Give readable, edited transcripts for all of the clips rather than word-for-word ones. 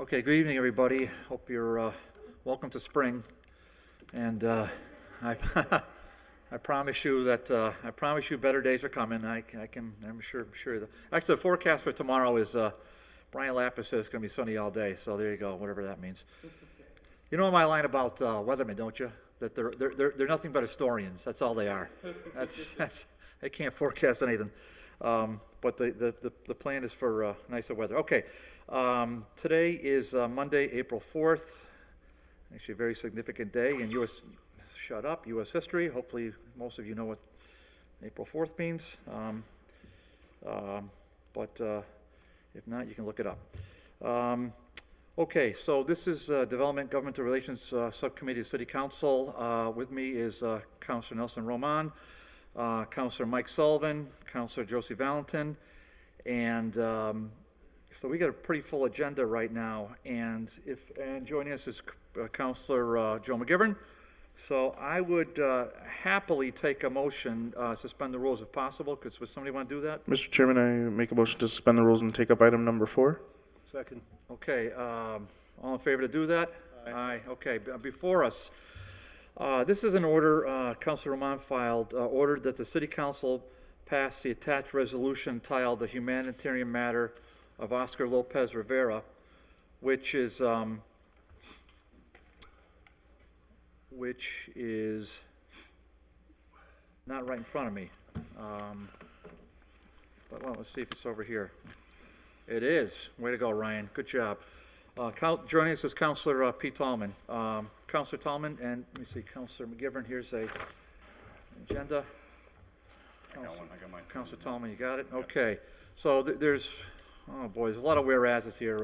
Okay, good evening, everybody. Hope you're welcome to spring. And I promise you that better days are coming. I'm sure. Actually, the forecast for tomorrow is Brian Lapis says it's going to be sunny all day. So there you go, whatever that means. You know my line about weathermen, don't you? That they're nothing but historians. That's all they are. That's they can't forecast anything. But the plan is for nicer weather. Okay. Today is Monday, April 4th, actually a very significant day in U.S. history. Hopefully most of you know what April 4th means, but if not, you can look it up. Okay, so this is Development Governmental Relations Subcommittee of City Council. With me is Councilor Nelson Roman, Councilor Mike Sullivan, Councilor Josie Valentin, and so we got a pretty full agenda right now, and joining us is Councilor Joe McGivern. So I would happily take a motion, suspend the rules if possible. Would somebody want to do that? Mr. Chairman, I make a motion to suspend the rules and take up item number 4. Second. Okay, all in favor to do that? Aye. Okay, before us, this is an order Councilor Roman filed, ordered that the City Council pass the attached resolution titled "The Humanitarian Matter of Oscar Lopez Rivera," which is not right in front of me. But let's see if it's over here. It is. Way to go, Ryan. Good job. Joining us is Councilor Pete Tallman. Councilor Tallman, and let me see, Councilor McGivern. Here's a agenda. I got mine. Councilor Tallman, you got it? Okay. So there's a lot of whereases here.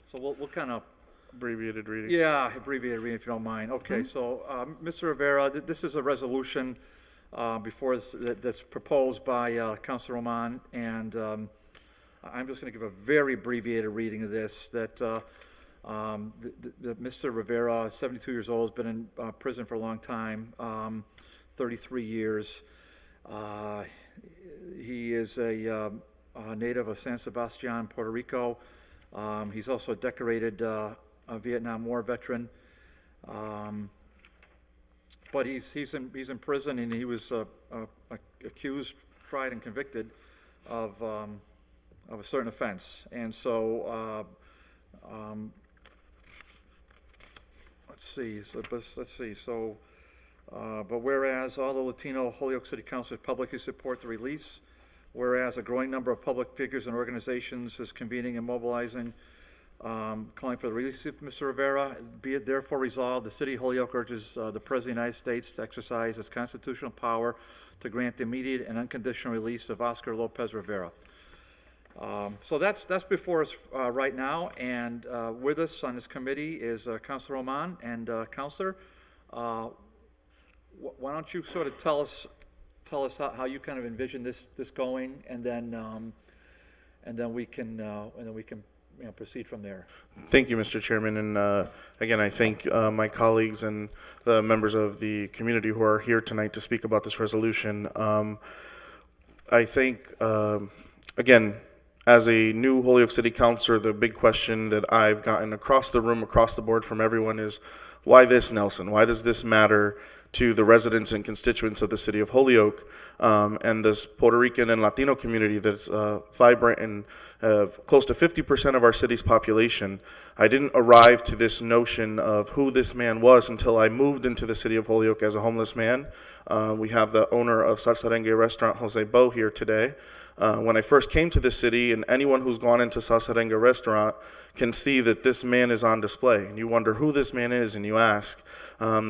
So we'll kind of Abbreviated reading. Yeah, abbreviated reading if you don't mind. Okay, so Mr. Rivera, this is a resolution before us that's proposed by Councilor Roman, and I'm just going to give a very abbreviated reading of this. That Mr. Rivera, 72 years old, has been in prison for a long time, 33 years. He is a native of San Sebastian, Puerto Rico. He's also a decorated Vietnam War veteran, but he's in prison, and he was accused, tried, and convicted of a certain offense. And so let's see. So, but whereas all the Latino Holyoke City Councilors publicly support the release, whereas a growing number of public figures and organizations is convening and mobilizing, calling for the release of Mr. Rivera, be it therefore resolved, the City of Holyoke urges the President of the United States to exercise his constitutional power to grant immediate and unconditional release of Oscar Lopez Rivera. So that's before us right now, and with us on this committee is Councilor Roman. And Councilor, why don't you sort of tell us how you kind of envision this going, and then we can proceed from there. Thank you, Mr. Chairman, and again, I thank my colleagues and the members of the community who are here tonight to speak about this resolution. I think, again, as a new Holyoke City Councilor, the big question that I've gotten across the room, across the board from everyone is, why this, Nelson? Why does this matter to the residents and constituents of the city of Holyoke, and this Puerto Rican and Latino community that's vibrant and close to 50% of our city's population? I didn't arrive to this notion of who this man was until I moved into the city of Holyoke as a homeless man. We have the owner of Salsarengue restaurant, Jose Bo, here today. When I first came to this city, and anyone who's gone into Salsarengue restaurant can see that this man is on display, and you wonder who this man is, and you ask.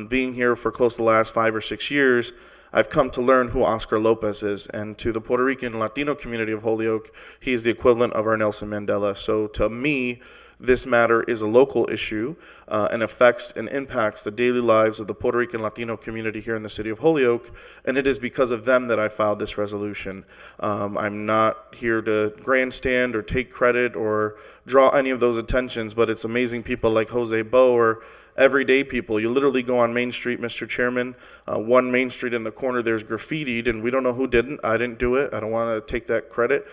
Being here for close to the last 5 or 6 years, I've come to learn who Oscar Lopez is, and to the Puerto Rican and Latino community of Holyoke, he's the equivalent of our Nelson Mandela. So to me, this matter is a local issue and affects and impacts the daily lives of the Puerto Rican Latino community here in the city of Holyoke, and it is because of them that I filed this resolution. I'm not here to grandstand or take credit or draw any of those attentions, but it's amazing people like Jose Bo or everyday people. You literally go on Main Street, Mr. Chairman, one Main Street in the corner, there's graffitied, and we don't know who didn't. I didn't do it. I don't want to take that credit.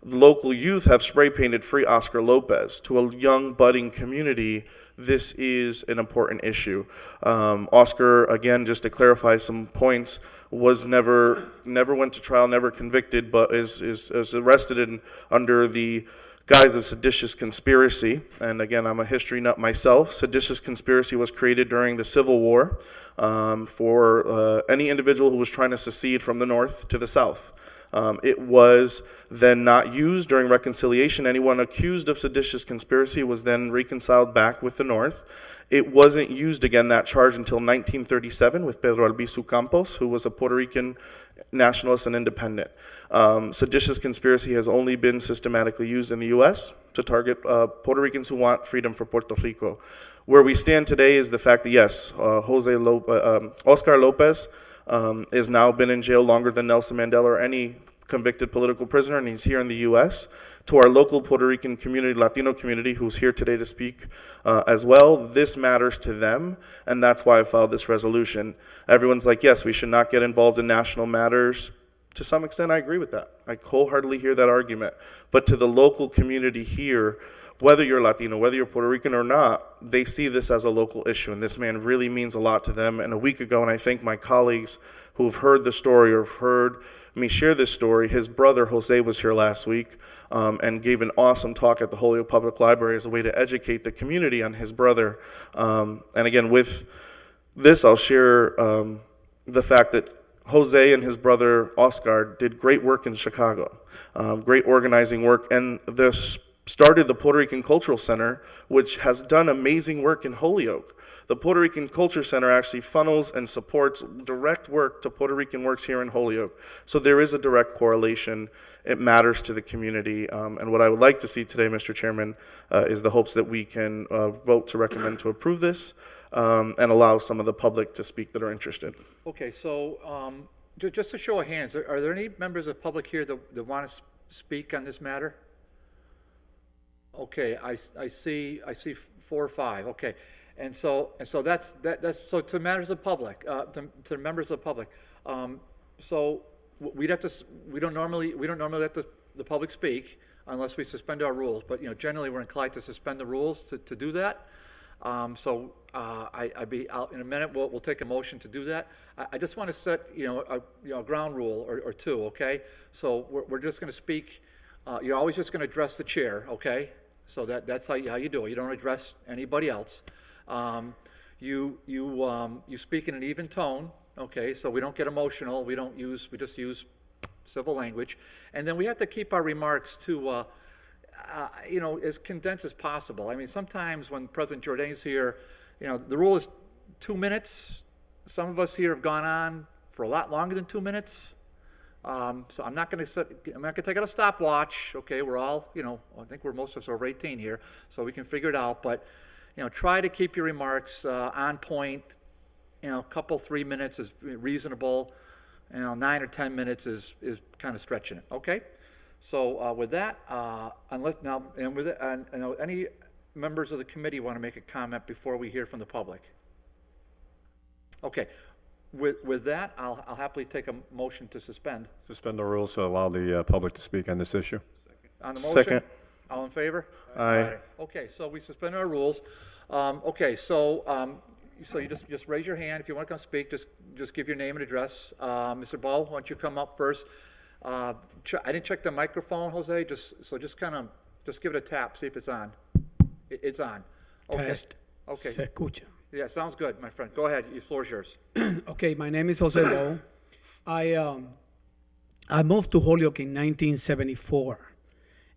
Local youth have spray painted Free Oscar Lopez. To a young, budding community, this is an important issue. Oscar, again, just to clarify some points, was never went to trial, never convicted, but is arrested under the guise of seditious conspiracy. And again, I'm a history nut myself. Seditious conspiracy was created during the Civil War for any individual who was trying to secede from the North to the South. It was then not used during reconciliation. Anyone accused of seditious conspiracy was then reconciled back with the North. It wasn't used again, that charge, until 1937 with Pedro Albizu Campos, who was a Puerto Rican nationalist and independent. Seditious conspiracy has only been systematically used in the U.S. to target Puerto Ricans who want freedom for Puerto Rico. Where we stand today is the fact that, yes, Oscar Lopez has now been in jail longer than Nelson Mandela or any convicted political prisoner, and he's here in the U.S. To our local Puerto Rican community, Latino community, who's here today to speak as well, this matters to them, and that's why I filed this resolution. Everyone's like, yes, we should not get involved in national matters. To some extent, I agree with that. I wholeheartedly hear that argument. But to the local community here, whether you're Latino, whether you're Puerto Rican or not, they see this as a local issue, and this man really means a lot to them. And a week ago, and I thank my colleagues who have heard the story or have heard me share this story, his brother, Jose, was here last week and gave an awesome talk at the Holyoke Public Library as a way to educate the community on his brother. And again, with this, I'll share the fact that Jose and his brother, Oscar, did great work in Chicago, great organizing work, and started the Puerto Rican Cultural Center, which has done amazing work in Holyoke. The Puerto Rican Culture Center actually funnels and supports direct work to Puerto Rican works here in Holyoke. So there is a direct correlation. It matters to the community. And what I would like to see today, Mr. Chairman, is the hopes that we can vote to recommend to approve this and allow some of the public to speak that are interested. Okay, so just a show of hands, are there any members of the public here that want to speak on this matter? Okay, I see 4 or 5. Okay, and so that's so to matters of public, to members of the public. So we don't normally let the public speak unless we suspend our rules. But generally we're inclined to suspend the rules to do that. In a minute we'll take a motion to do that. I just want to set a ground rule or two. Okay, so we're just going to speak. You're always just going to address the chair. Okay. So that's how you do it. You don't address anybody else. You speak in an even tone, okay? So we don't get emotional. We just use civil language, and then we have to keep our remarks to, as condensed as possible. I mean, sometimes when President Jourdain's here, the rule is 2 minutes. Some of us here have gone on for a lot longer than 2 minutes. So I'm not going to take out a stopwatch. Okay, we're all, I think most of us are over 18 here, so we can figure it out. But, try to keep your remarks on point. A couple, 3 minutes is reasonable. 9 or 10 minutes is kind of stretching it. Okay, so with that, any members of the committee want to make a comment before we hear from the public? Okay. With that, I'll happily take a motion to suspend. Suspend the rules to allow the public to speak on this issue. On the motion? Second. All in favor? Aye. Okay, so we suspend our rules. So you just raise your hand if you want to come speak. Just give your name and address. Mr. Bowe, why don't you come up first? I didn't check the microphone, Jose. Just give it a tap, see if it's on. It's on. Okay. Test. Okay. Se escucha. Yeah, sounds good, my friend. Go ahead. The floor is yours. Okay, my name is Jose Bowe. I moved to Holyoke in 1974,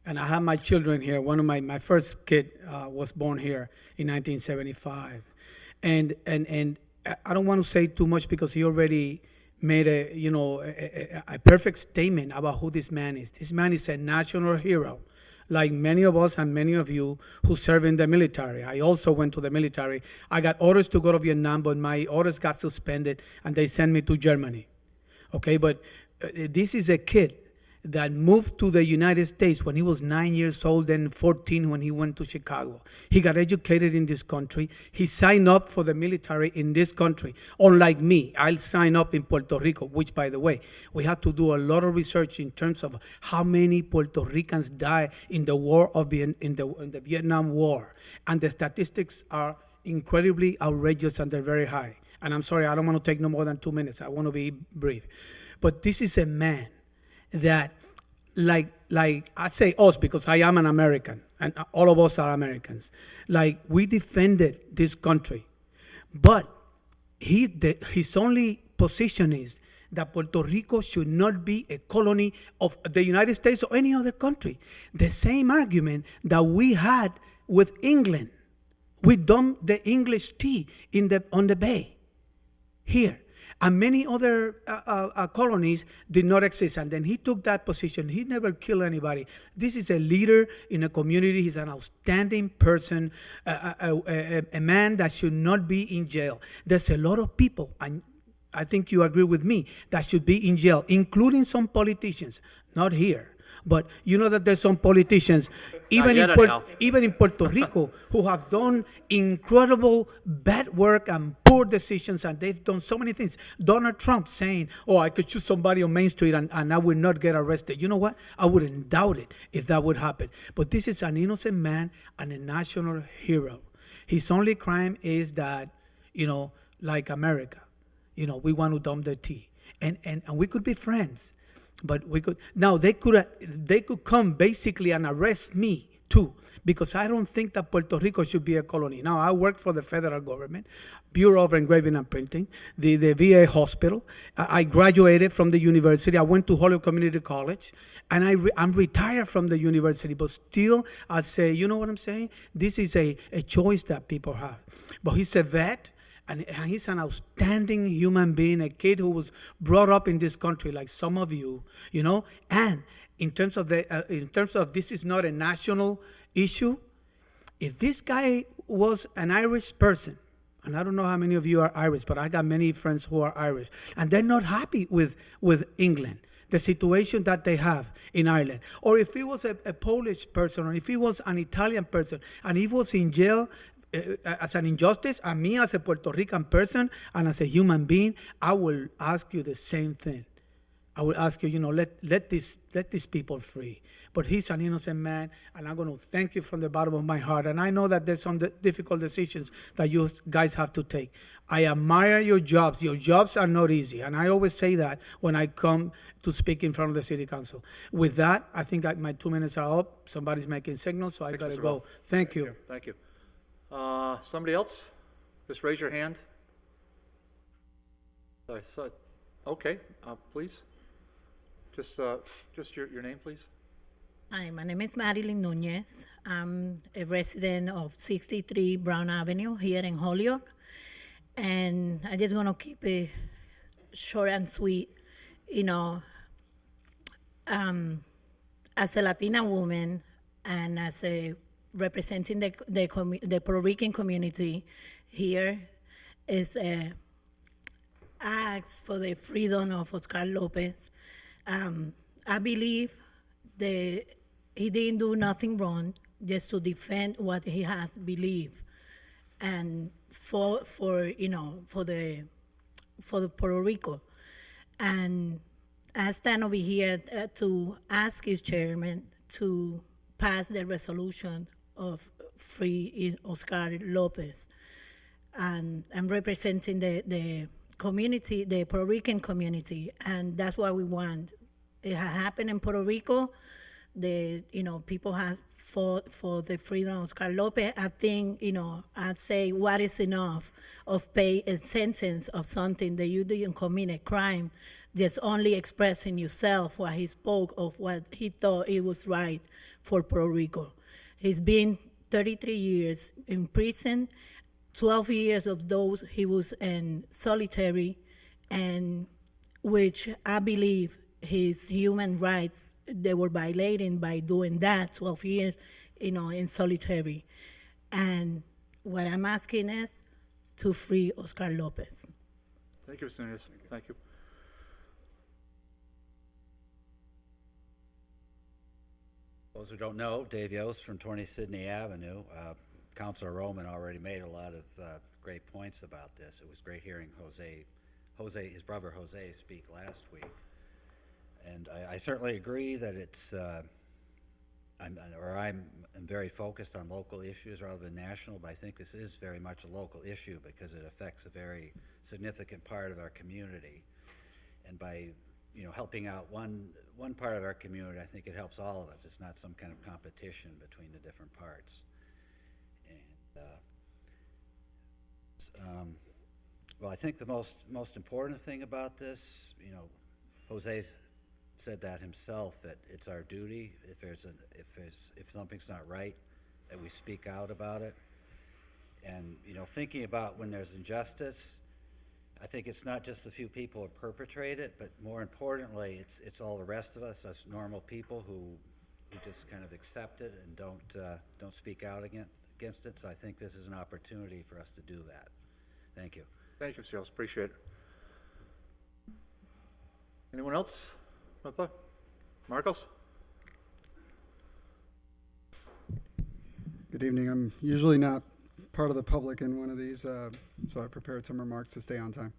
and I have my children here. One of my first kid was born here in 1975, and I don't want to say too much because he already made a perfect statement about who this man is. This man is a national hero, like many of us and many of you who serve in the military. I also went to the military. I got orders to go to Vietnam, but my orders got suspended, and they sent me to Germany. Okay, but this is a kid that moved to the United States when he was 9 years old and 14 when he went to Chicago. He got educated in this country. He signed up for the military in this country. Unlike me, I'll sign up in Puerto Rico, which, by the way, we have to do a lot of research in terms of how many Puerto Ricans died in the war of in the Vietnam War. And the statistics are incredibly outrageous and they're very high. And I'm sorry, I don't want to take no more than 2 minutes. I want to be brief. But this is a man that, like I say us because I am an American, and all of us are Americans. Like, we defended this country, but his only position is that Puerto Rico should not be a colony of the United States or any other country. The same argument that we had with England. We dumped the English tea on the bay here. And many other colonies did not exist. And then he took that position. He never killed anybody. This is a leader in a community. He's an outstanding person, a man that should not be in jail. There's a lot of people, and I think you agree with me, that should be in jail, including some politicians. Not here. But you know that there's some politicians, even in Puerto Rico, who have done incredible bad work and poor decisions, and they've done so many things. Donald Trump saying, oh, I could shoot somebody on Main Street and I would not get arrested. You know what? I wouldn't doubt it if that would happen. But this is an innocent man and a national hero. His only crime is that, like America, we want to dump the tea. And we could be friends. But we could now they could come basically and arrest me too, because I don't think that Puerto Rico should be a colony. Now, I work for the federal government, Bureau of Engraving and Printing, the VA hospital. I graduated from the university. I went to Holyoke Community College, and I'm retired from the university. But still, I'd say, you know what I'm saying? This is a choice that people have. But he's a vet. And he's an outstanding human being, a kid who was brought up in this country like some of you, And in terms of this is not a national issue. If this guy was an Irish person, and I don't know how many of you are Irish, but I got many friends who are Irish, and they're not happy with England, the situation that they have in Ireland. Or if he was a Polish person, or if he was an Italian person, and he was in jail as an injustice, and me as a Puerto Rican person and as a human being, I will ask you the same thing. I will ask you, let these people free. But he's an innocent man, and I'm going to thank you from the bottom of my heart. And I know that there's some difficult decisions that you guys have to take. I admire your jobs. Your jobs are not easy, and I always say that when I come to speak in front of the city council. With that, I think my 2 minutes are up. Somebody's making signals, so I got to go. Thank you. Thank you. Somebody else? Just raise your hand. Okay, please. Just your name, please. Hi, my name is Marilyn Nunez. I'm a resident of 63 Brown Avenue here in Holyoke. And I just want to keep it short and sweet. As a Latina woman and as a representing the Puerto Rican community here is ask for the freedom of Oscar Lopez. I believe that he didn't do nothing wrong, just to defend what he has believed, and for the Puerto Rico. And I stand over here to ask you, Chairman, to pass the resolution of free Oscar Lopez. And I'm representing the community, the Puerto Rican community, and that's what we want. It has happened in Puerto Rico. People have fought for the freedom of Oscar Lopez. I think, I'd say what is enough of pay a sentence of something that you didn't commit a crime, just only expressing yourself what he spoke of, what he thought it was right for Puerto Rico. He's been 33 years in prison, 12 years of those he was in solitary, and which I believe his human rights, they were violating by doing that 12 years, in solitary. And what I'm asking is to free Oscar Lopez. Thank you, Mr. Nunez. Thank you. Those who don't know, Dave Yost from 20 Sydney Avenue. Councilor Roman already made a lot of great points about this. It was great hearing his brother Jose speak last week. And I certainly agree that I'm very focused on local issues rather than national, but I think this is very much a local issue because it affects a very significant part of our community. And by helping out one part of our community, I think it helps all of us. It's not some kind of competition between the different parts. And well, I think the most important thing about this, Jose's said that himself, that it's our duty if something's not right, that we speak out about it. And thinking about when there's injustice, I think it's not just the few people who perpetrate it, but more importantly, it's all the rest of us normal people who just kind of accept it and don't speak out against it. So I think this is an opportunity for us to do that. Thank you. Thank you, Mr. Yost. Appreciate it. Anyone else? Marcos? Good evening. I'm usually not part of the public in one of these, so I prepared some remarks to stay on time.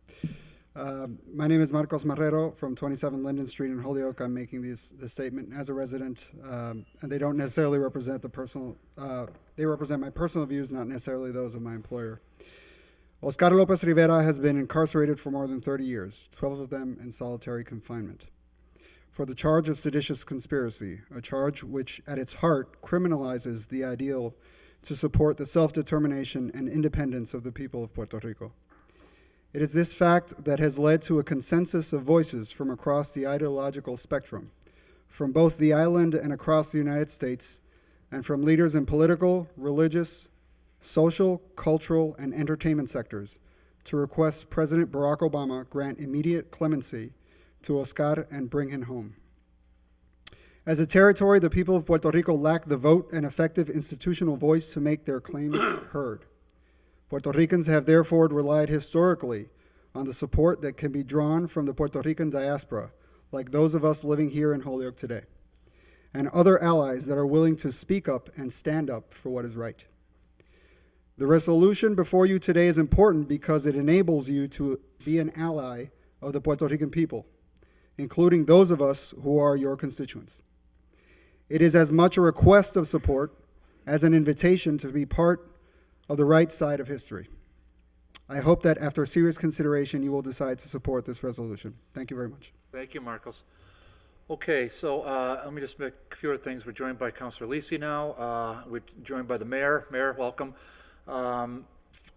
My name is Marcos Marrero from 27 Linden Street in Holyoke. I'm making this statement as a resident, and they don't necessarily represent they represent my personal views, not necessarily those of my employer. Oscar Lopez Rivera has been incarcerated for more than 30 years, 12 of them in solitary confinement, for the charge of seditious conspiracy, a charge which at its heart criminalizes the ideal to support the self-determination and independence of the people of Puerto Rico. It is this fact that has led to a consensus of voices from across the ideological spectrum, from both the island and across the United States, and from leaders in political, religious, social, cultural, and entertainment sectors to request President Barack Obama grant immediate clemency to Oscar and bring him home. As a territory, the people of Puerto Rico lack the vote and effective institutional voice to make their claims heard. Puerto Ricans have therefore relied historically on the support that can be drawn from the Puerto Rican diaspora, like those of us living here in Holyoke today, and other allies that are willing to speak up and stand up for what is right. The resolution before you today is important because it enables you to be an ally of the Puerto Rican people, including those of us who are your constituents. It is as much a request of support as an invitation to be part of the right side of history. I hope that after serious consideration, you will decide to support this resolution. Thank you very much. Thank you, Marcos. Okay, so let me just make a few other things. We're joined by Councilor Lisi now. We're joined by the mayor. Mayor, welcome.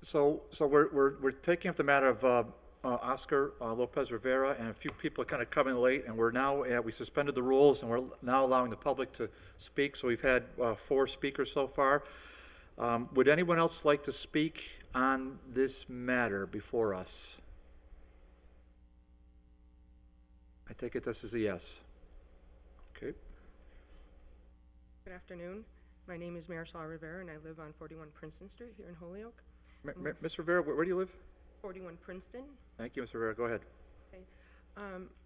So we're taking up the matter of Oscar Lopez Rivera, and a few people are kind of coming late, and we suspended the rules, and we're now allowing the public to speak. So we've had 4 speakers so far. Would anyone else like to speak on this matter before us? I take it this is a yes. Okay. Good afternoon. My name is Marisol Rivera, and I live on 41 Princeton Street here in Holyoke. Ms. Rivera, where do you live? 41 Princeton. Thank you, Mr. Rivera. Go ahead. Okay.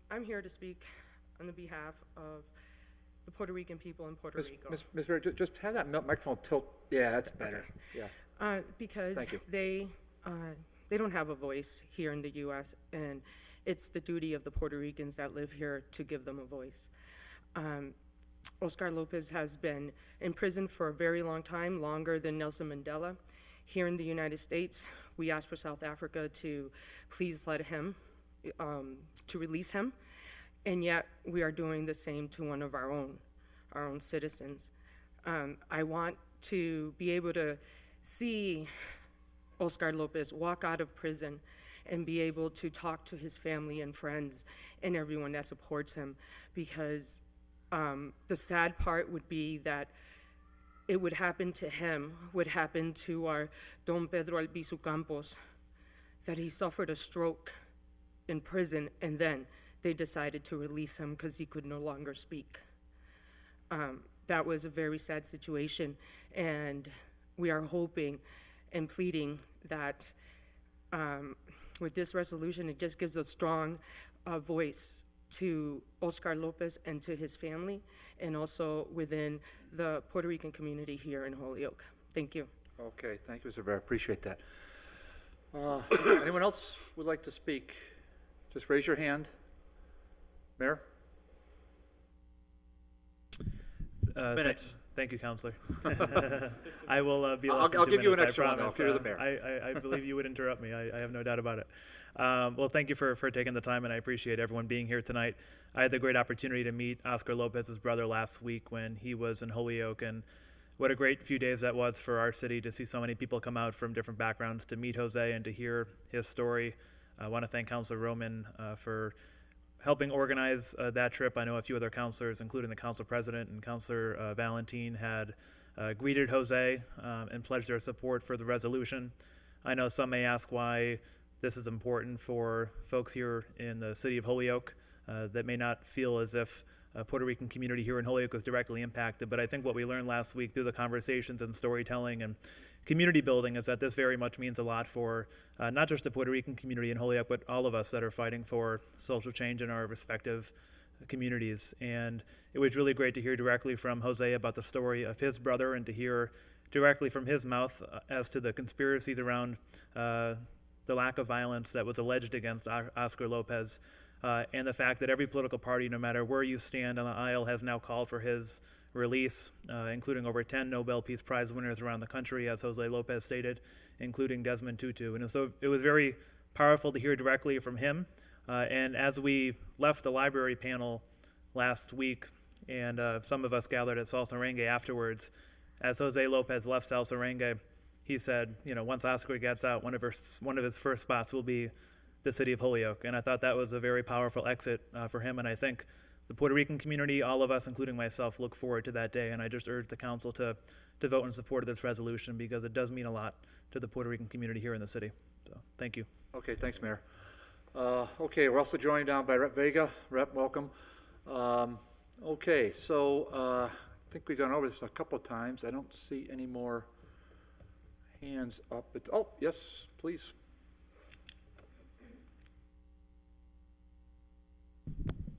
I'm here to speak on the behalf of the Puerto Rican people in Puerto Rico. Ms. Rivera, just have that microphone tilt. Yeah, that's better. Yeah. Because Thank you. they don't have a voice here in the U.S., and it's the duty of the Puerto Ricans that live here to give them a voice. Oscar Lopez has been in prison for a very long time, longer than Nelson Mandela. Here in the United States, we asked for South Africa to please let him, to release him, and yet we are doing the same to one of our own citizens. I want to be able to see Oscar Lopez walk out of prison and be able to talk to his family and friends and everyone that supports him, because the sad part would be that it would happen to him, would happen to our Don Pedro Albizu Campos, that he suffered a stroke in prison, and then they decided to release him because he could no longer speak. That was a very sad situation, and we are hoping and pleading that with this resolution, it just gives a strong voice to Oscar Lopez and to his family, and also within the Puerto Rican community here in Holyoke. Thank you. Okay, thank you, Mr. Rivera, appreciate that. Anyone else would like to speak? Just raise your hand. Mayor? Minutes. Thank you, Counselor. I will be I'll- less than I'll 2 give you an minutes, extra I one now, promise. if you're the mayor. I believe you would interrupt me. I have no doubt about it. Well, thank you for taking the time, and I appreciate everyone being here tonight. I had the great opportunity to meet Oscar Lopez's brother last week when he was in Holyoke, and what a great few days that was for our city to see so many people come out from different backgrounds to meet Jose and to hear his story. I want to thank Councilor Roman for helping organize that trip. I know a few other councilors, including the council president and Councilor Valentin, had greeted Jose and pledged their support for the resolution. I know some may ask why this is important for folks here in the city of Holyoke that may not feel as if Puerto Rican community here in Holyoke was directly impacted, but I think what we learned last week through the conversations and storytelling and community building is that this very much means a lot for not just the Puerto Rican community in Holyoke, but all of us that are fighting for social change in our respective communities. And it was really great to hear directly from Jose about the story of his brother and to hear directly from his mouth as to the conspiracies around the lack of violence that was alleged against Oscar Lopez. And the fact that every political party, no matter where you stand on the aisle, has now called for his release, including over 10 Nobel Peace Prize winners around the country, as Jose Lopez stated, including Desmond Tutu. And so it was very powerful to hear directly from him. And as we left the library panel last week, and some of us gathered at Salsarenga afterwards, as Jose Lopez left Salsarenga, he said, you know, once Oscar gets out, one of his first spots will be the city of Holyoke. And I thought that was a very powerful exit for him. And I think the Puerto Rican community, all of us, including myself, look forward to that day. And I just urge the council to vote in support of this resolution because it does mean a lot to the Puerto Rican community here in the city. So thank you. Okay, thanks, Mayor. Okay, we're also joined down by Rep. Vega. Rep, welcome. Okay, so I think we've gone over this a couple of times. I don't see any more hands up. Oh, yes, please.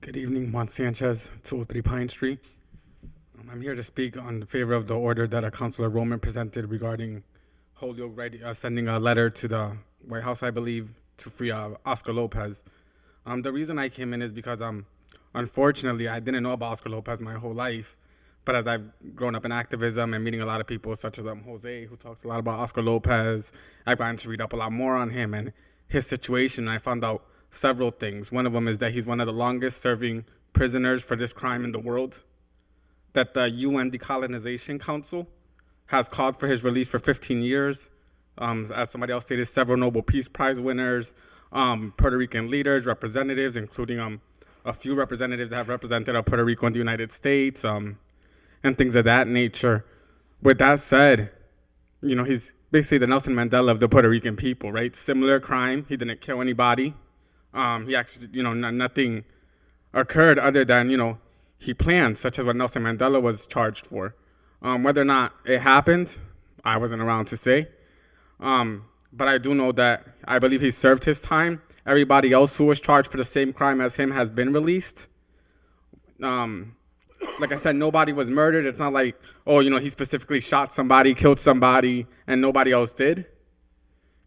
Good evening, Juan Sanchez, 203 Pine Street. I'm here to speak on favor of the order that Councilor Roman presented regarding Holyoke sending a letter to the White House, I believe, to free Oscar Lopez. The reason I came in is because, unfortunately, I didn't know about Oscar Lopez my whole life. But as I've grown up in activism and meeting a lot of people, such as Jose, who talks a lot about Oscar Lopez, I've gotten to read up a lot more on him and his situation. I found out several things. One of them is that he's one of the longest serving prisoners for this crime in the world, that the UN Decolonization Council has called for his release for 15 years. As somebody else stated, several Nobel Peace Prize winners, Puerto Rican leaders, representatives, including a few representatives that have represented Puerto Rico in the United States, and things of that nature. With that said, you know, he's basically the Nelson Mandela of the Puerto Rican people, right? Similar crime, he didn't kill anybody. He actually, you know, nothing occurred other than, you know, he planned, such as what Nelson Mandela was charged for. Whether or not it happened, I wasn't around to say. But I do know that I believe he served his time. Everybody else who was charged for the same crime as him has been released. Like I said, nobody was murdered. It's not like, oh, you know, he specifically shot somebody, killed somebody, and nobody else did.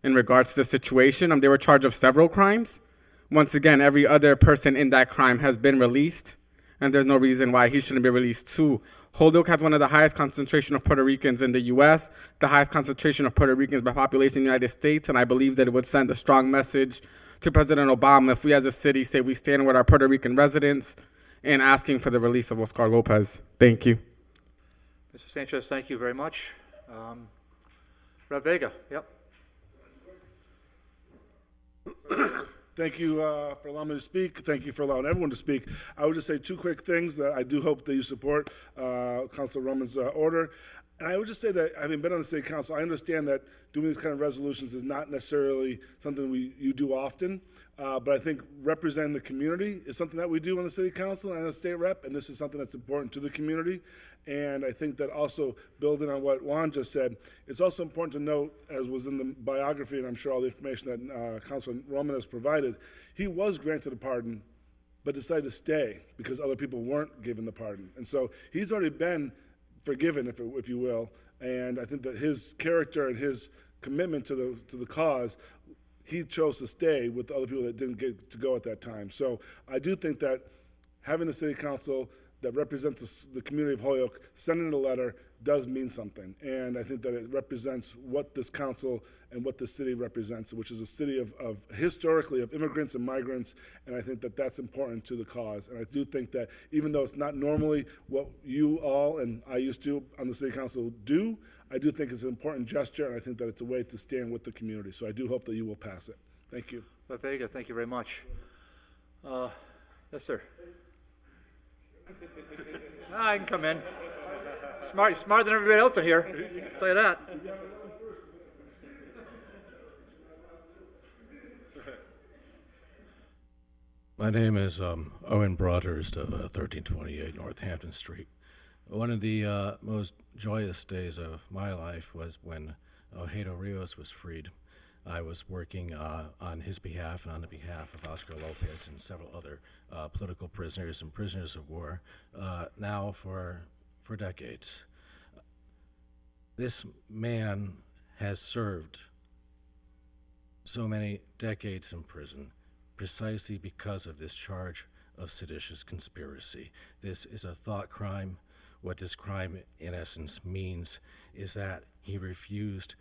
In regards to the situation, they were charged of several crimes. Once again, every other person in that crime has been released, and there's no reason why he shouldn't be released too. Holyoke has one of the highest concentration of Puerto Ricans in the U.S., the highest concentration of Puerto Ricans by population in the United States, and I believe that it would send a strong message to President Obama if we as a city say we stand with our Puerto Rican residents and asking for the release of Oscar Lopez. Thank you. Mr. Sanchez, thank you very much. Rep. Vega, yep. Thank you for allowing me to speak. Thank you for allowing everyone to speak. I would just say two quick things that I do hope that you support Councilor Roman's order. And I would just say that, having been on the city council, I understand that doing these kind of resolutions is not necessarily something you do often, but I think representing the community is something that we do on the city council and as a state rep, and this is something that's important to the community. And I think that also, building on what Juan just said, it's also important to note, as was in the biography, and I'm sure all the information that Councilor Roman has provided, he was granted a pardon but decided to stay because other people weren't given the pardon. And so he's already been forgiven, if you will. And I think that his character and his commitment to the cause, he chose to stay with the other people that didn't get to go at that time. So I do think that having the city council that represents the community of Holyoke sending a letter does mean something. And I think that it represents what this council and what the city represents, which is a city of historically of immigrants and migrants. And I think that that's important to the cause. And I do think that even though it's not normally what you all and I used to on the city council do, I do think it's an important gesture, and I think that it's a way to stand with the community. So I do hope that you will pass it. Thank you. Vega, thank you very much. Yes, sir. I can come in. Smarter than everybody else in here. I'll tell you that. My name is Owen Broadhurst of 1328 Northampton Street. One of the most joyous days of my life was when Ojeda Rios was freed. I was working on his behalf and on the behalf of Oscar Lopez and several other political prisoners and prisoners of war now for decades. This man has served so many decades in prison precisely because of this charge of seditious conspiracy. This is a thought crime. What this crime in essence means is that he refused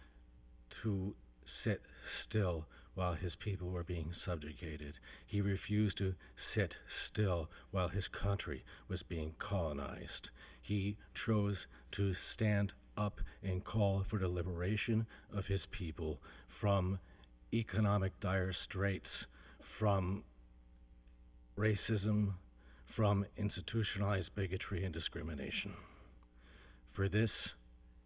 to sit still while his people were being subjugated. He refused to sit still while his country was being colonized. He chose to stand up and call for the liberation of his people from economic dire straits, from racism, from institutionalized bigotry and discrimination. For this,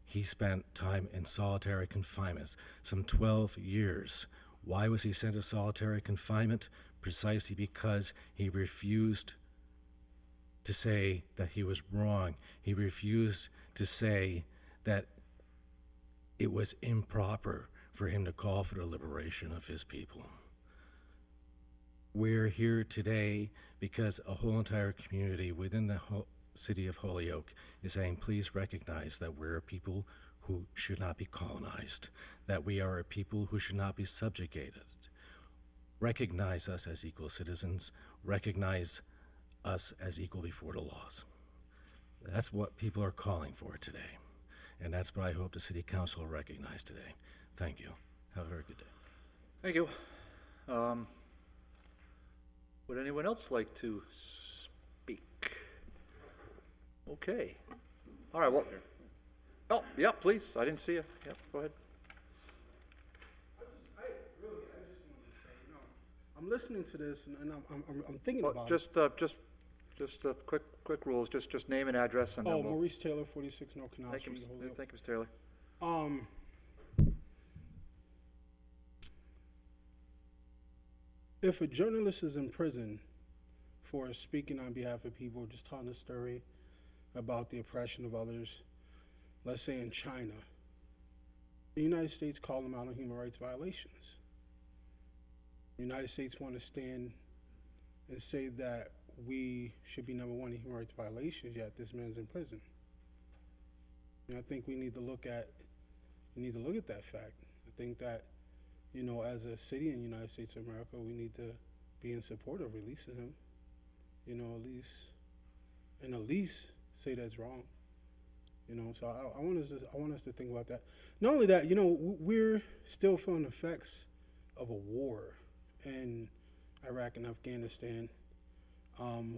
he spent time in solitary confinement, some 12 years. Why was he sent to solitary confinement? Precisely because he refused to say that he was wrong. He refused to say that it was improper for him to call for the liberation of his people. We're here today because a whole entire community within the city of Holyoke is saying, please recognize that we're a people who should not be colonized, that we are a people who should not be subjugated. Recognize us as equal citizens, recognize us as equal before the laws. That's what people are calling for today, and that's what I hope the City Council will recognize today. Thank you. Have a very good day. Thank you. Would anyone else like to speak? Okay. All right, well, oh, yeah, please. I didn't see you. Yep, go ahead. I just wanted to say, you know, I'm listening to this and I'm thinking Well, about just quick rules. Just name and address, and it. then Oh, we'll. Maurice Taylor, 46 North Canal Thank you, Street, Holyoke. thank you, Mr. Taylor. If a journalist is in prison for speaking on behalf of people, just telling a story about the oppression of others, let's say in China, the United States call them out on human rights violations. The United States want to stand and say that we should be number one in human rights violations, yet this man's in prison. And I think we need to look at that fact. I think that, you know, as a city in the United States of America, we need to be in support of releasing him. You know, at least say that's wrong. You know, so I want us to think about that. Not only that, you know, we're still feeling the effects of a war in Iraq and Afghanistan.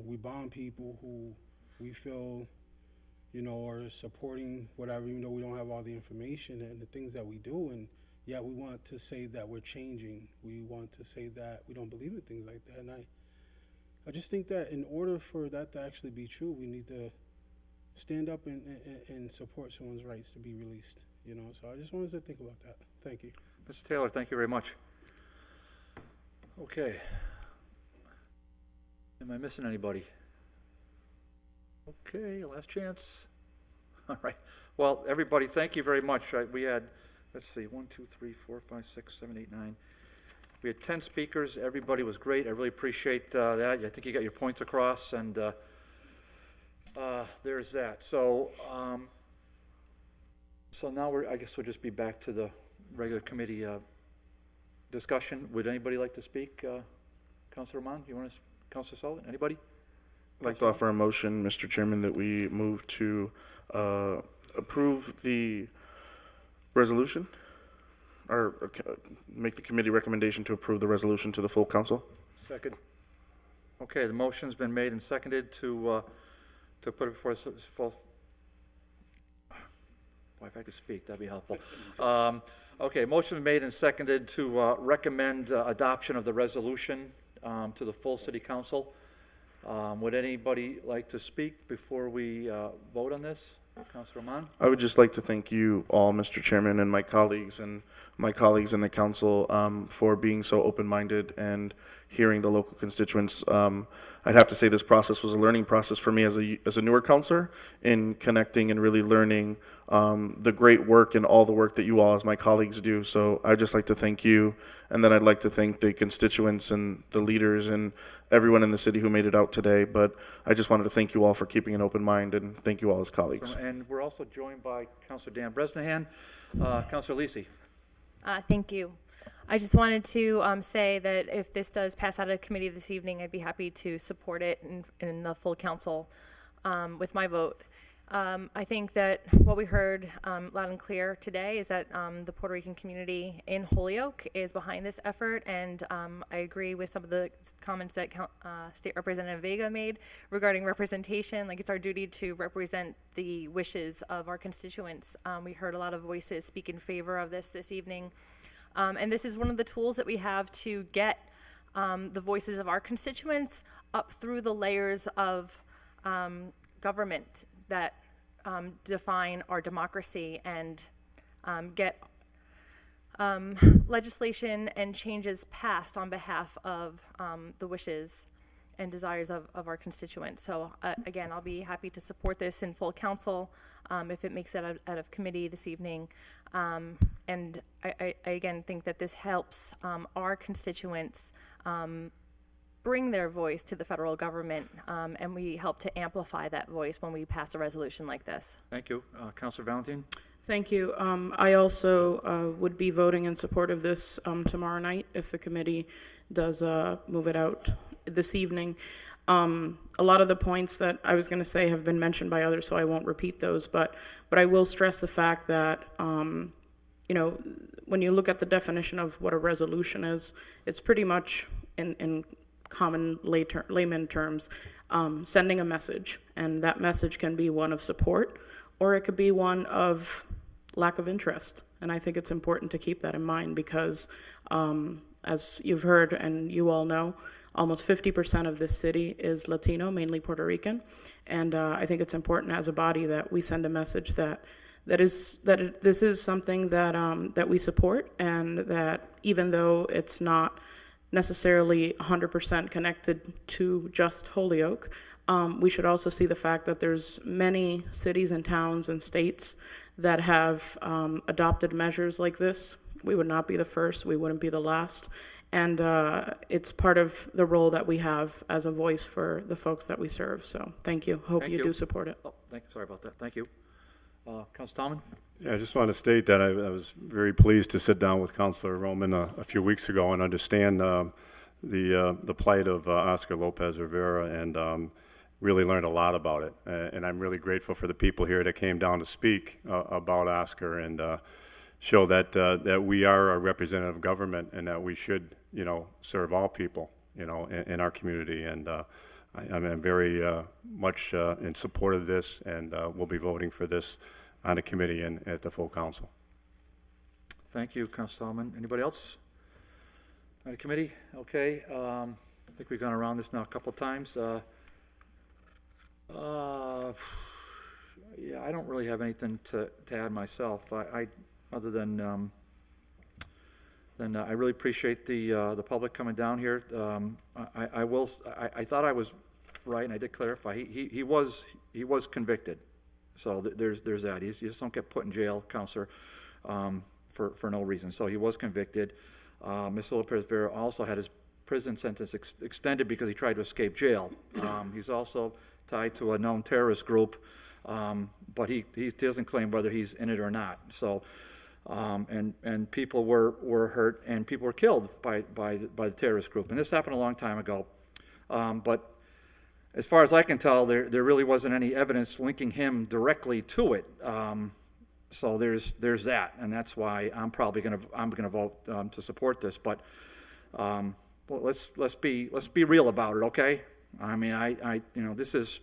We bomb people who we feel, you know, are supporting whatever, even though we don't have all the information and the things that we do. And yet we want to say that we're changing. We want to say that we don't believe in things like that. And I just think that in order for that to actually be true, we need to stand up and support someone's rights to be released. You know, so I just wanted to think about that. Thank you. Mr. Taylor, thank you very much. Okay. Am I missing anybody? Okay, last chance. All right. Well, everybody, thank you very much. We had, let's see, 1, 2, 3, 4, 5, 6, 7, 8, 9, We had 10 speakers. Everybody was great. I really appreciate that. I think you got your points across, and there's that. So now I guess we'll just be back to the regular committee discussion. Would anybody like to speak? Councilor Rahman, you want to? Councilor Sullivan, anybody? I'd like to offer a motion, Mr. Chairman, that we move to approve the resolution, or make the committee recommendation to approve the resolution to the full council. Second. Okay, the motion's been made and seconded to put it before us. Boy, if I could speak, that'd be helpful. Okay, motion made and seconded to recommend adoption of the resolution to the full city council. Would anybody like to speak before we vote on this? Councilor Rahman? I would just like to thank you all, Mr. Chairman, and my colleagues in the council for being so open-minded and hearing the local constituents. I'd have to say this process was a learning process for me as a newer councilor in connecting and really learning the great work and all the work that you all as my colleagues do. So I'd just like to thank you, and then I'd like to thank the constituents and the leaders and everyone in the city who made it out today. But I just wanted to thank you all for keeping an open mind, and thank you all as colleagues. And we're also joined by Councilor Dan Bresnahan. Councilor Lisi. Thank you. I just wanted to say that if this does pass out of committee this evening, I'd be happy to support it in the full council with my vote. I think that what we heard loud and clear today is that the Puerto Rican community in Holyoke is behind this effort, and I agree with some of the comments that State Representative Vega made regarding representation. Like, it's our duty to represent the wishes of our constituents. We heard a lot of voices speak in favor of this evening, and this is one of the tools that we have to get the voices of our constituents up through the layers of government that define our democracy and get legislation and changes passed on behalf of the wishes and desires of our constituents. So again, I'll be happy to support this in full council if it makes it out of committee this evening. And I again think that this helps our constituents bring their voice to the federal government, and we help to amplify that voice when we pass a resolution like this. Thank you. Councilor Valentin? Thank you. I also would be voting in support of this tomorrow night if the committee does move it out this evening. A lot of the points that I was going to say have been mentioned by others, so I won't repeat those, but I will stress the fact that you know, when you look at the definition of what a resolution is, it's pretty much in common layman terms, sending a message, and that message can be one of support, or it could be one of lack of interest. And I think it's important to keep that in mind because, as you've heard and you all know, almost 50% of this city is Latino, mainly Puerto Rican, and I think it's important as a body that we send a message that this is something that we support, and that even though it's not necessarily 100% connected to just Holyoke, we should also see the fact that there's many cities and towns and states that have adopted measures like this. We would not be the first, we wouldn't be the last, and it's part of the role that we have as a voice for the folks that we serve. So thank you. Hope you do support it. Oh, sorry about that. Thank you. Councilor Tallman? Yeah, I just want to state that I was very pleased to sit down with Councilor Roman a few weeks ago and understand the plight of Oscar Lopez Rivera, and really learned a lot about it. And I'm really grateful for the people here that came down to speak about Oscar and show that we are a representative government and that we should, you know, serve all people, you know, in our community. And I'm very much in support of this, and we'll be voting for this on the committee and at the full council. Thank you, Councilor Tallman. Anybody else on the committee? Okay. I think we've gone around this now a couple of times. Yeah, I don't really have anything to add myself. Other than I really appreciate the public coming down here. I thought I was right, and I did clarify. He was convicted, so there's that. You just don't get put in jail, Counselor, for no reason. So he was convicted. Mr. Lopez Vera also had his prison sentence extended because he tried to escape jail. He's also tied to a known terrorist group, but he doesn't claim whether he's in it or not. So, and people were hurt and people were killed by the terrorist group. And this happened a long time ago. But as far as I can tell, there really wasn't any evidence linking him directly to it. So there's that, and that's why I'm probably gonna vote to support this. But well, let's be real about it, okay? I mean, this is,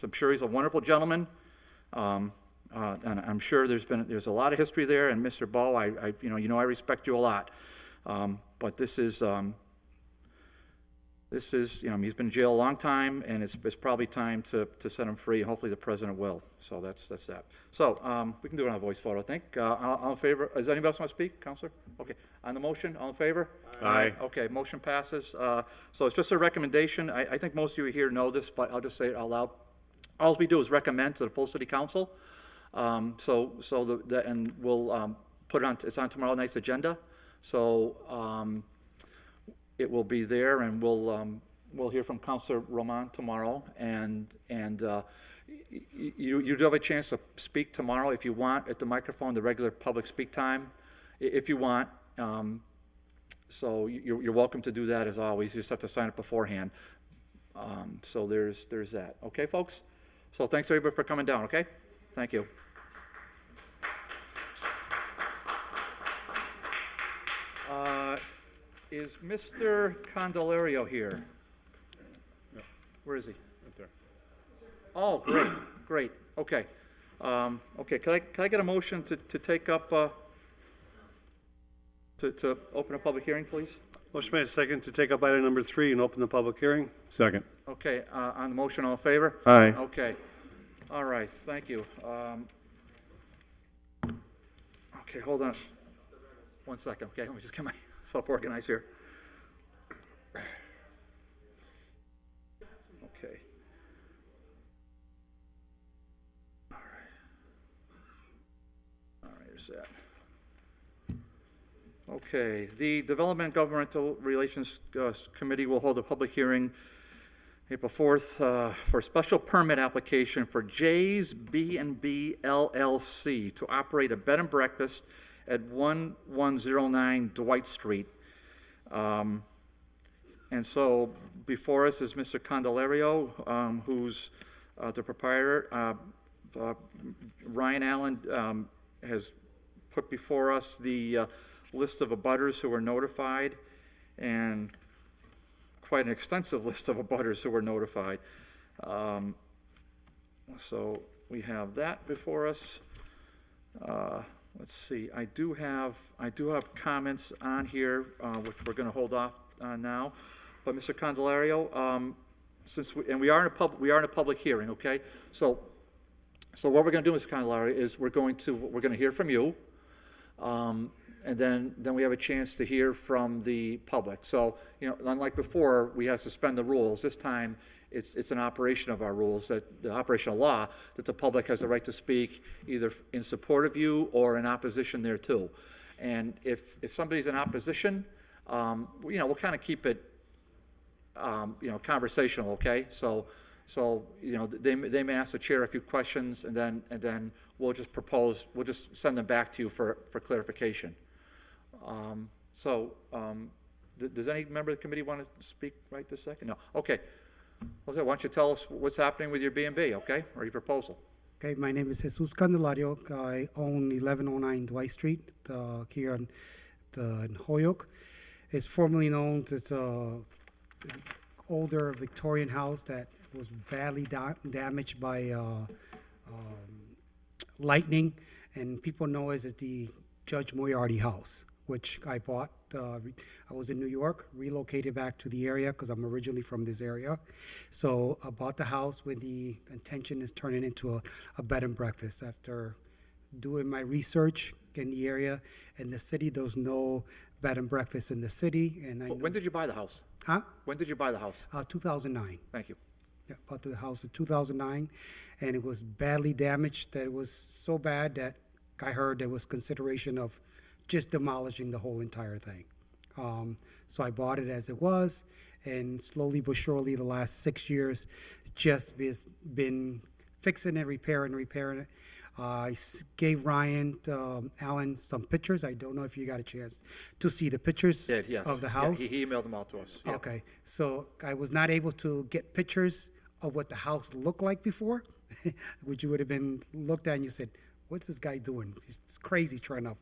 I'm sure he's a wonderful gentleman, and I'm sure there's a lot of history there. And Mr. Bowe, I respect you a lot, but this is. He's been in jail a long time, and it's probably time to set him free. Hopefully the president will. So that's that. So we can do it on a voice vote, I think. All in favor? Does anybody else want to speak, Counselor? Okay. On the motion, all in favor? Aye. Okay, motion passes. So it's just a recommendation. I think most of you here know this, but I'll just say it out loud. All we do is recommend to the full city council. And we'll put it on. It's on tomorrow night's agenda. So. It will be there, and we'll hear from Councilor Roman tomorrow, and you do have a chance to speak tomorrow if you want at the microphone, the regular public speak time, if you want. So you're welcome to do that as always. You just have to sign up beforehand. So there's that. Okay, folks. So thanks everybody for coming down. Okay, thank you. Is Mr. Candelario here? No. Where is he? Right there. Oh, great. Okay. Okay, can I get a motion to take up, to open a public hearing, please? Motion made second to take up item number 3 and open the public hearing. Second. Okay, on the motion, all in favor? Aye. Okay. All right, thank you. Okay, hold on. 1 second, okay? Let me just get myself organized here. Okay. All right, there's that. Okay, the Development and Governmental Relations Committee will hold a public hearing April 4th for a special permit application for Jay's B&B LLC to operate a bed and breakfast at 1109 Dwight Street. And so before us is Mr. Candelario, who's the proprietor. Ryan Allen has put before us the list of abutters who were notified, and quite an extensive list of abutters who were notified. So we have that before us. Let's see. I do have comments on here, which we're going to hold off on now. But Mr. Candelario, we are in a public hearing, okay? So what we're going to do, Mr. Candelario, is we're going to hear from you, and then we have a chance to hear from the public. So unlike before, we had to suspend the rules. This time, it's an operation of our rules, that the operation of law, that the public has the right to speak either in support of you or in opposition thereto. And if somebody's in opposition, we'll kind of keep it, conversational, okay? So they may ask the chair a few questions, and then we'll just send them back to you for clarification. Does any member of the committee want to speak right this second? No. Okay. Jose, why don't you tell us what's happening with your B&B, okay, or your proposal? Okay, my name is Jesus Candelario. I own 1109 Dwight Street here in Holyoke. It's formerly known as an older Victorian house that was badly damaged by lightning, and people know it as the Judge Moriarty house, which I bought. I was in New York, relocated back to the area because I'm originally from this area. So I bought the house with the intention of turning it into a bed and breakfast. After doing my research in the area and the city, there was no bed and breakfast in the city. And When did you buy the house? Huh? When did you buy the house? 2009. Thank you. Yeah, bought the house in 2009, and it was badly damaged. That it was so bad that I heard there was consideration of just demolishing the whole entire thing. So I bought it as it was, and slowly but surely, the last 6 years, just been fixing it, repairing it. I gave Ryan Allen some pictures. I don't know if you got a chance to see the pictures Did, yes. of the Yeah, house. he emailed them out to us. Yeah. Okay, so I was not able to get pictures of what the house looked like before, which you would have been looked at and you said, what's this guy doing? He's crazy trying to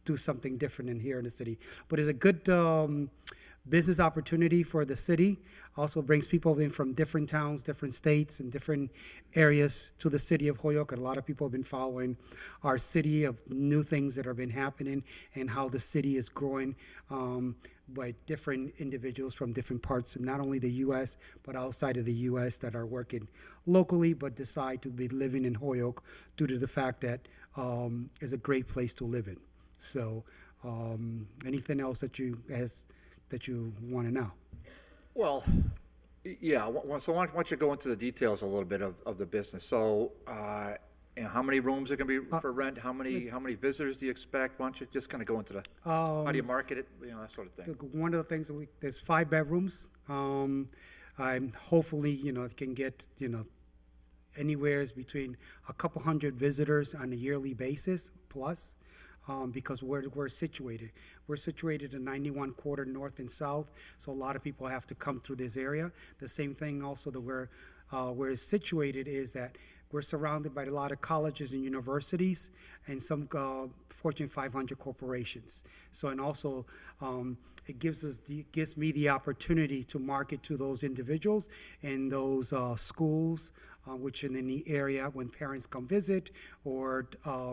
do something different in here in the city. But it's a good business opportunity for the city. Also brings people in from different towns, different states, and different areas to the city of Holyoke. And a lot of people have been following our city of new things that have been happening and how the city is growing by different individuals from different parts of not only the U.S., but outside of the U.S. that are working locally but decide to be living in Holyoke due to the fact that it's a great place to live in. So anything else that you want to know? Well, yeah, so why don't you go into the details a little bit of the business? So, how many rooms are going to be for rent? How many visitors do you expect? Why don't you just kind of go into the, how do you market it, that sort of thing? One of the things, there's 5 bedrooms. I'm hopefully, can get, anywhere between a couple hundred visitors on a yearly basis plus. Because we're situated. We're situated in 91 quarter north and south, so a lot of people have to come through this area. The same thing also that where it's situated is that we're surrounded by a lot of colleges and universities and some Fortune 500 corporations. So, and also it gives me the opportunity to market to those individuals and those schools, which in the area when parents come visit or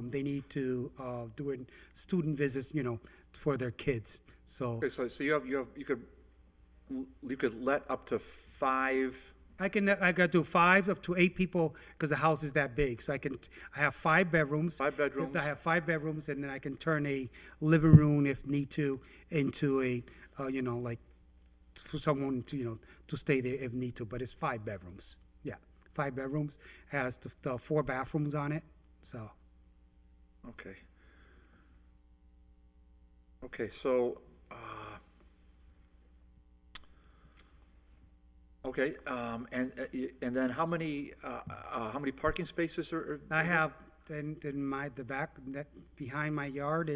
they need to do student visits, for their kids. So, Okay, so you could let up to 5. I got to do 5 up to 8 people because the house is that big. So I have 5 bedrooms. 5 bedrooms. I have 5 bedrooms, and then I can turn a living room if need to into a, like for someone to stay there if need to. But it's 5 bedrooms. Yeah, 5 bedrooms has the 4 bathrooms on it. So. Okay. Okay, so. Okay, and then how many parking spaces are? I have in the back behind my yard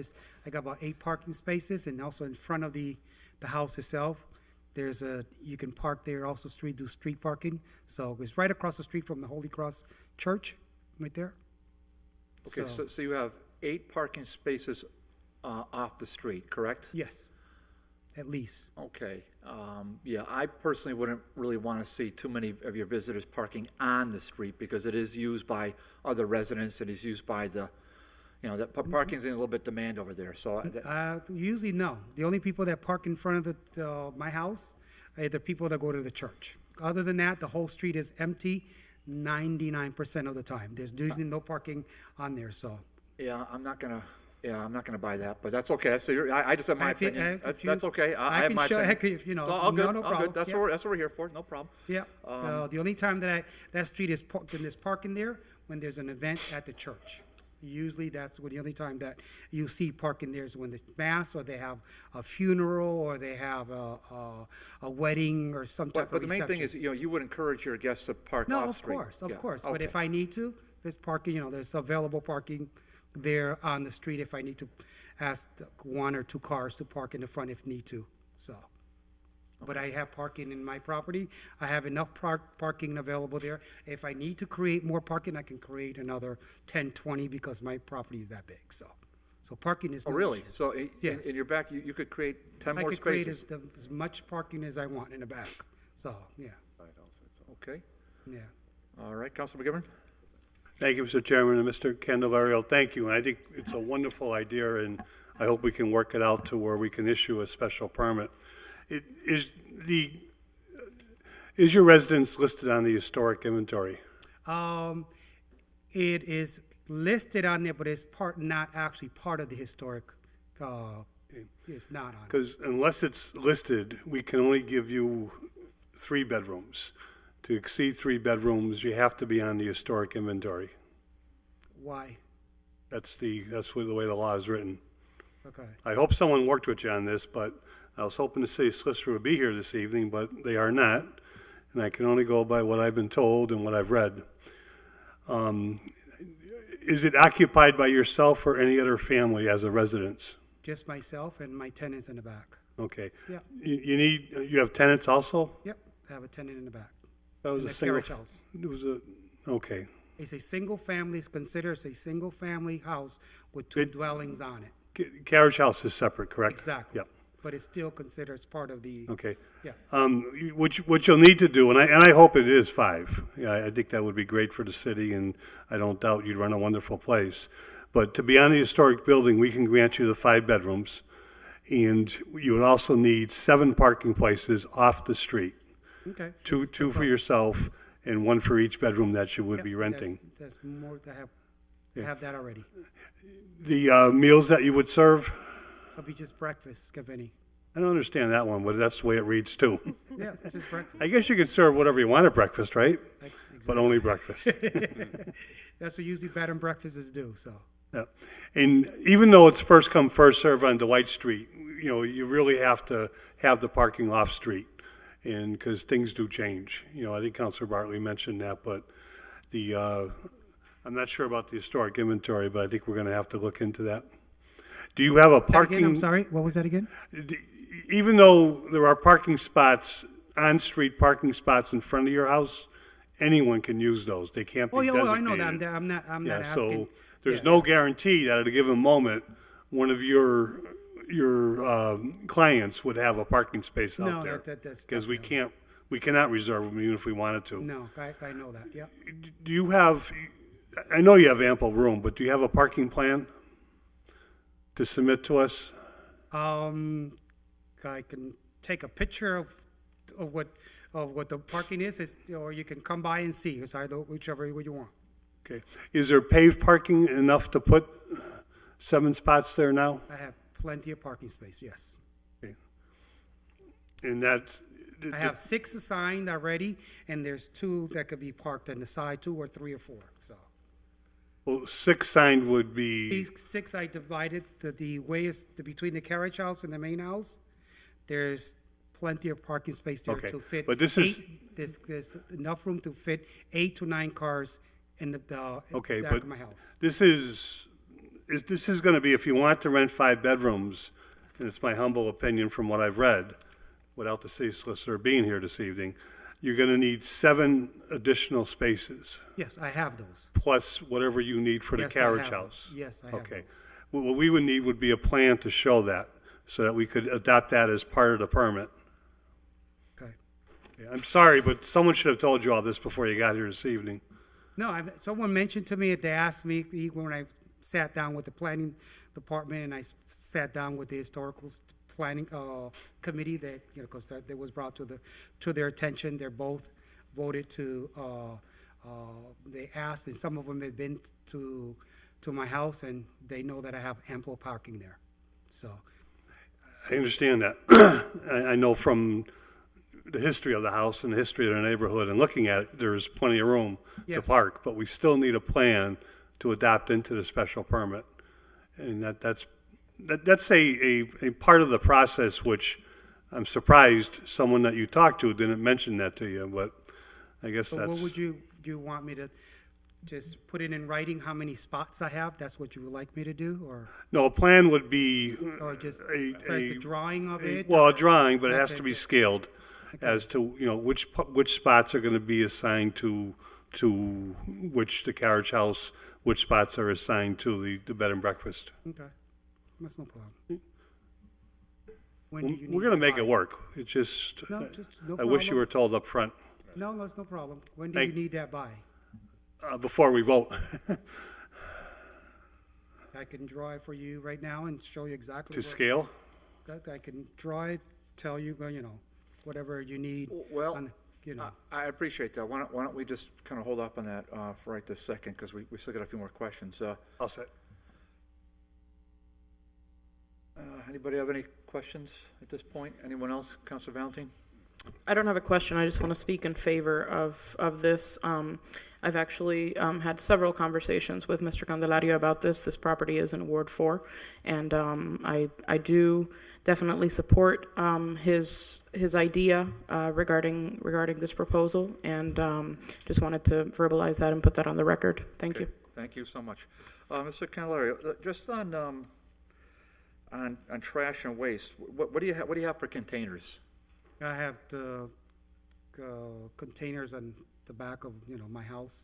I got about 8 parking spaces, and also in front of the house itself, you can park there. Also, do street parking. So it's right across the street from the Holy Cross Church, right there. Okay, so you have 8 parking spaces off the street, correct? Yes, at least. Okay. Yeah, I personally wouldn't really want to see too many of your visitors parking on the street because it is used by other residents and is used by parking's in a little bit demand over there. So usually no. The only people that park in front of my house are the people that go to the church. Other than that, the whole street is empty 99% of the time. There's usually no parking on there. So. Yeah, I'm not gonna buy that, but that's okay. So I just have my opinion. That's okay. I have my opinion. All good. No all problem. good. That's what we're here for. No problem. Yeah. The only time that street is there's parking there when there's an event at the church. Usually that's the only time that you see parking there is when the mass or they have a funeral or they have a wedding or some type of reception. But the main thing is, you would encourage your guests to park off street. No, of course. But if I need to, there's parking. There's available parking there on the street if I need to ask 1 or 2 cars to park in the front if need to. So, but I have parking in my property. I have enough parking available there. If I need to create more parking, I can create another 10, 20 because my property is that big. So parking is. Oh, no really? issue. So Yes. in your back, you could create 10 more I could create spaces? as much parking as I want in the back. So, yeah. Okay. Yeah. All right, Councilman McGivern? Thank you, Mr. Chairman, and Mr. Candelario, thank you. And I think it's a wonderful idea, and I hope we can work it out to where we can issue a special permit. Is your residence listed on the historic inventory? It is listed on there, but it's not actually part of the historic. It's not on. Because unless it's listed, we can only give you 3 bedrooms. To exceed 3 bedrooms, you have to be on the historic inventory. Why? That's the way the law is written. Okay. I hope someone worked with you on this, but I was hoping the city solicitor would be here this evening, but they are not. And I can only go by what I've been told and what I've read. Is it occupied by yourself or any other family as a residence? Just myself and my tenants in the back. Okay. Yeah. You have tenants also? Yep, I have a tenant in the back. That was In a the single. carriage house. It was a, okay. It's a single family, it's considered a single family house with two dwellings on it. Carriage house is separate, correct? Exactly. Yep. But it's still considered as part of the. Okay. Yeah. What you'll need to do, and I hope it is 5. Yeah, I think that would be great for the city, and I don't doubt you'd run a wonderful place. But to be on the historic building, we can grant you the 5 bedrooms, and you would also need 7 parking places off the street. Okay. Two for yourself, and 1 for each bedroom that you would Yep, be renting. That's more, I have that already. The meals that you would serve, It'll be just breakfast, if any. I don't understand that one, but that's the way it reads too. Yeah, just breakfast. I guess you can serve whatever you want at breakfast, right? But only breakfast. That's what usually bed and breakfasts do, so. Yeah. And even though it's first come, first serve on Dwight Street, you really have to have the parking off street. And because things do change. I think Councilor Bartley mentioned that, but I'm not sure about the historic inventory, but I think we're going to have to look into that. Do you have a parking? Again, I'm sorry, what was that again? Even though there are parking spots, on-street parking spots in front of your house, anyone can use those. They can't be designated. I know that. I'm not asking. So there's no guarantee that at a given moment, one of your clients would have a parking space out there. No, that's. Because we cannot reserve them even if we wanted to. No, I know that, yeah. Do you have, I know you have ample room, but do you have a parking plan to submit to us? I can take a picture of what the parking is, or you can come by and see. It's either whichever you want. Okay. Is there paved parking enough to put 7 spots there now? I have plenty of parking space, yes. Okay. And that's. I have 6 assigned already, and there's 2 that could be parked on the side, 2 or 3 or 4, so. Well, 6 signed would be. These 6 I divided, the way is between the carriage house and the main house, there's plenty of parking space there Okay, to fit. but this is- There's enough room to fit 8 to 9 cars in the Okay, back but of my house. this is going to be, if you want to rent 5 bedrooms, and it's my humble opinion from what I've read, without the city solicitor being here this evening, you're going to need 7 additional spaces, Yes, I have those. plus whatever you need for the Yes, I carriage have house. those. Yes, I have Okay. those. What we would need would be a plan to show that, so that we could adopt that as part of the permit. Okay. Yeah, I'm sorry, but someone should have told you all this before you got here this evening. No, someone mentioned to me, they asked me when I sat down with the planning department and I sat down with the historical planning committee that, because that was brought to their attention. They're both voted to, they asked, and some of them had been to my house, and they know that I have ample parking there, so. I understand that. I know from the history of the house and the history of the neighborhood and looking at it, there's plenty of room to Yes. park, but we still need a plan to adopt into the special permit. And that's a part of the process which I'm surprised someone that you talked to didn't mention that to you, but I guess So that's. what would you want me to just put it in writing how many spots I have? That's what you would like me to do, or No, a plan would be. or just like the drawing of it? Well, or- a drawing, but it has Okay, to be okay. scaled as to, which spots are going to be assigned to which the carriage house, which spots are assigned to the bed and breakfast. Okay, that's no problem. When do you need We're going to that make it by? work. It's just, No, just no I wish you problem. were told up front No, that's no problem. When do you Thank- need that by? before we vote. I can draw it for you right now and show you exactly. To what- scale? I can draw it, tell you, whatever you need. Well, on, I appreciate that. Why don't we just kind of hold up on that for right this second, because we still got a few more questions. All set. Anybody have any questions at this point? Anyone else? Councilor Valentine? I don't have a question. I just want to speak in favor of this. I've actually had several conversations with Mr. Candelario about this. This property is in Ward 4, and I do definitely support his idea regarding this proposal, and just wanted to verbalize that and put that on the record. Thank you. Thank you so much. Mr. Candelario, just on trash and waste, what do you have for containers? I have the containers on the back of, my house,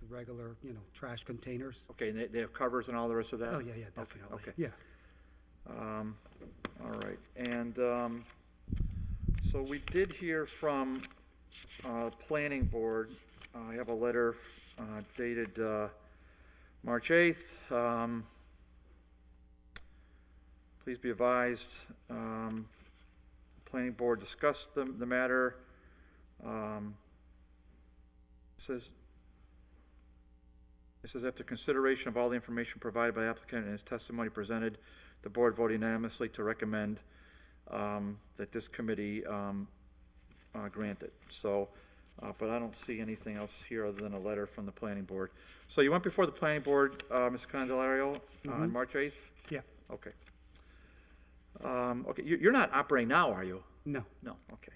the regular, trash containers. Okay, and they have covers and all the rest of that? Oh, yeah, definitely. Okay. Yeah. All right, and so we did hear from Planning Board. I have a letter dated March 8th. Please be advised, Planning Board discussed the matter. It says after consideration of all the information provided by applicant and his testimony presented, the board voted unanimously to recommend that this committee grant it. So, but I don't see anything else here other than a letter from the planning board. So you went before the planning board, Mr. Candelario, on March 8th? Yeah. Okay. Okay, you're not operating now, are you? No. No, okay.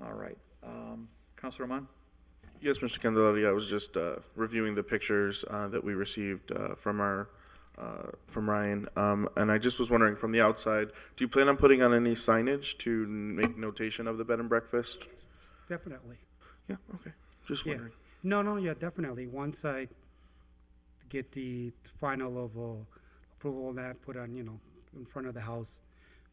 All right. Councilor Rahman? Yes, Mr. Candelario, I was just reviewing the pictures that we received from Ryan, and I just was wondering, from the outside, do you plan on putting on any signage to make notation of the bed and breakfast? Definitely. Yeah, okay, just Yeah. wondering. No, yeah, definitely. Once I get the final of approval of that, put on, in front of the house,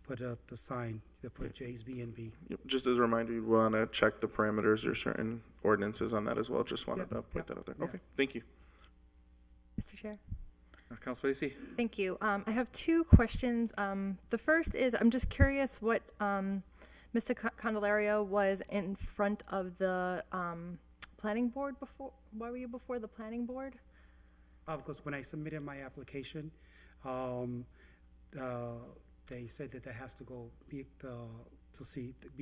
put the sign, they put Jay's B&B. Yep, just as a reminder, you want to check the parameters or certain ordinances on that as well. Just wanted to point that out there. Yeah. Okay, thank you. Mr. Chair. Councilor Lacey? Thank you. I have two questions. The first is, I'm just curious what Mr. Candelario was in front of the planning board before. Why were you before the planning board? Because when I submitted my application, they said that has to go be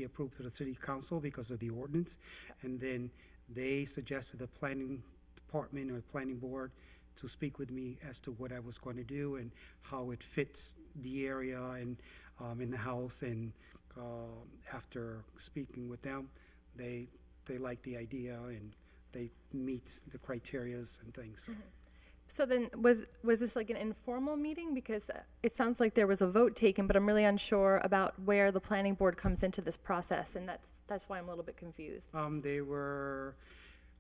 approved to the city council because of the ordinance, and then they suggested the planning department or planning board to speak with me as to what I was going to do and how it fits the area and in the house. And after speaking with them, they like the idea and they meet the criterias and things. Mm-hmm. So then, was this like an informal meeting? Because it sounds like there was a vote taken, but I'm really unsure about where the planning board comes into this process, and that's why I'm a little bit confused.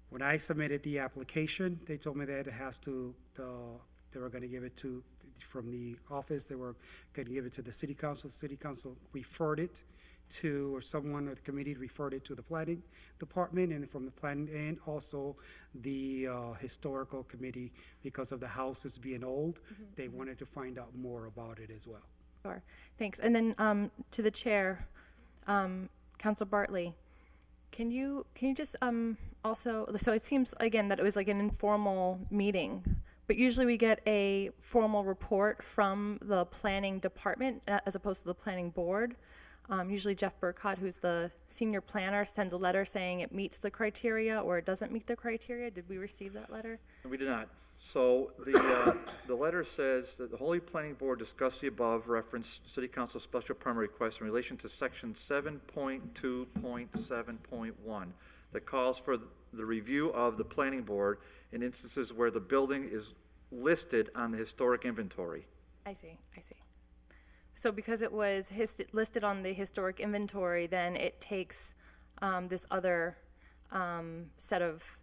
When I submitted the application, they told me that they were going to give it to, from the office, they were going to give it to the city council. City council referred it to, or someone or the committee referred it to the planning department, and from the planning, and also the historical committee, because of the houses being old, they wanted to find out more about it as well. Sure, thanks. And then to the chair, Councilor Bartley, can you just also, so it seems again that it was like an informal meeting, but usually we get a formal report from the planning department as opposed to the planning board. Usually Jeff Burkott, who's the senior planner, sends a letter saying it meets the criteria or it doesn't meet the criteria. Did we receive that letter? We did not. So the letter says that the Holy Planning Board discussed the above referenced City Council special permit request in relation to section 7.2.7.1 that calls for the review of the planning board in instances where the building is listed on the historic inventory. I see. So because it was listed on the historic inventory, then it takes this other set of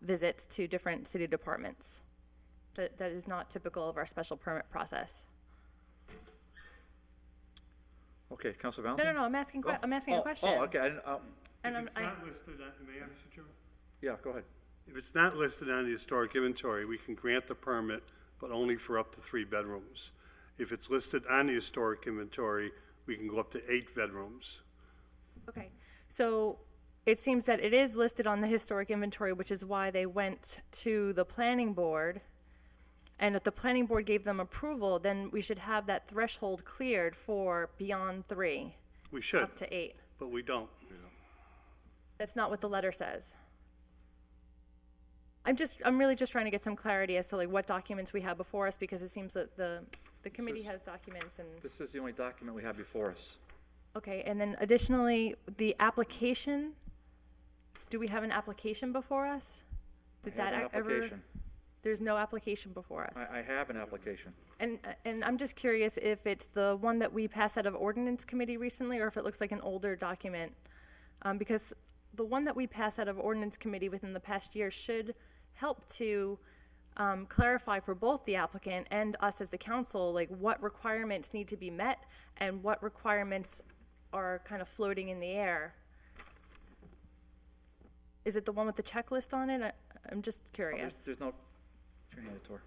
visits to different city departments. That is not typical of our special permit process. Okay, Councilor Valentine? No, I'm asking a question. Oh, okay. If it's not listed on, may I, Mr. Chairman? Yeah, go ahead. If it's not listed on the historic inventory, we can grant the permit, but only for up to 3 bedrooms. If it's listed on the historic inventory, we can go up to 8 bedrooms. Okay, so it seems that it is listed on the historic inventory, which is why they went to the planning board. And if the planning board gave them approval, then we should have that threshold cleared for beyond 3. We should, up to 8. but we don't. That's not what the letter says. I'm really just trying to get some clarity as to like what documents we have before us, because it seems that the committee has documents and. This is the only document we have before us. Okay, and then additionally, the application, do we have an application before us? Did I have that an ever? application. There's no application before us. I have an application. And I'm just curious if it's the one that we passed out of ordinance committee recently, or if it looks like an older document. Because the one that we passed out of ordinance committee within the past year should help to clarify for both the applicant and us as the council, like what requirements need to be met and what requirements are kind of floating in the air. Is it the one with the checklist on it? I'm just curious. There's no, your hand, Tor.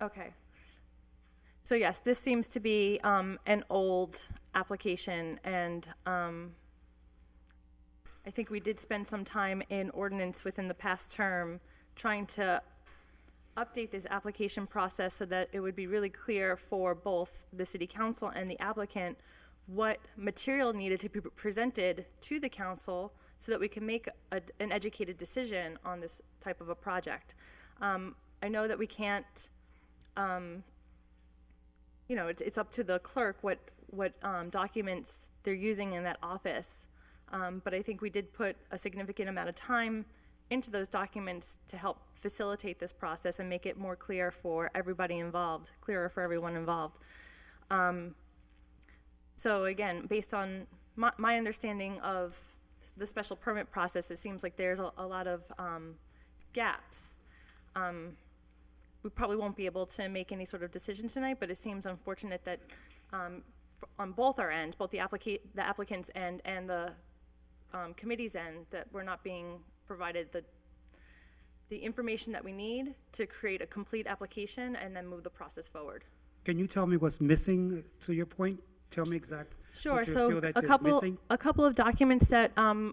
Okay. So yes, this seems to be an old application, and I think we did spend some time in ordinance within the past term trying to update this application process so that it would be really clear for both the city council and the applicant what material needed to be presented to the council so that we can make an educated decision on this type of a project. I know that we can't, it's up to the clerk what documents they're using in that office. But I think we did put a significant amount of time into those documents to help facilitate this process and make it more clear for everybody involved, clearer for everyone involved. So again, based on my understanding of the special permit process, it seems like there's a lot of gaps. We probably won't be able to make any sort of decision tonight, but it seems unfortunate that on both our ends, both the applicants and the committee's end, that we're not being provided the information that we need to create a complete application and then move the process forward. Can you tell me what's missing to your point? Tell me exactly. Sure. What you So feel that a is couple missing? of documents that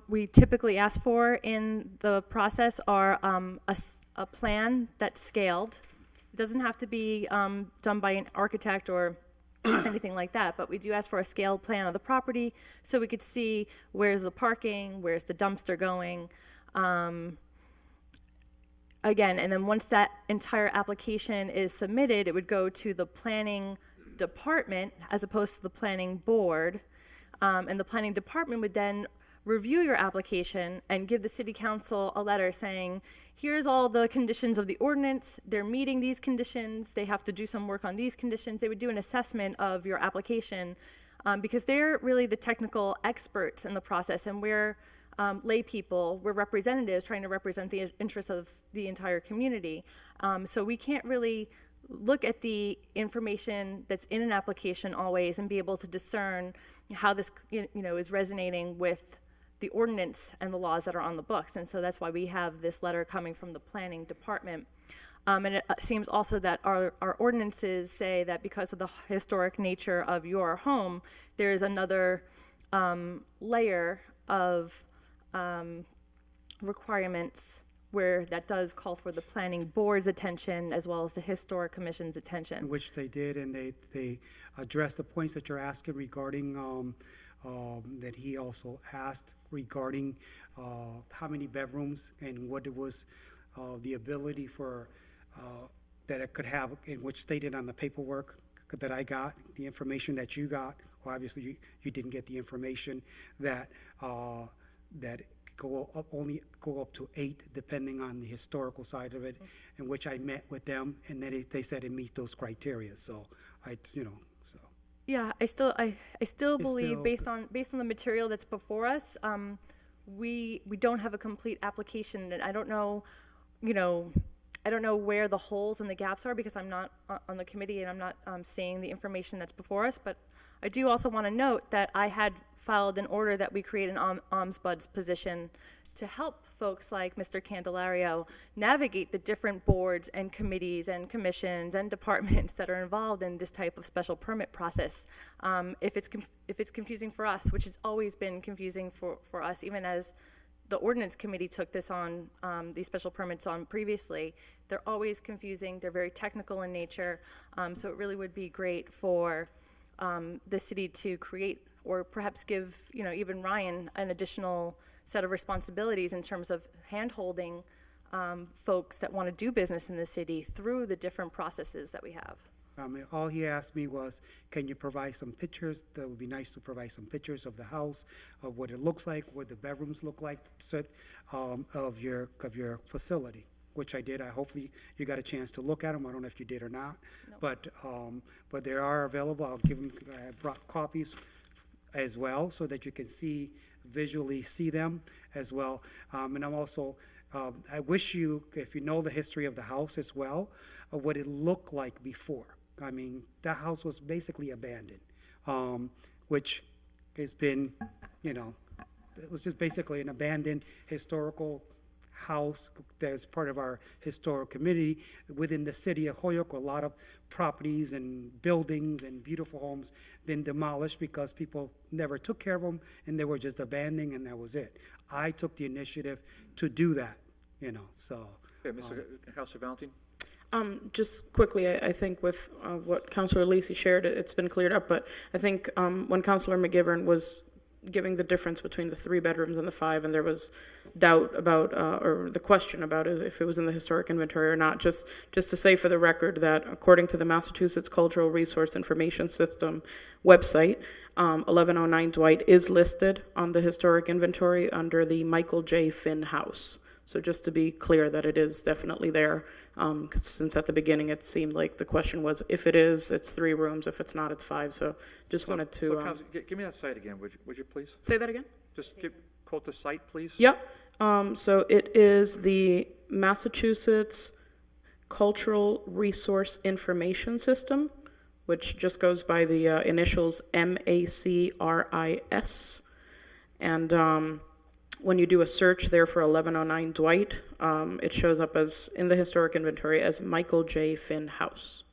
we typically ask for in the process are a plan that's scaled. It doesn't have to be done by an architect or anything like that, but we do ask for a scaled plan of the property so we could see where's the parking, where's the dumpster going. Again, and then once that entire application is submitted, it would go to the planning department as opposed to the planning board. And the planning department would then review your application and give the city council a letter saying, here's all the conditions of the ordinance, they're meeting these conditions, they have to do some work on these conditions. They would do an assessment of your application because they're really the technical experts in the process, and we're lay people, we're representatives trying to represent the interests of the entire community. So we can't really look at the information that's in an application always and be able to discern how this is resonating with the ordinance and the laws that are on the books. And so that's why we have this letter coming from the planning department. And it seems also that our ordinances say that because of the historic nature of your home, there's another layer of requirements where that does call for the planning board's attention as well as the historic commission's attention. Which they did, and they addressed the points that you're asking regarding that he also asked regarding how many bedrooms and what it was, the ability for that it could have, in which stated on the paperwork that I got, the information that you got. Well, obviously you didn't get the information that that go up to 8 depending on the historical side of it, in which I met with them, and then they said it meets those criteria. So so. Yeah, I still believe based on the material that's before us, we don't have a complete application, and I don't know, I don't know where the holes and the gaps are because I'm not on the committee and I'm not seeing the information that's before us. But I do also want to note that I had filed an order that we create an ombudsman's position to help folks like Mr. Candelario navigate the different boards and committees and commissions and departments that are involved in this type of special permit process. If it's confusing for us, which has always been confusing for us, even as the ordinance committee took this on, these special permits on previously, they're always confusing, they're very technical in nature, so it really would be great for the city to create, or perhaps give, you know, even Ryan an additional set of responsibilities in terms of hand-holding folks that want to do business in the city through the different processes that we have. All he asked me was, can you provide some pictures? That would be nice to provide some pictures of the house, of what it looks like, what the bedrooms look like, of your facility, which I did. Hopefully you got a chance to look at them. I don't know if you did or not, but they are available. I'll give them. I brought copies as well, so that you can visually see them as well. And I'm also. I wish you, if you know the history of the house as well, what it looked like before. I mean, that house was basically abandoned, which has been, you know, it was just basically an abandoned historical house that's part of our historic community within the city of Holyoke. A lot of properties and buildings and beautiful homes been demolished because people never took care of them and they were just abandoned, and that was it. I took the initiative to do that, you know, so. Okay, Councilor Valentine? Just quickly, I think with what Councilor Lisi shared, it's been cleared up, but I think when Councilor McGivern was giving the difference between the 3 bedrooms and the 5, and there was doubt about, or the question about it, if it was in the historic inventory or not, just to say for the record that according to the Massachusetts Cultural Resource Information System website, 1109 Dwight is listed on the historic inventory under the Michael J. Finn House. So just to be clear that it is definitely there, 'cause since at the beginning it seemed like the question was, if it is, it's 3 rooms, if it's not, it's 5. So just wanted to... So Council, give me that site again, would you please? Say that again? Just quote the site, please. Yep. So it is the Massachusetts Cultural Resource Information System, which just goes by the initials MACRIS. And when you do a search there for 1109 Dwight, it shows up as in the historic inventory as Michael J. Finn House.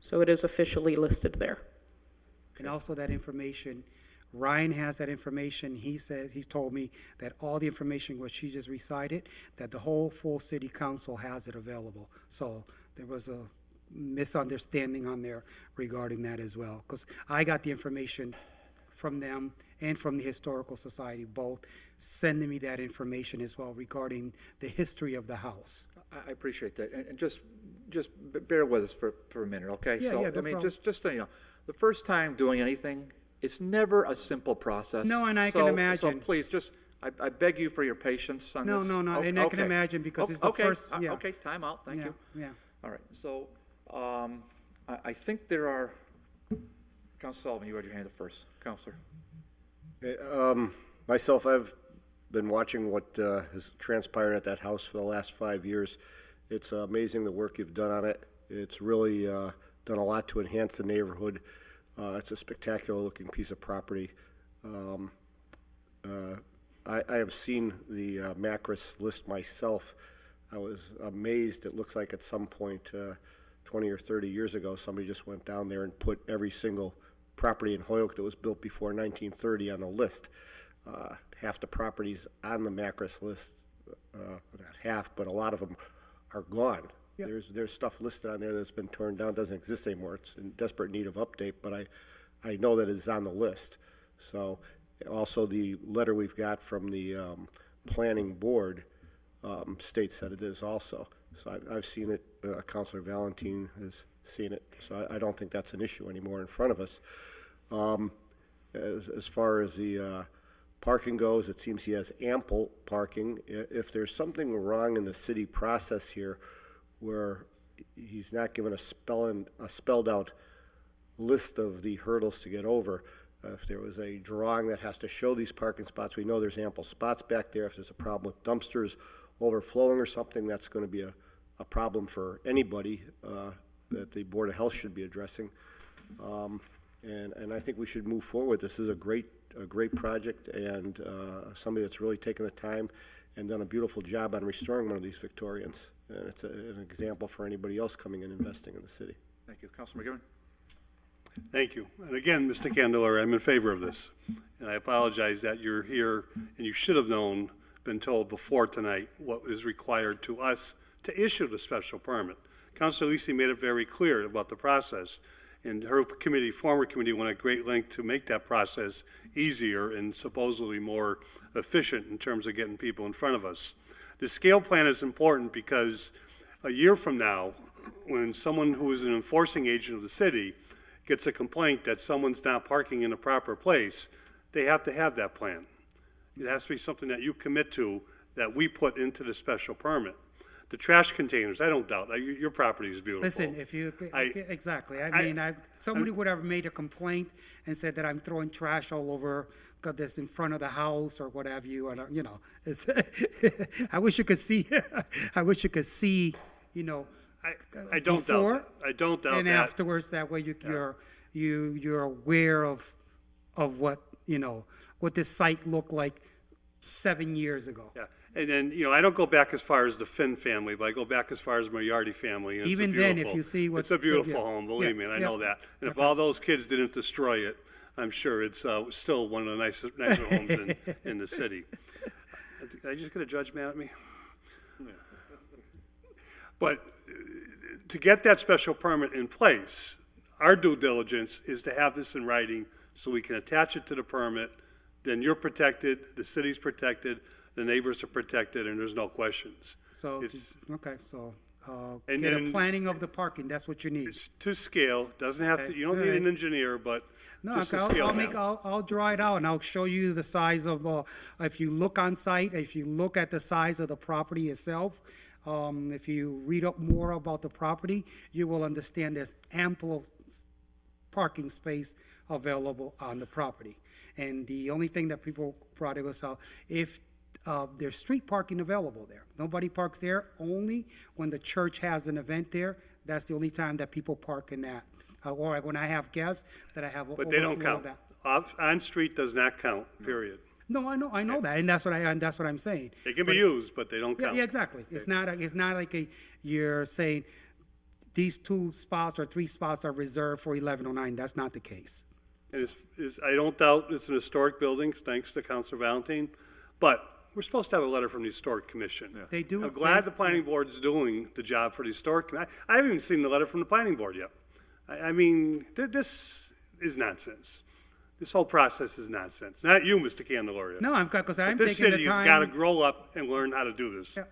So it is officially listed there. And also that information, Ryan has that information. He's told me that all the information what she just recited, that the whole full city council has it available. So there was a misunderstanding on there regarding that as well. Because I got the information from them and from the Historical Society, both sending me that information as well regarding the history of the house. I appreciate that, and just bear with us for a minute, okay? Yeah, so yeah, no I mean, problem. just so you know, the first time doing anything, it's never a simple process. No, and I can imagine. So please, I beg you for your patience on this. No, and I can imagine because it's the first. Yeah. Okay, time out. Thank you. Yeah. All right. So I think there are. Councilor Sullivan, you had your hand up first. Councilor. Myself, I've been watching what has transpired at that house for the last 5 years. It's amazing the work you've done on it. It's really done a lot to enhance the neighborhood. It's a spectacular looking piece of property. I have seen the Macris list myself. I was amazed. It looks like at some point 20 or 30 years ago, somebody just went down there and put every single property in Holyoke that was built before 1930 on the list. Half the properties on the Macris list, not half, but a lot of them are gone. Yep. There's stuff listed on there that's been torn down, doesn't exist anymore. It's in desperate need of update, but I know that it's on the list. So also the letter we've got from the planning board states that it is also. So I've seen it, Councilor Valentine has seen it, so I don't think that's an issue anymore in front of us. As far as the parking goes, it seems he has ample parking. If there's something wrong in the city process here where he's not given a spelled out list of the hurdles to get over, if there was a drawing that has to show these parking spots, we know there's ample spots back there. If there's a problem with dumpsters overflowing or something, that's going to be a problem for anybody that the Board of Health should be addressing. And I think we should move forward. This is a great project, and somebody that's really taken the time and done a beautiful job on restoring one of these Victorians. And it's an example for anybody else coming and investing in the city. Thank you. Councilor McGivern. Thank you. And again, Mr. Candelora, I'm in favor of this. And I apologize that you're here and you should have known been told before tonight what is required to us to issue the special permit. Councilor Lisi made it very clear about the process, and her committee, former committee, went at great length to make that process easier and supposedly more efficient in terms of getting people in front of us. The scale plan is important because a year from now, when someone who is an enforcing agent of the city gets a complaint that someone's not parking in a proper place, they have to have that plan. It has to be something that you commit to, that we put into the special permit. The trash containers, I don't doubt, your property is beautiful. Listen, if you, exactly, I mean, somebody would have made a complaint and said that I'm throwing trash all over, got this in front of the house or what have you, and, you know, it's, I wish you could see, I wish you could see, you know, I don't before doubt that. I don't doubt and that. afterwards, that way you're aware of what, you know, what this site looked like 7 years ago. Yeah, and then, you know, I don't go back as far as the Finn family, but I go back as far as Moriarty family. And Even then, if you see what. It's a beautiful yeah, him, believe me, and I know that. And if Okay. all those kids didn't destroy it, I'm sure it's still one of the nicer homes in the city. Did I just get a judge mad at me? But to get that special permit in place, our due diligence is to have this in writing so we can attach it to the permit. Then you're protected, the city's protected, the neighbors are protected, and there's no questions. So, It's- okay, so, And get a then- planning of the parking, that's what you need. It's to scale, doesn't have to, Okay, you don't all need right. an engineer, but No, just to okay, scale I'll down. I'll draw it out and I'll show you the size of, if you look on site, if you look at the size of the property itself, if you read up more about the property, you will understand there's ample parking space available on the property. And the only thing that people probably go out, if there's street parking available there. Nobody parks there, only when the church has an event there. That's the only time that people park in that. Or when I have guests, that I have But they don't overflow of count. that. On-street does not count, period. No, I know that, and that's what I'm saying. They can be But- used, but they don't count. Yeah, exactly. It's not like you're saying these 2 spots or 3 spots are reserved for 1109. That's not the case. And I don't doubt it's an historic building, thanks to Councilor Valentine, but we're supposed to have a letter from the Historic Commission. They do. I'm glad the planning board's doing the job for the historic. I haven't even seen the letter from the planning board yet. I mean, this is nonsense. This whole process is nonsense. Not you, Mr. Candelaria. No, because I'm This taking the city has time. got to grow up and learn how to do this. Yeah,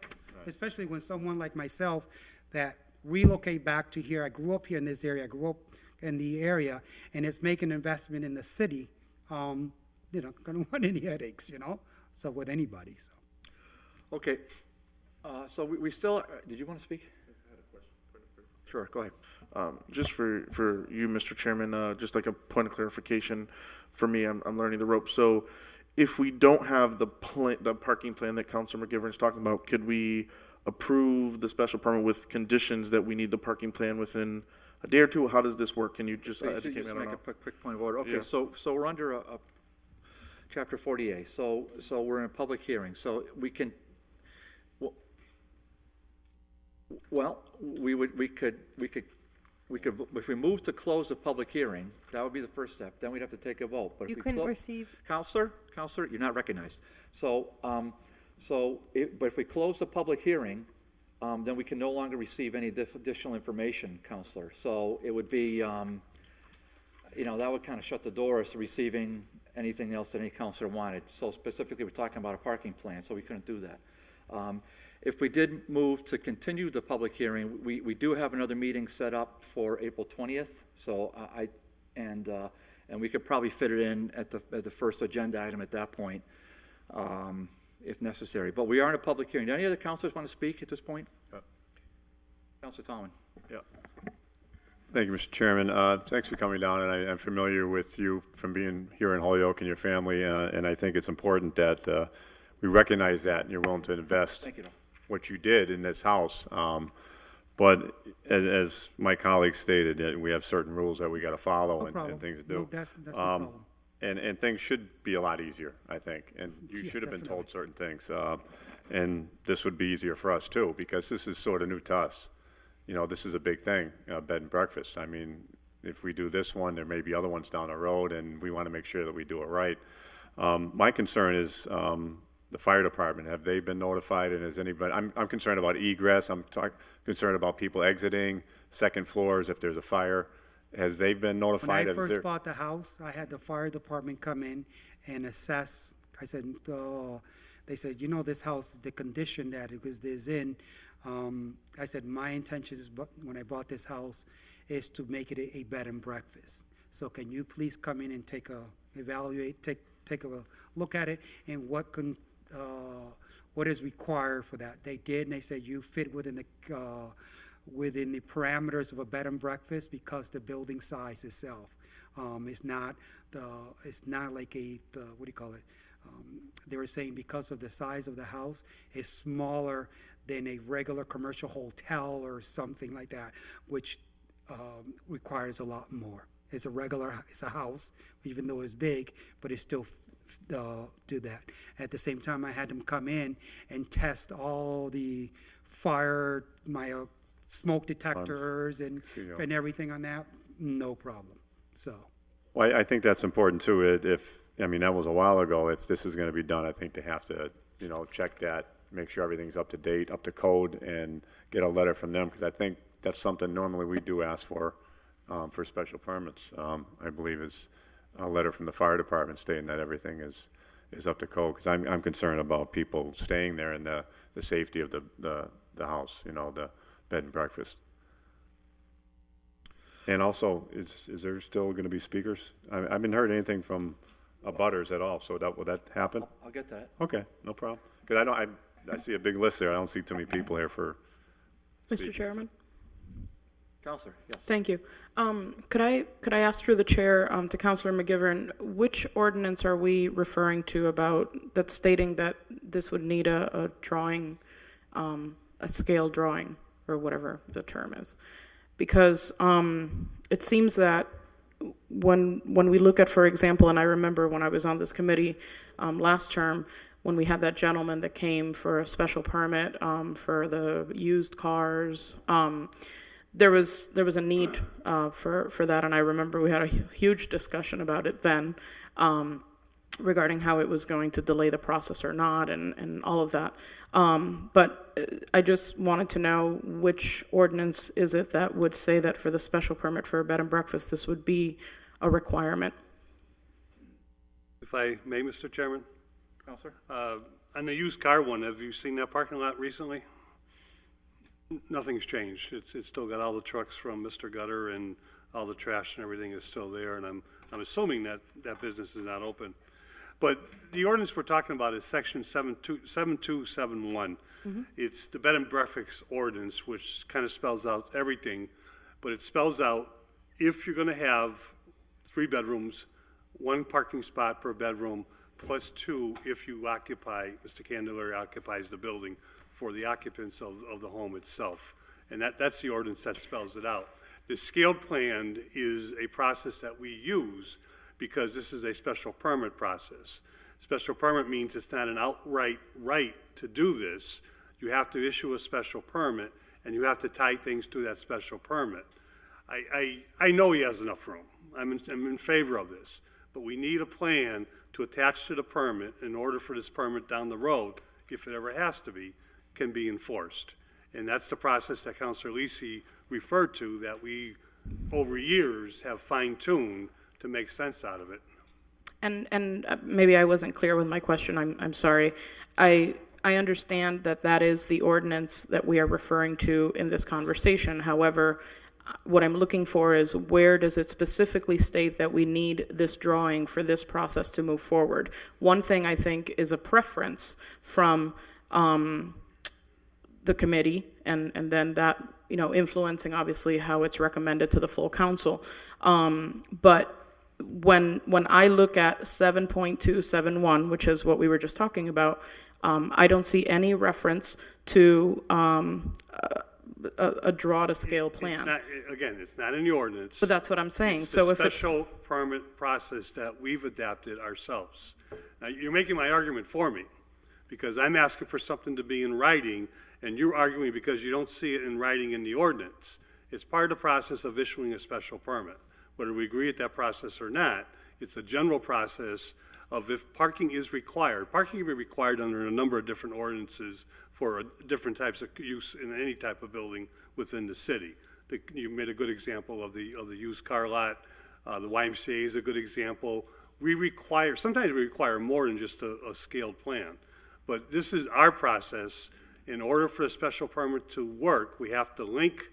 especially when someone like myself that relocate back to here, I grew up here in this area, I grew up in the area, and it's making an investment in the city, you know, I don't want any headaches, you know, so with anybody, so. Okay, so we still, did you want to speak? Sure, go ahead. Just for you, Mr. Chairman, just like a point of clarification, for me, I'm learning the ropes. So if we don't have the parking plan that Councilor McGivern's talking about, could we approve the special permit with conditions that we need the parking plan within a day or two? How does this work? Can you just educate me? I Just don't make know. a quick point of order. Okay, Yeah. so we're under a Chapter 40A, so we're in a public hearing, so we can, well, we could, if we move to close the public hearing, that would be the first step, then we'd have to take a vote. But if You we couldn't clo- receive. Counselor, you're not recognized. So, but if we close the public hearing, then we can no longer receive any additional information, Counselor. So it would be, you know, that would kind of shut the door as to receiving anything else that any counselor wanted. So specifically, we're talking about a parking plan, so we couldn't do that. If we did move to continue the public hearing, we do have another meeting set up for April 20th, so and we could probably fit it in at the first agenda item at that point, if necessary. But we are in a public hearing. Do any other counselors want to speak at this point? Counselor Tallman. Yeah. Thank you, Mr. Chairman. Thanks for coming down, and I'm familiar with you from being here in Holyoke and your family, and I think it's important that we recognize that and you're willing to invest Thank you. what you did in this house. But as my colleague stated, we have certain rules that we got to follow and things to do. No, that's no problem. And things should be a lot easier, I think, and you Yeah, should have been definitely. told certain things. And this would be easier for us too, because this is sort of new to us. You know, this is a big thing, bed and breakfast. I mean, if we do this one, there may be other ones down the road, and we want to make sure that we do it right. My concern is the fire department, have they been notified, and has anybody, I'm concerned about egress, concerned about people exiting, second floors if there's a fire. Has they been notified? When I first bought the house, I had the fire department come in and assess. I said, they said, you know, this house, the condition that it is in. I said, my intention is, when I bought this house, is to make it a bed and breakfast. So can you please come in and take a look at it, and what is required for that? They did, and they said you fit within the parameters of a bed and breakfast because the building size itself. It's not like what do you call it? They were saying because of the size of the house, it's smaller than a regular commercial hotel or something like that, which requires a lot more. It's a house, even though it's big, but it still do that. At the same time, I had them come in and test all the my smoke detectors and everything on that. No problem. So. Well, I think that's important too. That was a while ago. If this is going to be done, I think they have to, check that, make sure everything's up to date, up to code, and get a letter from them, because I think that's something normally we do ask for special permits. I believe is a letter from the fire department stating that everything is up to code, because I'm concerned about people staying there and the safety of the house, the bed and breakfast. And also, is there still going to be speakers? I haven't heard anything from abutters at all, so will that happen? I'll get that. Okay, no problem. Because I see a big list there. I don't see too many people here for Mr. speakers. Chairman? Counselor, yes. Thank you. Could I ask through the chair to Councilor McGivern, which ordinance are we referring to about that's stating that this would need a drawing, a scale drawing, or whatever the term is? Because it seems that when we look at, for example, and I remember when I was on this committee last term, when we had that gentleman that came for a special permit for the used cars, there was a need for that, and I remember we had a huge discussion about it then, regarding how it was going to delay the process or not, and all of that. But I just wanted to know which ordinance is it that would say that for the special permit for a bed and breakfast, this would be a requirement. If I may, Mr. Chairman? Counselor? On the used car one, have you seen that parking lot recently? Nothing's changed. It's still got all the trucks from Mr. Gutter, and all the trash and everything is still there, and I'm assuming that business is not open. But the ordinance we're talking about is section 7271. Mm-hmm. It's the bed and breakfast ordinance, which kind of spells out everything, but it spells out if you're going to have 3 bedrooms, 1 parking spot per bedroom, plus 2 if you occupy, Mr. Candelaria occupies the building for the occupants of the home itself. And that's the ordinance that spells it out. The scaled plan is a process that we use because this is a special permit process. Special permit means it's not an outright right to do this. You have to issue a special permit, and you have to tie things to that special permit. I know he has enough room. I'm in favor of this, but we need a plan to attach to the permit in order for this permit down the road, if it ever has to be, can be enforced. And that's the process that Councilor Lisi referred to, that we, over years, have fine-tuned to make sense out of it. And maybe I wasn't clear with my question. I'm sorry. I understand that is the ordinance that we are referring to in this conversation. However, what I'm looking for is where does it specifically state that we need this drawing for this process to move forward? One thing I think is a preference from the committee, and then that influencing obviously how it's recommended to the full council. But when I look at 7.271, which is what we were just talking about, I don't see any reference to a draw to scale plan. It's not in the ordinance. But that's what I'm saying. It's so the if special permit process that we've adapted ourselves. Now, you're making my argument for me, because I'm asking for something to be in writing, and you're arguing because you don't see it in writing in the ordinance. It's part of the process of issuing a special permit. Whether we agree with that process or not, it's a general process of if parking is required. Parking can be required under a number of different ordinances for different types of use in any type of building within the city. You made a good example of the used car lot. The YMCA is a good example. Sometimes we require more than just a scaled plan. But this is our process. In order for a special permit to work, we have to link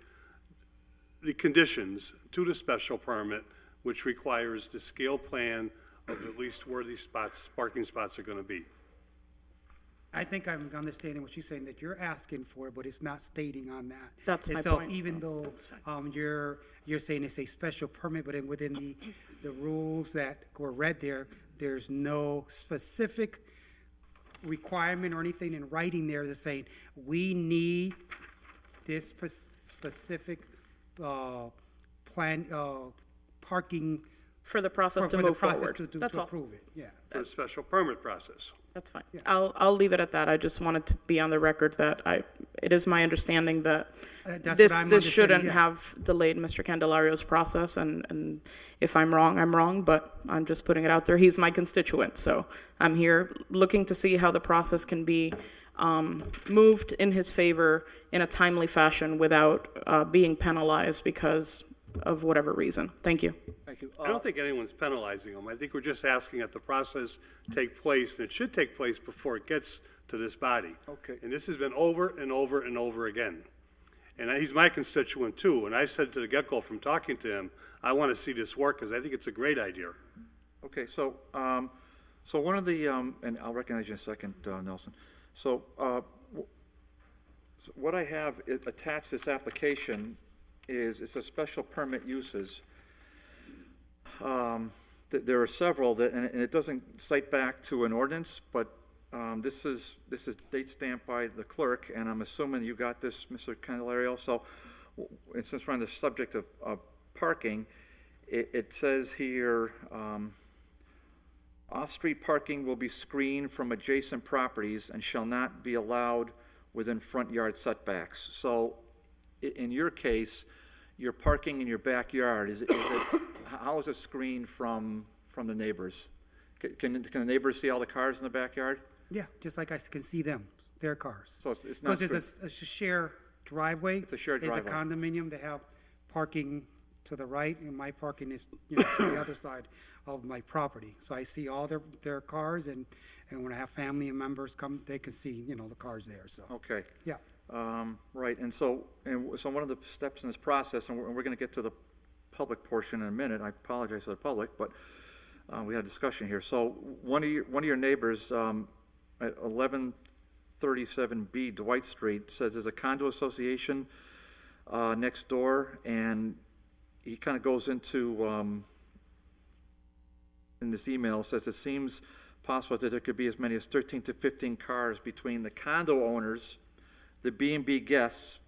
the conditions to the special permit, which requires the scale plan of at least where these parking spots are going to be. I think I'm understanding what you're saying, that you're asking for, but it's not stating on that. That's And my so point. even though you're saying it's a special permit, but within the rules that were read there, there's no specific requirement or anything in writing there that's saying, we need this specific plan, parking. For the process for to the move process forward. to That's all. approve it, yeah. For the special permit process. That's fine. I'll leave it at that. I just wanted to be on the record that it is my understanding that That's this what I'm this understanding, shouldn't yeah. have delayed Mr. Candelario's process, and if I'm wrong, but I'm just putting it out there. He's my constituent, so I'm here looking to see how the process can be moved in his favor in a timely fashion without being penalized because of whatever reason. Thank you. Thank you. I don't think anyone's penalizing them. I think we're just asking that the process take place, and it should take place before it gets to this body. Okay. And this has been over and over and over again. And he's my constituent too, and I've said to the get-go from talking to him, I want to see this work because I think it's a great idea. Okay, so one of the, and I'll recognize you in a second, Nelson. So what I have attached to this application is, it's a special permit uses. There are several that, and it doesn't cite back to an ordinance, but this is date stamped by the clerk, and I'm assuming you got this, Mr. Candelario. So, and since we're on the subject of parking, it says here, off-street parking will be screened from adjacent properties and shall not be allowed within front yard setbacks. So, in your case, you're parking in your backyard. How is it screened from the neighbors? Can the neighbors see all the cars in the backyard? Yeah, just like I can see them, their cars. So it's not. Because it's a shared driveway. It's a shared There's driveway. a condominium, they have parking to the right, and my parking is, to the other side of my property. So I see all their cars, and when I have family members come, they can see, the cars there, so. Okay. Yeah. Right, and so one of the steps in this process, and we're going to get to the public portion in a minute. I apologize to the public, but we had a discussion here. So one of your neighbors at 1137B Dwight Street says there's a condo association next door, and he kind of goes into in this email, says it seems possible that there could be as many as 13 to 15 cars between the condo owners, the B&B guests,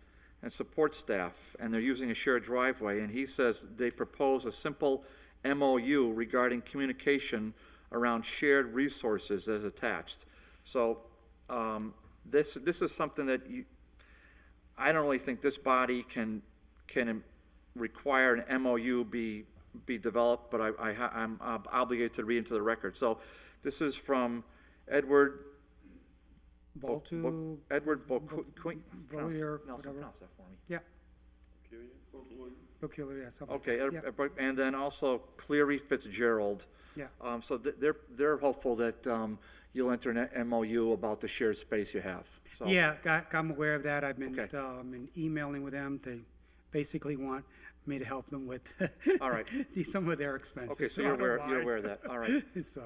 and support staff, and they're using a shared driveway. And he says they propose a simple MOU regarding communication around shared resources as attached. So this is something that I don't really think this body can require an MOU be developed, but I'm obligated to read into the record. So this is from Edward Boltu. Edward Boquin. Bollier, Nelson, whatever. pronounce that for me. Yeah. Peculiar, yeah, something. Okay, like that. Yeah. and then also Cleary Fitzgerald. Yeah. So they're hopeful that you'll enter an MOU about the shared space you have. So. Yeah, I'm aware of that. I've been, Okay. been emailing with them. They basically want me to help them with All right. some of their expenses. Okay, so I you're don't aware of mind. that. All right. So,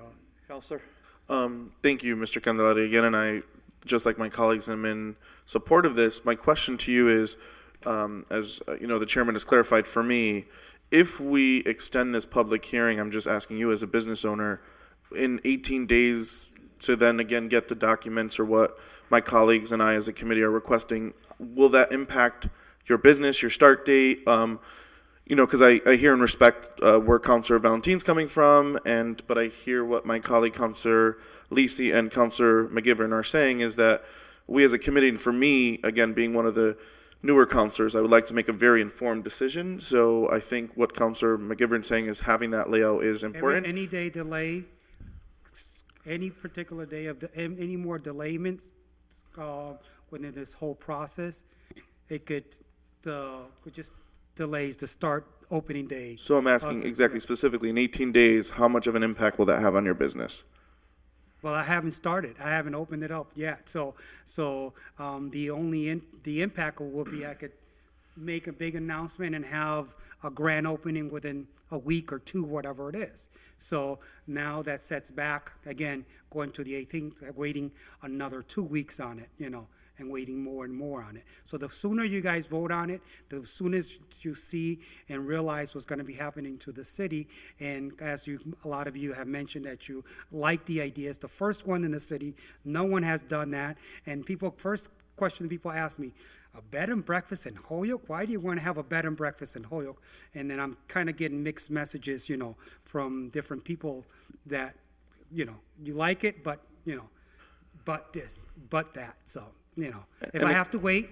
Counselor? Thank you, Mr. Candelario, again, and I, just like my colleagues, am in support of this. My question to you is, as the chairman has clarified for me, if we extend this public hearing, I'm just asking you as a business owner, in 18 days to then again get the documents or what my colleagues and I as a committee are requesting, will that impact your business, your start date? Because I hear and respect where Councilor Valentine's coming from, but I hear what my colleague Councilor Lisi and Councilor McGivern are saying is that we as a committee, and for me, again, being one of the newer councilors, I would like to make a very informed decision. So I think what Councilor McGivern's saying is having that layout is important. any day delay any particular day of any more delayments within this whole process, it could just delays the start opening day. So I'm asking exactly specifically, in 18 days, how much of an impact will that have on your business? Well, I haven't started. I haven't opened it up yet. So the impact will be I could make a big announcement and have a grand opening within a week or two, whatever it is. So now that sets back again, going to the 18th, waiting another 2 weeks on it, and waiting more and more on it. So the sooner you guys vote on it, the sooner you see and realize what's going to be happening to the city. And as a lot of you have mentioned that you like the idea, it's the first one in the city. No one has done that. And first question people ask me, a bed and breakfast in Holyoke? Why do you want to have a bed and breakfast in Holyoke? And then I'm kind of getting mixed messages, from different people that, you like it, but, but this, but that. So, if I have to wait,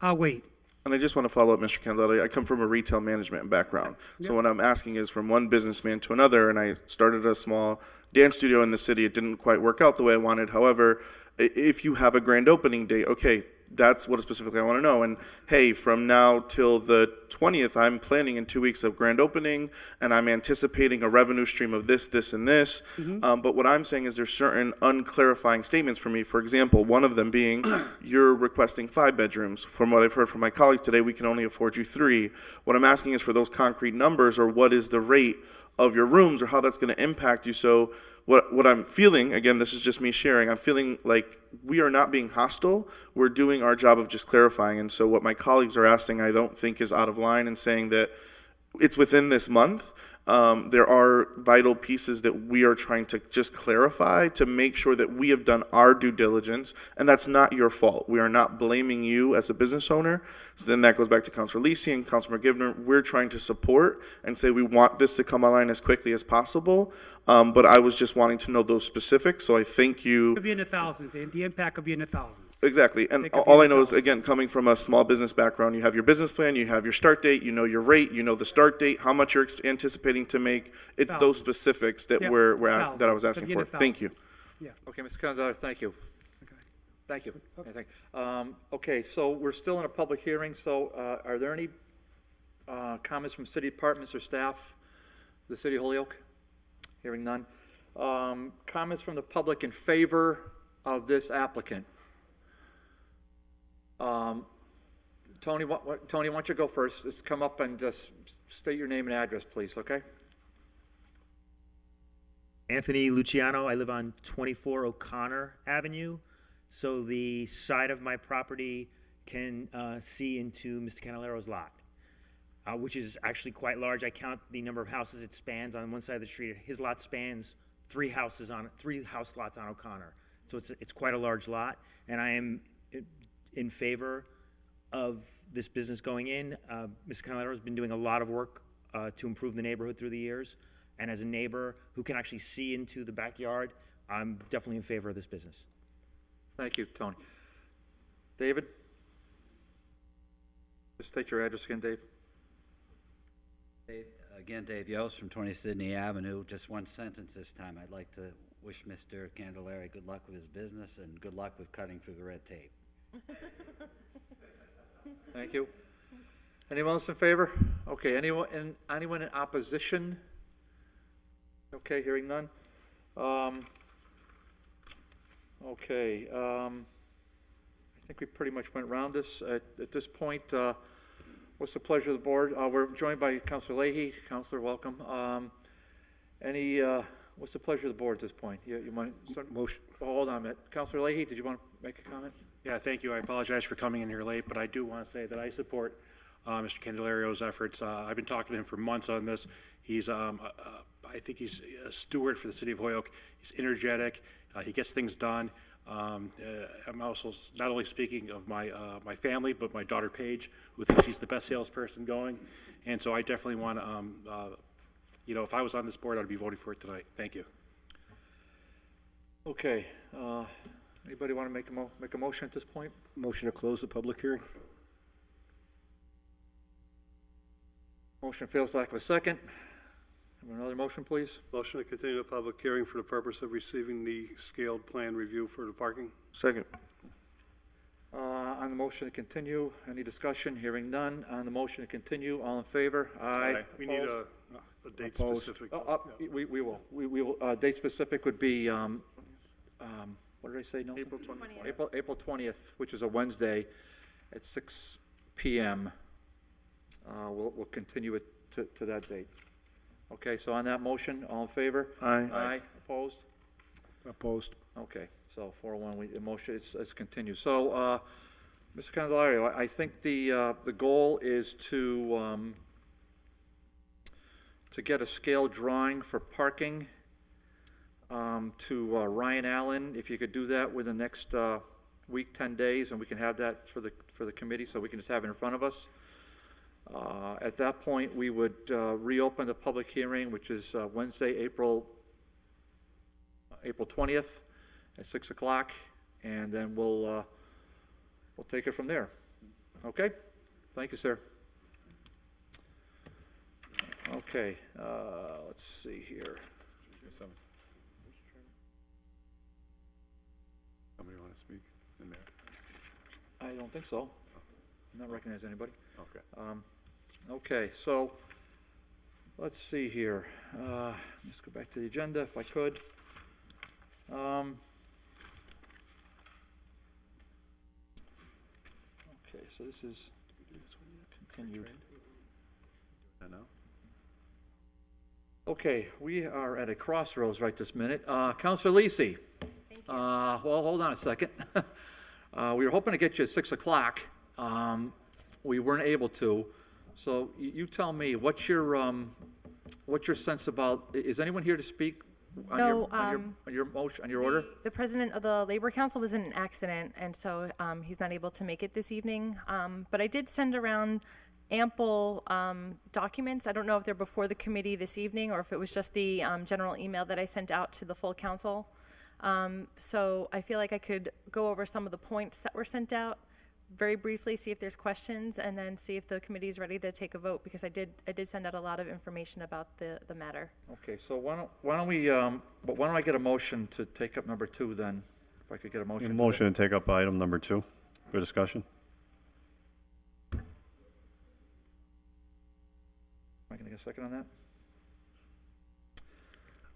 I'll wait. And I just want to follow up, Mr. Candela. I come from a retail management background. So what I'm asking is from one businessman to another, and I started a small dance studio in the city. It didn't quite work out the way I wanted. However, if you have a grand opening date, okay, that's what specifically I want to know. And hey, from now till the 20th, I'm planning in 2 weeks of grand opening, and I'm anticipating a revenue stream of this, this, and this. But what I'm saying is there's certain unclarifying statements for me. For example, one of them being you're requesting 5 bedrooms. From what I've heard from my colleagues today, we can only afford you 3. What I'm asking is for those concrete numbers, or what is the rate of your rooms, or how that's going to impact you. So what I'm feeling, again, this is just me sharing, I'm feeling like we are not being hostile. We're doing our job of just clarifying. And so what my colleagues are asking, I don't think is out of line, and saying that it's within this month. There are vital pieces that we are trying to just clarify to make sure that we have done our due diligence, and that's not your fault. We are not blaming you as a business owner. So then that goes back to Councilor Lisi and Councilor McGivner. We're trying to support and say we want this to come online as quickly as possible. But I was just wanting to know those specifics, so I thank you. It could be in the thousands, and the impact could be in the thousands. Exactly, and all I know is, again, coming from a small business background, you have your business plan, you have your start date, you know your rate, you know the start date, how much you're anticipating to make. It's those specifics that that I was asking for. Thank you. Yeah. Okay, Mr. Gonzalez, thank you. Thank you. Okay, thank you. Okay, so we're still in a public hearing, so are there any comments from city departments or staff of the city of Holyoke? Hearing none. Comments from the public in favor of this applicant? Tony, why don't you go first? Just come up and just state your name and address, please, okay? Anthony Luciano. I live on 24 O'Connor Avenue. So the side of my property can see into Mr. Canalero's lot, which is actually quite large. I count the number of houses it spans on one side of the street. His lot spans 3 house lots on O'Connor. So it's quite a large lot, and I am in favor of this business going in. Mr. Canalero has been doing a lot of work to improve the neighborhood through the years, and as a neighbor who can actually see into the backyard, I'm definitely in favor of this business. Thank you, Tony. David? Just state your address again, Dave. Again, Dave Yost from 20 Sydney Avenue. Just one sentence this time. I'd like to wish Mr. Candelaria good luck with his business and good luck with cutting through the red tape. Thank you. Anyone else in favor? Okay, anyone in opposition? Okay, hearing none. Okay, I think we pretty much went around this. At this point, what's the pleasure of the board? We're joined by Councilor Leahy. Councilor, welcome. What's the pleasure of the board at this point? You want motion? Oh, hold on a minute. Councilor Leahy, did you want to make a comment? Yeah, thank you. I apologize for coming in here late, but I do want to say that I support Mr. Candelario's efforts. I've been talking to him for months on this. He's, I think he's a steward for the city of Holyoke. He's energetic. He gets things done. I'm also not only speaking of my family, but my daughter Paige, who thinks he's the best salesperson going. And so I definitely want to, if I was on this board, I'd be voting for it tonight. Thank you. Okay. Anybody want to make a motion at this point? Motion to close the public hearing. Motion fails lack of a second. Another motion, please? Motion to continue the public hearing for the purpose of receiving the scaled plan review for the parking. Second. On the motion to continue, any discussion? Hearing none. On the motion to continue, all in favor? Aye. We need a date specific. We will. We will, date specific would be, what did I say, Nelson? April 20th. April 20th, which is a Wednesday at 6 PM. We'll continue it to that date. Okay, so on that motion, all in favor? Aye. Aye. Opposed? Opposed. Okay, so 4-1, the motion is continued. So, Mr. Candelario, I think the goal is to get a scale drawing for parking to Ryan Allen, if you could do that within the next week, 10 days, and we can have that for the committee, so we can just have it in front of us. At that point, we would reopen the public hearing, which is Wednesday, April 20th at 6 o'clock, and then we'll take it from there. Okay? Thank you, sir. Okay, let's see here. Somebody want to speak in there? I don't think so. I'm not recognizing anybody. Okay. Okay, so, let's see here. Let's go back to the agenda if I could. Okay, so this is continued. I know. Okay, we are at a crossroads right this minute. Councilor Lisi. Well, hold on a second. We were hoping to get you at 6 o'clock. We weren't able to. So you tell me, what's your sense about, is anyone here to speak on your motion, on your order? The president of the Labor Council was in an accident, and so he's not able to make it this evening. But I did send around ample documents. I don't know if they're before the committee this evening or if it was just the general email that I sent out to the full council. So I feel like I could go over some of the points that were sent out very briefly, see if there's questions, and then see if the committee is ready to take a vote, because I did send out a lot of information about the matter. Okay, so why don't I get a motion to take up number 2 then? If I could get a motion. Motion to take up item number 2 for discussion. Am I going to get a second on that?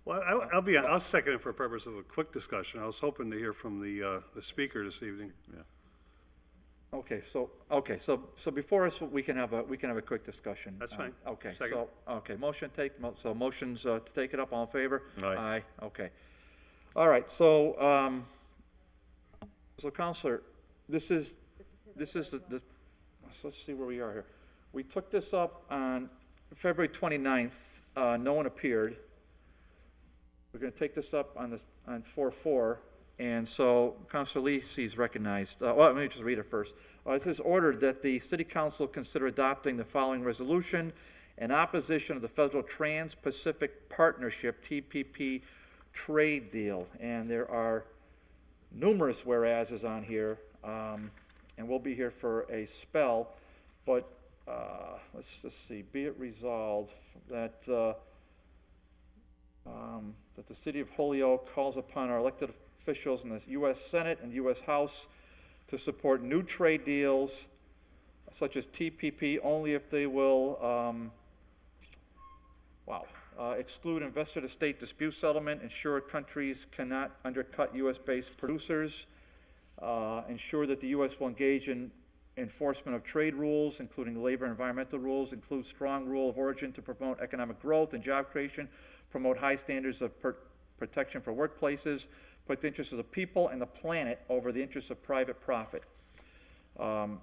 Well, I'll second it for a purpose of a quick discussion. I was hoping to hear from the speaker this evening. Yeah. Okay, so before us, we can have a quick discussion. That's fine. Okay, Second. so motions to take it up, all in favor? Aye. Okay. All right, so Counselor, this is the, let's see where we are here. We took this up on February 29th, no one appeared. We're gonna take this up on 4/4. And so Councilor Lisi is recognized. Well, let me just read it first. It says, ordered that the City Council consider adopting the following resolution in opposition of the Federal Trans-Pacific Partnership, TPP, trade deal. And there are numerous whereases on here, and we'll be here for a spell. But let's just see. Be it resolved that the City of Holyoke calls upon our elected officials in the U.S. Senate and U.S. House to support new trade deals such as TPP only if they will exclude investor-to-state dispute settlement, ensure countries cannot undercut U.S.-based producers, ensure that the U.S. will engage in enforcement of trade rules, including labor and environmental rules, include strong rule of origin to promote economic growth and job creation, promote high standards of protection for workplaces, put the interests of the people and the planet over the interests of private profit. And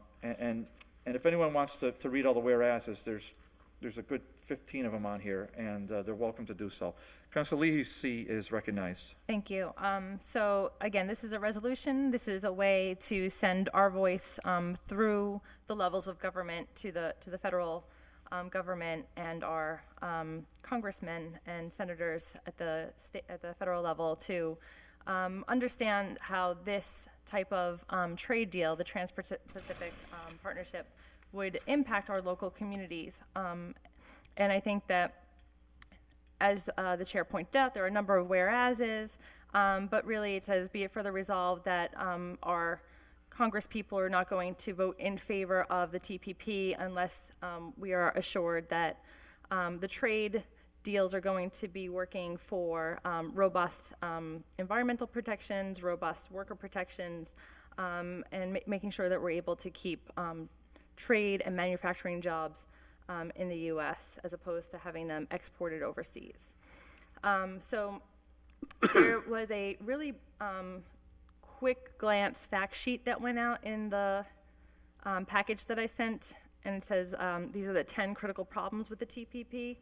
if anyone wants to read all the whereases, there's a good 15 of them on here, and they're welcome to do so. Councilor Lisi is recognized. Thank you. So again, this is a resolution. This is a way to send our voice through the levels of government to the federal government and our congressmen and senators at the federal level to understand how this type of trade deal, the Trans-Pacific Partnership, would impact our local communities. And I think that as the chair pointed out, there are a number of whereases, but really it says, be it further resolved that our Congress people are not going to vote in favor of the TPP unless we are assured that the trade deals are going to be working for robust environmental protections, robust worker protections, and making sure that we're able to keep trade and manufacturing jobs in the U.S. as opposed to having them exported overseas. So there was a really quick glance fact sheet that went out in the package that I sent, and it says these are the 10 critical problems with the TPP.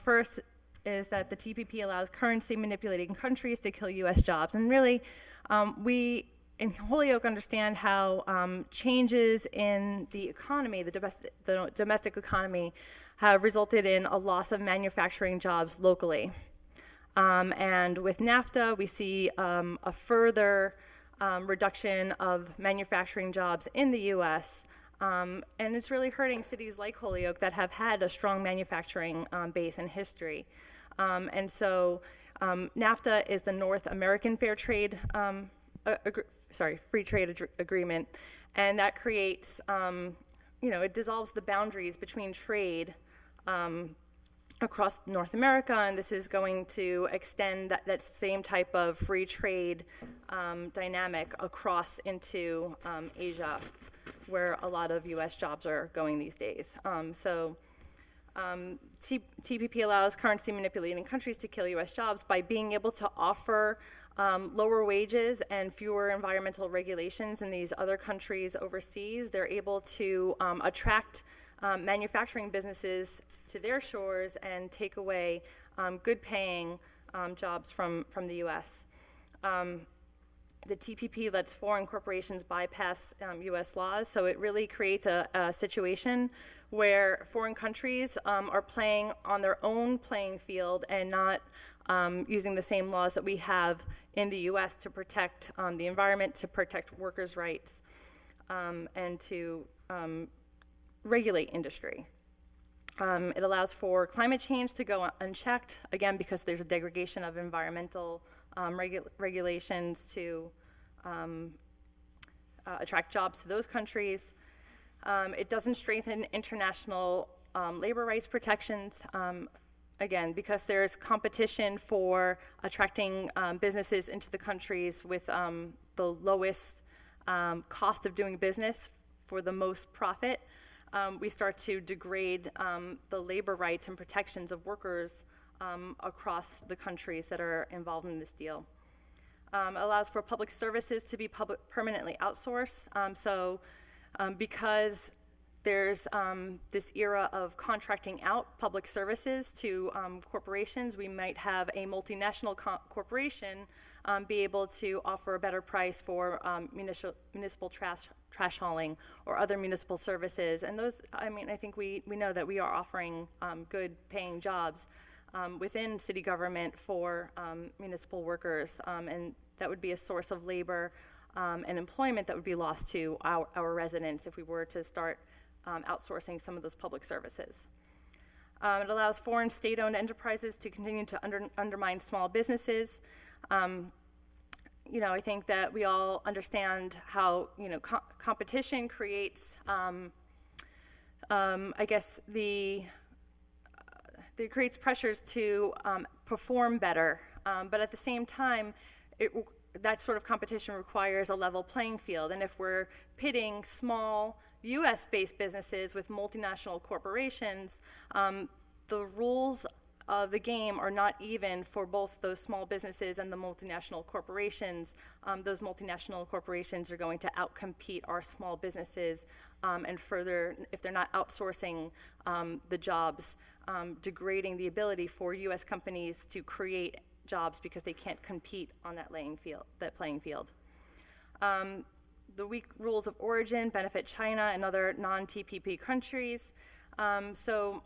First is that the TPP allows currency manipulating countries to kill U.S. jobs. And really, we in Holyoke understand how changes in the economy, the domestic economy, have resulted in a loss of manufacturing jobs locally. And with NAFTA, we see a further reduction of manufacturing jobs in the U.S., and it's really hurting cities like Holyoke that have had a strong manufacturing base and history. And so NAFTA is the North American Fair Trade, Free Trade Agreement, and that creates, it dissolves the boundaries between trade across North America, and this is going to extend that same type of free trade dynamic across into Asia, where a lot of U.S. jobs are going these days. TPP allows currency manipulating countries to kill U.S. jobs by being able to offer lower wages and fewer environmental regulations in these other countries overseas. They're able to attract manufacturing businesses to their shores and take away good paying jobs from the U.S. The TPP lets foreign corporations bypass U.S. laws, so it really creates a situation where foreign countries are playing on their own playing field and not using the same laws that we have in the U.S. to protect the environment, to protect workers' rights, and to regulate industry. It allows for climate change to go unchecked, again, because there's a degradation of environmental regulations to attract jobs to those countries. It doesn't strengthen international labor rights protections, again, because there's competition for attracting businesses into the countries with the lowest cost of doing business for the most profit. We start to degrade the labor rights and protections of workers across the countries that are involved in this deal. It allows for public services to be permanently outsourced. Because there's this era of contracting out public services to corporations, we might have a multinational corporation be able to offer a better price for municipal trash hauling or other municipal services. And those, I think we know that we are offering good paying jobs within city government for municipal workers, and that would be a source of labor and employment that would be lost to our residents if we were to start outsourcing some of those public services. It allows foreign state-owned enterprises to continue to undermine small businesses. I think that we all understand how competition creates, it creates pressures to perform better, but at the same time, that sort of competition requires a level playing field. And if we're pitting small US-based businesses with multinational corporations, the rules of the game are not even for both those small businesses and the multinational corporations. Those multinational corporations are going to outcompete our small businesses, and further, if they're not outsourcing the jobs, degrading the ability for US companies to create jobs because they can't compete on that playing field. The weak rules of origin benefit China and other non-TPP countries. So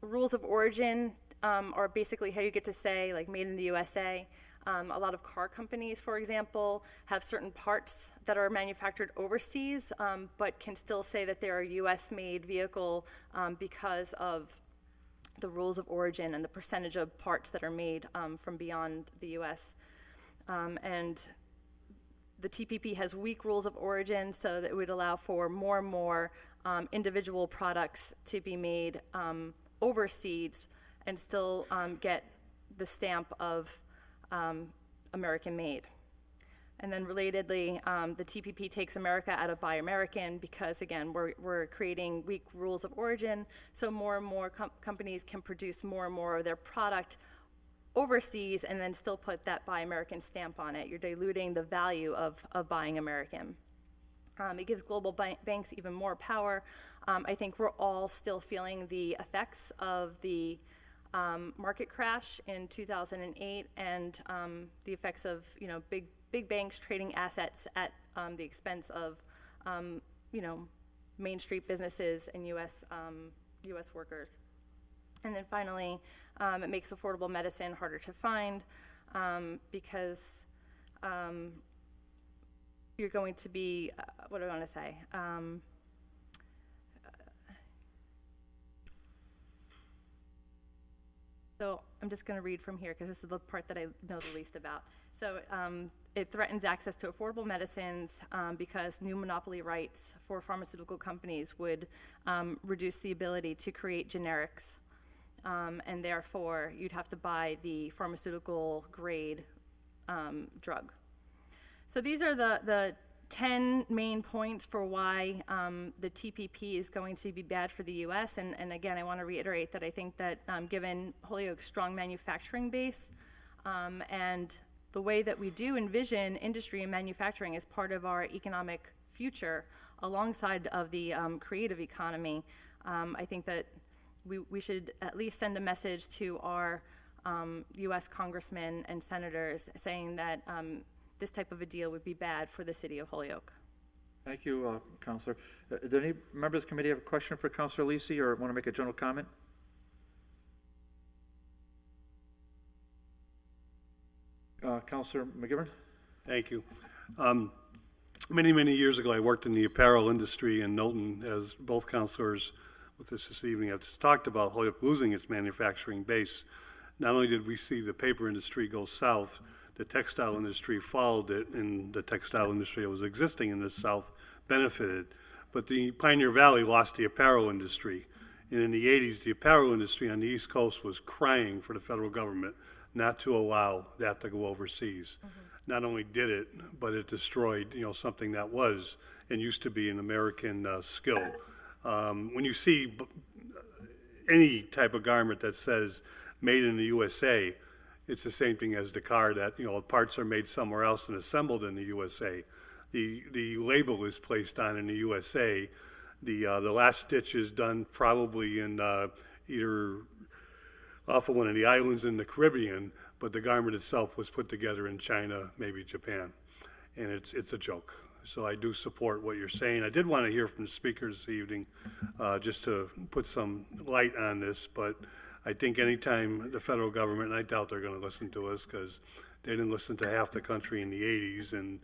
rules of origin are basically how you get to say, like, made in the USA. A lot of car companies, for example, have certain parts that are manufactured overseas, but can still say that they're a US-made vehicle because of the rules of origin and the percentage of parts that are made from beyond the U.S. And the TPP has weak rules of origin, so that it would allow for more and more individual products to be made overseas and still get the stamp of American made. And then relatedly, the TPP takes America out of Buy American because, again, we're creating weak rules of origin, so more and more companies can produce more and more of their product overseas and then still put that Buy American stamp on it. You're diluting the value of buying American. It gives global banks even more power. I think we're all still feeling the effects of the market crash in 2008 and the effects of big banks trading assets at the expense of Main Street businesses and U.S. workers. And then finally, it makes affordable medicine harder to find because you're going to be, what do I want to say? So I'm just going to read from here because this is the part that I know the least about. So it threatens access to affordable medicines because new monopoly rights for pharmaceutical companies would reduce the ability to create generics. And therefore, you'd have to buy the pharmaceutical grade drug. So these are the 10 main points for why the TPP is going to be bad for the U.S. And again, I want to reiterate that I think that given Holyoke's strong manufacturing base and the way that we do envision industry and manufacturing as part of our economic future alongside of the creative economy, I think that we should at least send a message to our U.S. congressmen and senators saying that this type of a deal would be bad for the city of Holyoke. Thank you, Councilor. Do any members of the committee have a question for Councilor Lisi or want to make a general comment? Councilor McGivern? Thank you. Many years ago, I worked in the apparel industry in Knowlton, as both councilors with us this evening have talked about Holyoke losing its manufacturing base. Not only did we see the paper industry go south, the textile industry followed it, and the textile industry that was existing in the South benefited. But the Pioneer Valley lost the apparel industry. And in the 80s, the apparel industry on the East Coast was crying for the federal government not to allow that to go overseas. Not only did it, but it destroyed, something that was and used to be an American skill. When you see any type of garment that says made in the USA, it's the same thing as the car that, parts are made somewhere else and assembled in the USA. The label is placed on in the USA. The last stitch is done probably in either off of one of the islands in the Caribbean, but the garment itself was put together in China, maybe Japan. And it's a joke. So I do support what you're saying. I did want to hear from the speaker this evening, just to put some light on this, but I think anytime the federal government, and I doubt they're going to listen to us because they didn't listen to half the country in the 80s, and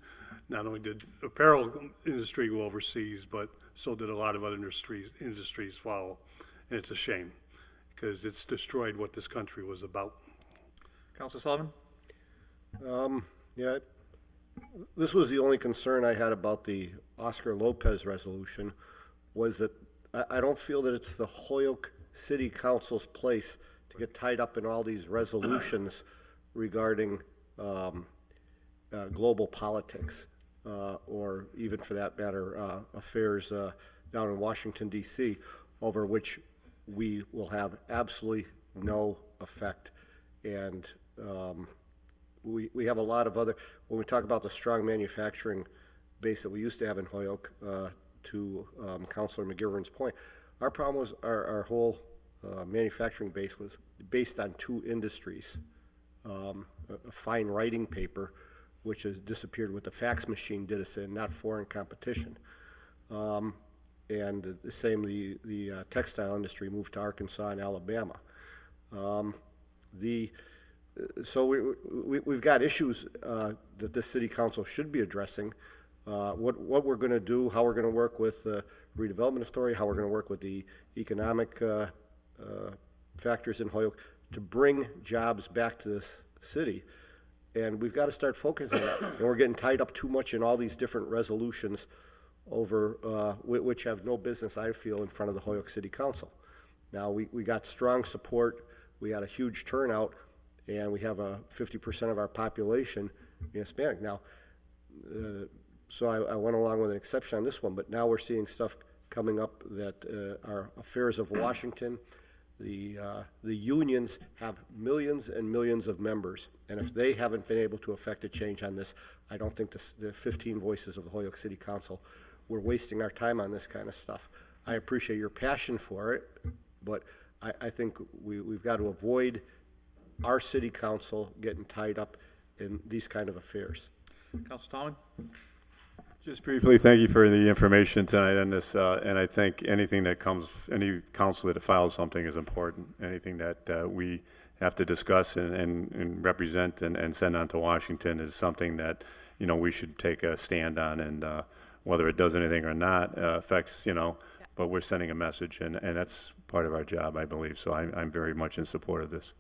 not only did apparel industry go overseas, but so did a lot of other industries follow. And it's a shame because it's destroyed what this country was about. Councilor Sullivan? Yeah, this was the only concern I had about the Oscar Lopez resolution, was that I don't feel that it's the Holyoke City Council's place to get tied up in all these resolutions regarding global politics, or even for that matter, affairs down in Washington, D.C., over which we will have absolutely no effect. And we have a lot of other, when we talk about the strong manufacturing base that we used to have in Holyoke, to Councilor McGivern's point, our problem was our whole manufacturing base was based on two industries. A fine writing paper, which has disappeared with the fax machine, did us in, not foreign competition. And the same, the textile industry moved to Arkansas and Alabama. So we've got issues that the city council should be addressing. What we're going to do, how we're going to work with the redevelopment authority, how we're going to work with the economic factors in Holyoke to bring jobs back to this city. And we've got to start focusing on that. And we're getting tied up too much in all these different resolutions over, which have no business, I feel, in front of the Holyoke City Council. Now, we got strong support, we had a huge turnout, and we have 50% of our population in Hispanic. Now, so I went along with an exception on this one, but now we're seeing stuff coming up that are affairs of Washington. The unions have millions and millions of members, and if they haven't been able to affect a change on this, I don't think the 15 voices of the Holyoke City Council, we're wasting our time on this kind of stuff. I appreciate your passion for it, but I think we've got to avoid our city council getting tied up in these kind of affairs. Councilor Tomlin? Just briefly, thank you for the information tonight on this, and I think anything that comes, any council that files something is important. Anything that we have to discuss and represent and send on to Washington is something that, you know, we should take a stand on, and whether it does anything or not affects, you know, but we're sending a message, and that's part of our job, I believe. So I'm very much in support of this.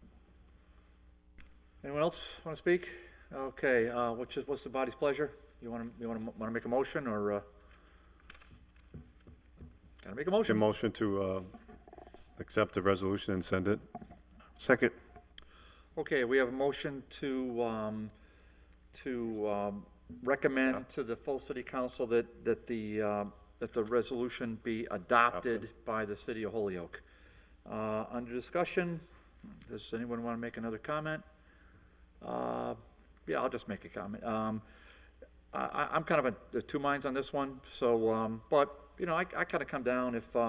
Anyone else want to speak? Okay, what's the body's pleasure? You want to make a motion, or gotta make a motion? A motion to accept the resolution and send it. Second. Okay, we have a motion to recommend to the full city council that the resolution be adopted by the city of Holyoke. Under discussion, does anyone want to make another comment? Yeah, I'll just make a comment. I'm kind of of two minds on this one. So, but you know, I kind of come down if you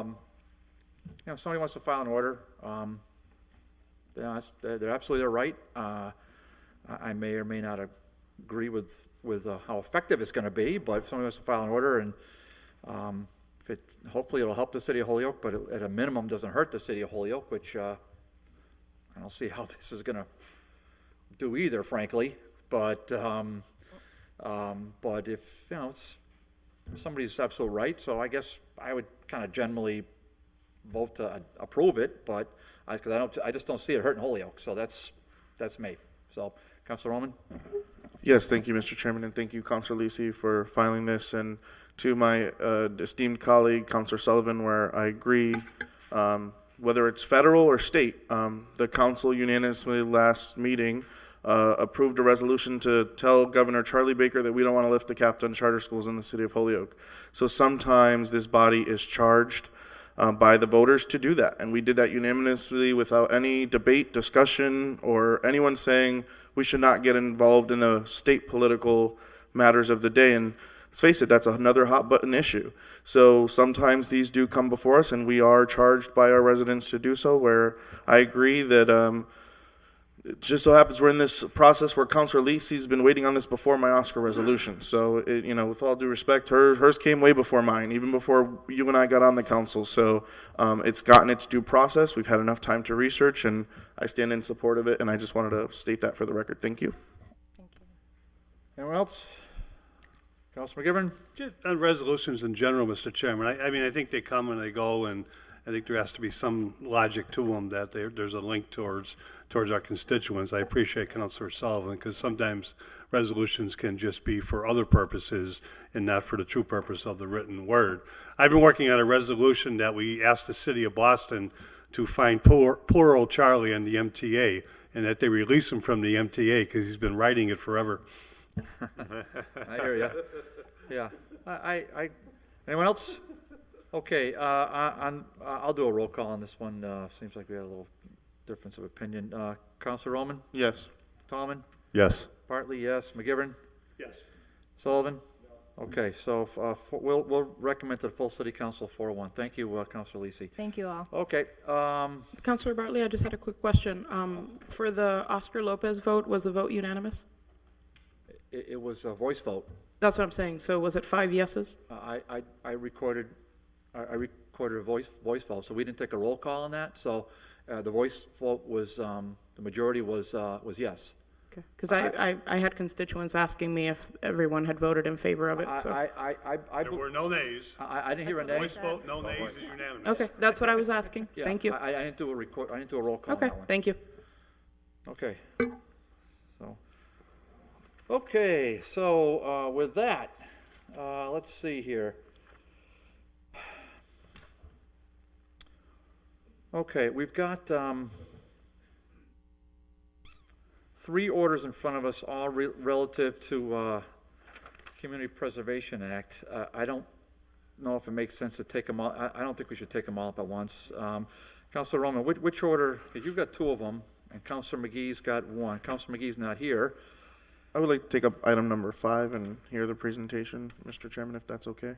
know, if somebody wants to file an order, you know, they're absolutely right. I may or may not agree with how effective it's going to be, but if somebody wants to file an order, and hopefully it'll help the city of Holyoke, but at a minimum doesn't hurt the city of Holyoke, which I don't see how this is going to do either, frankly. But if, you know, somebody's absolutely right, so I guess I would kind of generally vote to approve it, but I just don't see it hurting Holyoke, so that's me. So, Councilor Roman? Yes, thank you, Mr. Chairman, and thank you, Councilor Lisi, for filing this, and to my esteemed colleague, Councilor Sullivan, where I agree, whether it's federal or state, the council unanimously last meeting approved a resolution to tell Governor Charlie Baker that we don't want to lift the cap on charter schools in the city of Holyoke. So sometimes this body is charged by the voters to do that, and we did that unanimously without any debate, discussion, or anyone saying we should not get involved in the state political matters of the day. And let's face it, that's another hot button issue. So sometimes these do come before us, and we are charged by our residents to do so, where I agree that it just so happens we're in this process where Councilor Lisi's been waiting on this before my Oscar resolution. So, you know, with all due respect, hers came way before mine, even before you and I got on the council. So it's gotten its due process. We've had enough time to research, and I stand in support of it, and I just wanted to state that for the record. Thank you. Thank you. Anyone else? Councilor McGivern? Just on resolutions in general, Mr. Chairman, I mean, I think they come and they go, and I think there has to be some logic to them, that there's a link towards our constituents. I appreciate Councilor Sullivan, because sometimes resolutions can just be for other purposes and not for the true purpose of the written word. I've been working on a resolution that we asked the city of Boston to find poor old Charlie on the MTA, and that they release him from the MTA because he's been writing it forever. I hear you. Yeah. Anyone else? Okay, I'll do a roll call on this one. Seems like we had a little difference of opinion. Councilor Roman? Yes. Tallman? Yes. Bartley, yes. McGivern? Yes. Sullivan? No. Okay, so we'll recommend to the full city council 401. Thank you, Councilor Lisi. Thank you all. Okay. Councilor Bartley, I just had a quick question. For the Oscar Lopez vote, was the vote unanimous? It was a voice vote. That's what I'm saying. So was it 5 yeses? I recorded a voice vote, so we didn't take a roll call on that. So the voice vote was the majority was yes. Okay, because I had constituents asking me if everyone had voted in favor of it, so. There were no nays. I didn't hear a nay. Voice vote, no nays is unanimous. Okay, that's what I was asking. Yeah, Thank you. I didn't do I didn't do a roll call on Okay, that one. thank you. Okay. So with that, let's see here. Okay, we've got 3 orders in front of us, all relative to Community Preservation Act. I don't know if it makes sense to take them all. I don't think we should take them all up at once. Councilor Roman, which order? Because you've got 2 of them, and Councilor McGee's got 1. Councilor McGee's not here. I would like to take up item number 5 and hear the presentation, Mr. Chairman, if that's okay.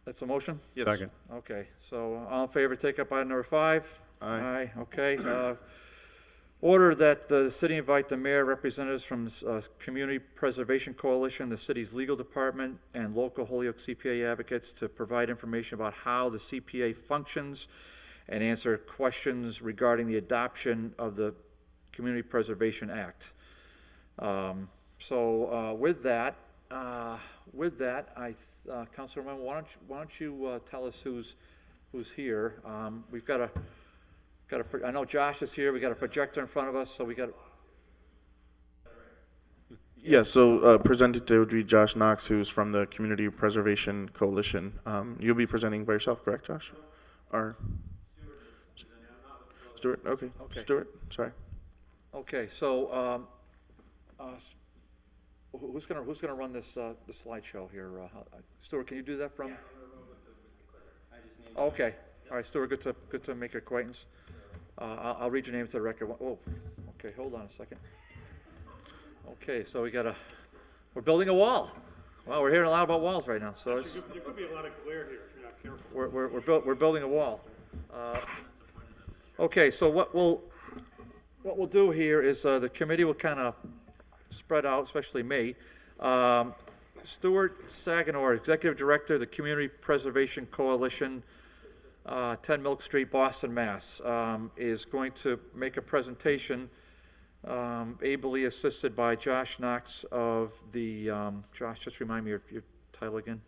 That's a motion? Yes. Second. Okay, so all in favor, take up item number 5? Aye. Okay. Order that the city invite the mayor, representatives from Community Preservation Coalition, the city's legal department, and local Holyoke CPA advocates to provide information about how the CPA functions and answer questions regarding the adoption of the Community Preservation Act. With that, Councilor Roman, why don't you tell us who's here? We've got a. I know Josh is here. We got a projector in front of us, so we got. Yeah, so presenting today would be Josh Knox, who's from the Community Preservation Coalition. You'll be presenting by yourself, correct, Josh? Or Stuart? Okay. Stuart, sorry. Okay, so who's gonna run this slideshow here? Stuart, can you do that from? Okay. All right, Stuart. Good to make your acquaintance. I'll read your name to the record. Oh, okay. Hold on a second. Okay, so we're building a wall. Wow, we're hearing a lot about walls right now. So it's. There could be a lot of glare here if you're not careful. We're building a wall. Okay, so what we'll do here is the committee will kind of spread out, especially me. Stuart Saganor, Executive Director of the Community Preservation Coalition, 10 Milk Street, Boston, Mass., is going to make a presentation, ably assisted by Josh Knox of the, Josh, just remind me your title again.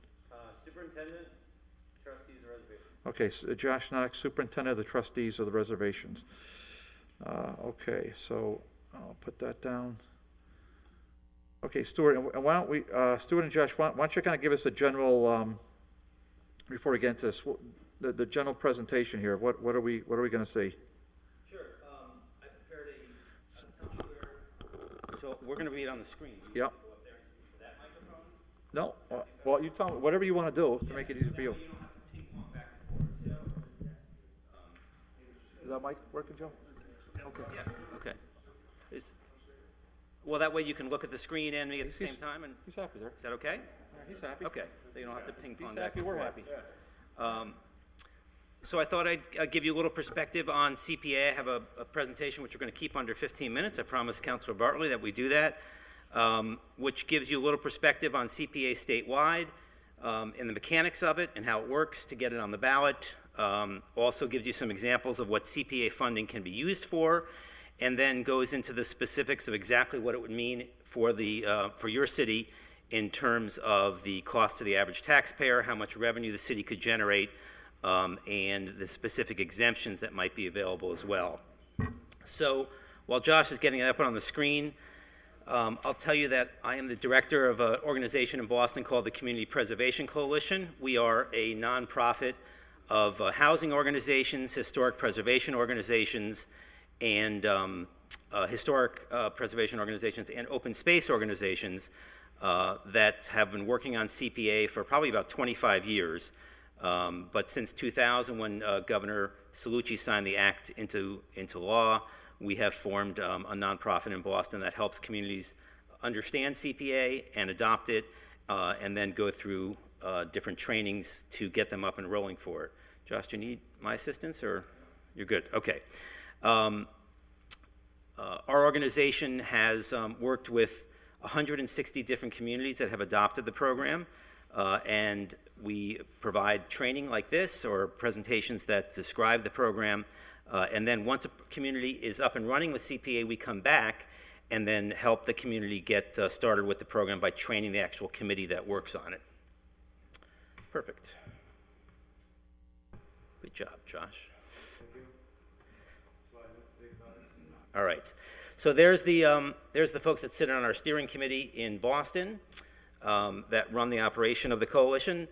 Superintendent, Trustees of Reservations. Okay, so Josh Knox, Superintendent of the Trustees of the Reservations. Okay, so I'll put that down. Okay, Stuart, and why don't we, Stuart and Josh, why don't you kind of give us a general, before we get into this, the general presentation here. What are we going to see? Sure. I prepared so we're going to read on the screen. Yep. Go up there and speak to that microphone. No. Well, you tell me whatever you want to do to make it easy for you. You don't have to ping pong back and forth. Is that mic working, Joe? Okay. Yeah. Okay. Well, that way you can look at the screen and me at the same time. And he's happy there. Is that okay? He's happy. Okay. Then you don't have to ping pong He's back happy. and We're forth. happy. So I thought I'd give you a little perspective on CPA. I have a presentation which we're going to keep under 15 minutes. I promised Councilor Bartley that we do that, which gives you a little perspective on CPA statewide and the mechanics of it and how it works to get it on the ballot. Also gives you some examples of what CPA funding can be used for, and then goes into the specifics of exactly what it would mean for your city in terms of the cost to the average taxpayer, how much revenue the city could generate, and the specific exemptions that might be available as well. So while Josh is getting it up on the screen, I'll tell you that I am the director of an organization in Boston called the Community Preservation Coalition. We are a nonprofit of housing organizations, historic preservation organizations, and historic preservation organizations and open space organizations that have been working on CPA for probably about 25 years. But since 2000, when Governor Cellucci signed the act into law, we have formed a nonprofit in Boston that helps communities understand CPA and adopt it, and then go through different trainings to get them up and rolling for it. Josh, do you need my assistance, or you're good? Okay. Our organization has worked with 160 different communities that have adopted the program, and we provide training like this or presentations that describe the program, and then once a community is up and running with CPA, we come back and then help the community get started with the program by training the actual committee that works on it. Perfect. Good job, Josh. All right. So there's the folks that sit on our steering committee in Boston that run the operation of the coalition.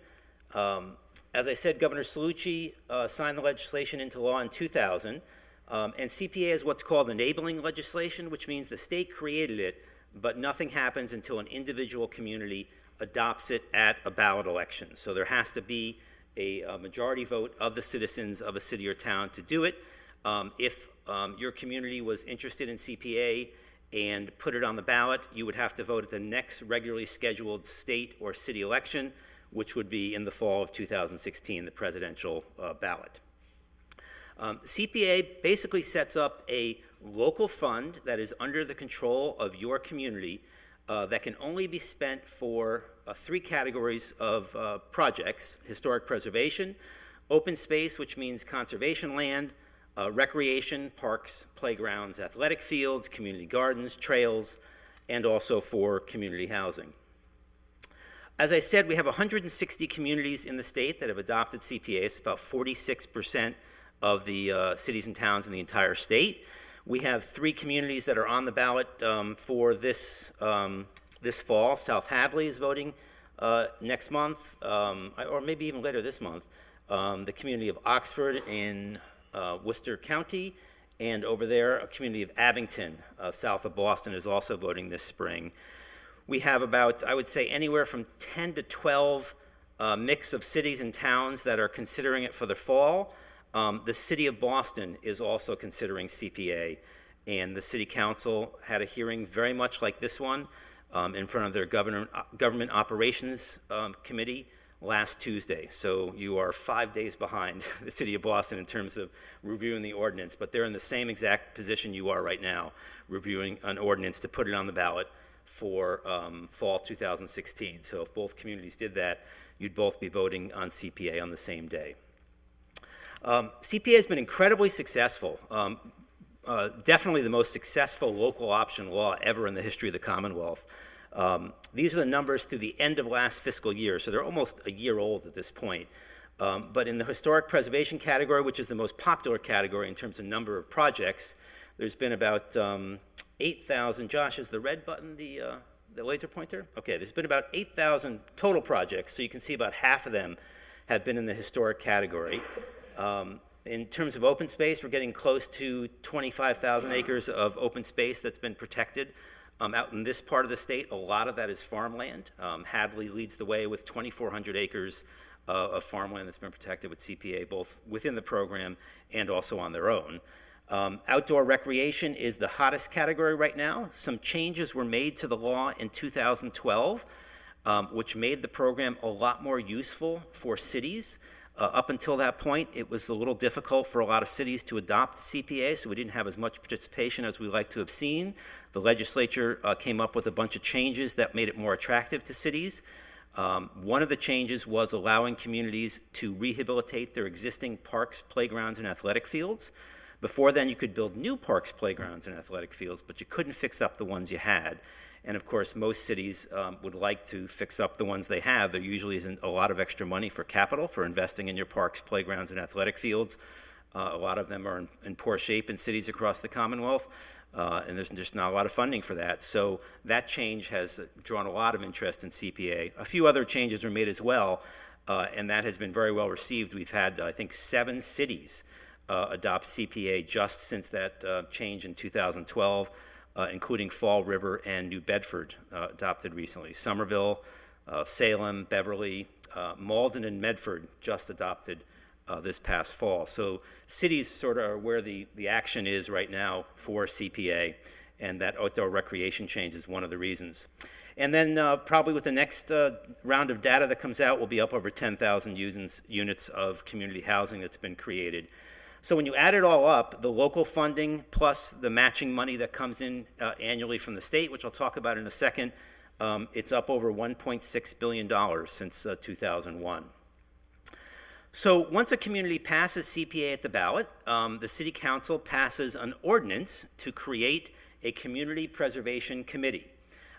As I said, Governor Cellucci signed the legislation into law in 2000, and CPA is what's called enabling legislation, which means the state created it, but nothing happens until an individual community adopts it at a ballot election. So there has to be a majority vote of the citizens of a city or town to do it. If your community was interested in CPA and put it on the ballot, you would have to vote at the next regularly scheduled state or city election, which would be in the fall of 2016, the presidential ballot. CPA basically sets up a local fund that is under the control of your community that can only be spent for 3 categories of projects: historic preservation, open space, which means conservation land, recreation, parks, playgrounds, athletic fields, community gardens, trails, and also for community housing. As I said, we have 160 communities in the state that have adopted CPA. It's about 46% of the cities and towns in the entire state. We have 3 communities that are on the ballot for this fall. South Hadley is voting next month, or maybe even later this month. The community of Oxford in Worcester County, and over there, a community of Abington, south of Boston, is also voting this spring. We have about, I would say, anywhere from 10 to 12 mix of cities and towns that are considering it for the fall. The city of Boston is also considering CPA, and the city council had a hearing very much like this one in front of their government operations committee last Tuesday. So you are 5 days behind the city of Boston in terms of reviewing the ordinance, but they're in the same exact position you are right now, reviewing an ordinance to put it on the ballot for fall 2016. So if both communities did that, you'd both be voting on CPA on the same day. CPA has been incredibly successful, definitely the most successful local option law ever in the history of the Commonwealth. These are the numbers through the end of last fiscal year, so they're almost a year old at this point. But in the historic preservation category, which is the most popular category in terms of number of projects, there's been about 8,000. Josh, is the red button the laser pointer? Okay, there's been about 8,000 total projects, so you can see about half of them have been in the historic category. In terms of open space, we're getting close to 25,000 acres of open space that's been protected. Out in this part of the state, a lot of that is farmland. Hadley leads the way with 2,400 acres of farmland that's been protected with CPA, both within the program and also on their own. Outdoor recreation is the hottest category right now. Some changes were made to the law in 2012, which made the program a lot more useful for cities. Up until that point, it was a little difficult for a lot of cities to adopt CPA, so we didn't have as much participation as we'd like to have seen. The legislature came up with a bunch of changes that made it more attractive to cities. One of the changes was allowing communities to rehabilitate their existing parks, playgrounds, and athletic fields. Before then, you could build new parks, playgrounds, and athletic fields, but you couldn't fix up the ones you had. And of course, most cities would like to fix up the ones they have. There usually isn't a lot of extra money for capital for investing in your parks, playgrounds, and athletic fields. A lot of them are in poor shape in cities across the Commonwealth, and there's just not a lot of funding for that. So that change has drawn a lot of interest in CPA. A few other changes were made as well, and that has been very well received. We've had, I think, 7 cities adopt CPA just since that change in 2012. Including Fall River and New Bedford adopted recently. Somerville, Salem, Beverly, Malden, and Medford just adopted this past fall. So cities sort of are where the action is right now for CPA, and that outdoor recreation change is one of the reasons. And then probably with the next round of data that comes out, we'll be up over 10,000 units of community housing that's been created. So when you add it all up, the local funding plus the matching money that comes in annually from the state, which I'll talk about in a second, it's up over $1.6 billion since 2001. So once a community passes CPA at the ballot, the city council passes an ordinance to create a community preservation committee.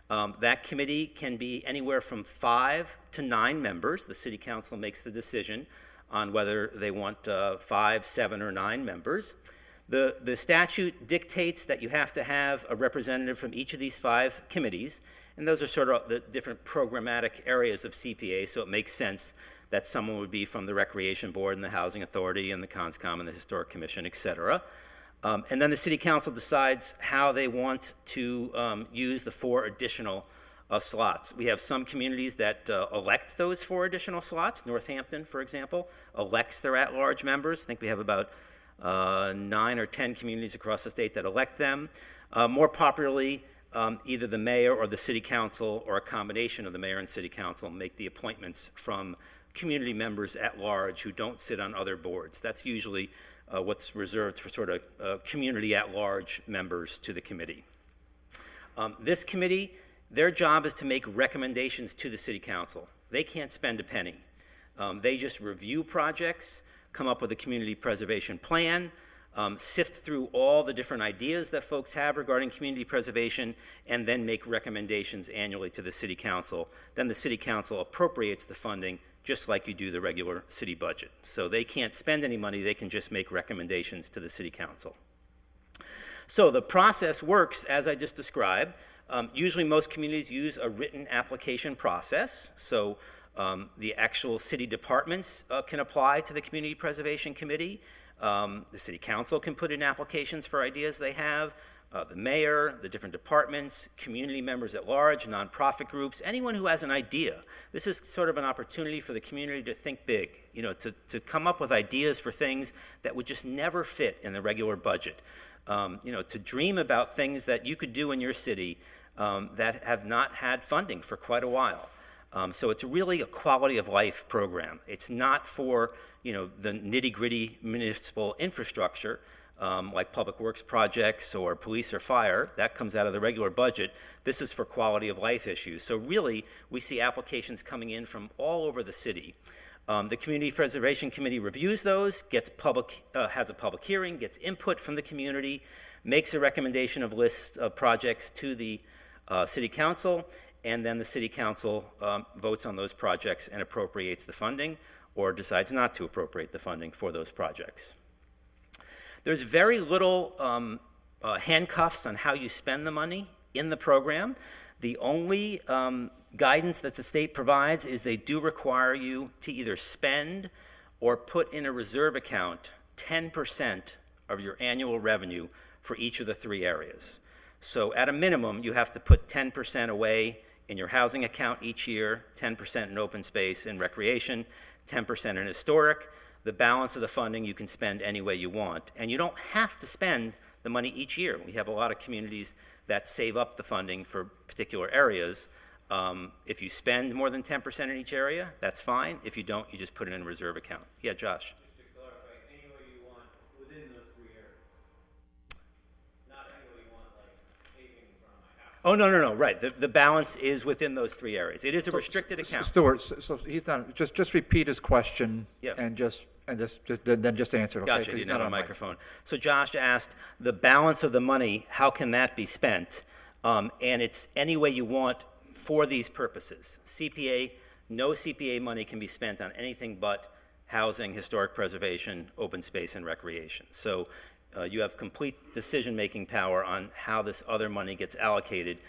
That committee can be anywhere from 5 to 9 members. The city council makes the decision on whether they want 5, 7, or 9 members. The statute dictates that you have to have a representative from each of these 5 committees, and those are sort of the different programmatic areas of CPA, so it makes sense that someone would be from the Recreation Board and the Housing Authority and the CONSCOM and the Historic Commission, et cetera. And then the City Council decides how they want to use the 4 additional slots. We have some communities that elect those 4 additional slots. Northampton, for example, elects their at-large members. I think we have about 9 or 10 communities across the state that elect them. More popularly, either the mayor or the city council or a combination of the mayor and city council make the appointments from community members at large who don't sit on other boards. That's usually what's reserved for sort of community at large members to the committee. This committee, their job is to make recommendations to the city council. They can't spend a penny. They just review projects, come up with a community preservation plan, sift through all the different ideas that folks have regarding community preservation, and then make recommendations annually to the city council. Then the city council appropriates the funding just like you do the regular city budget. So they can't spend any money, they can just make recommendations to the city council. So the process works as I just described. Usually most communities use a written application process. So the actual city departments can apply to the Community Preservation Committee. The city council can put in applications for ideas they have. The mayor, the different departments, community members at large, nonprofit groups, anyone who has an idea. This is sort of an opportunity for the community to think big, you know, to come up with ideas for things that would just never fit in the regular budget. You know, to dream about things that you could do in your city that have not had funding for quite a while. So it's really a quality of life program. It's not for, you know, the nitty-gritty municipal infrastructure like public works projects or police or fire. That comes out of the regular budget. This is for quality of life issues. So really, we see applications coming in from all over the city. The Community Preservation Committee reviews those, has a public hearing, gets input from the community, makes a recommendation of lists of projects to the City Council, and then the City Council votes on those projects and appropriates the funding or decides not to appropriate the funding for those projects. There's very little handcuffs on how you spend the money in the program. The only guidance that the state provides is they do require you to either spend or put in a reserve account 10% of your annual revenue for each of the 3 areas. So at a minimum, you have to put 10% away in your housing account each year, 10% in open space and recreation, 10% in historic. The balance of the funding you can spend any way you want. And you don't have to spend the money each year. We have a lot of communities that save up the funding for particular areas. If you spend more than 10% in each area, that's fine. If you don't, you just put it in a reserve account. Yeah, Josh? Just to clarify, any way you want within those 3 areas. Not any way you want, like, paving in front of my house. Oh, no, right. The balance is within those 3 areas. It is a restricted account. Stuart, so he's not, just repeat his question Yeah. and then just answer it, okay? Gotcha, 'Cause you're he's not on mic. microphone. So Josh asked, the balance of the money, how can that be spent? And it's any way you want for these purposes. No CPA money can be spent on anything but housing, historic preservation, open space, and recreation. So you have complete decision-making power on how this other money gets allocated.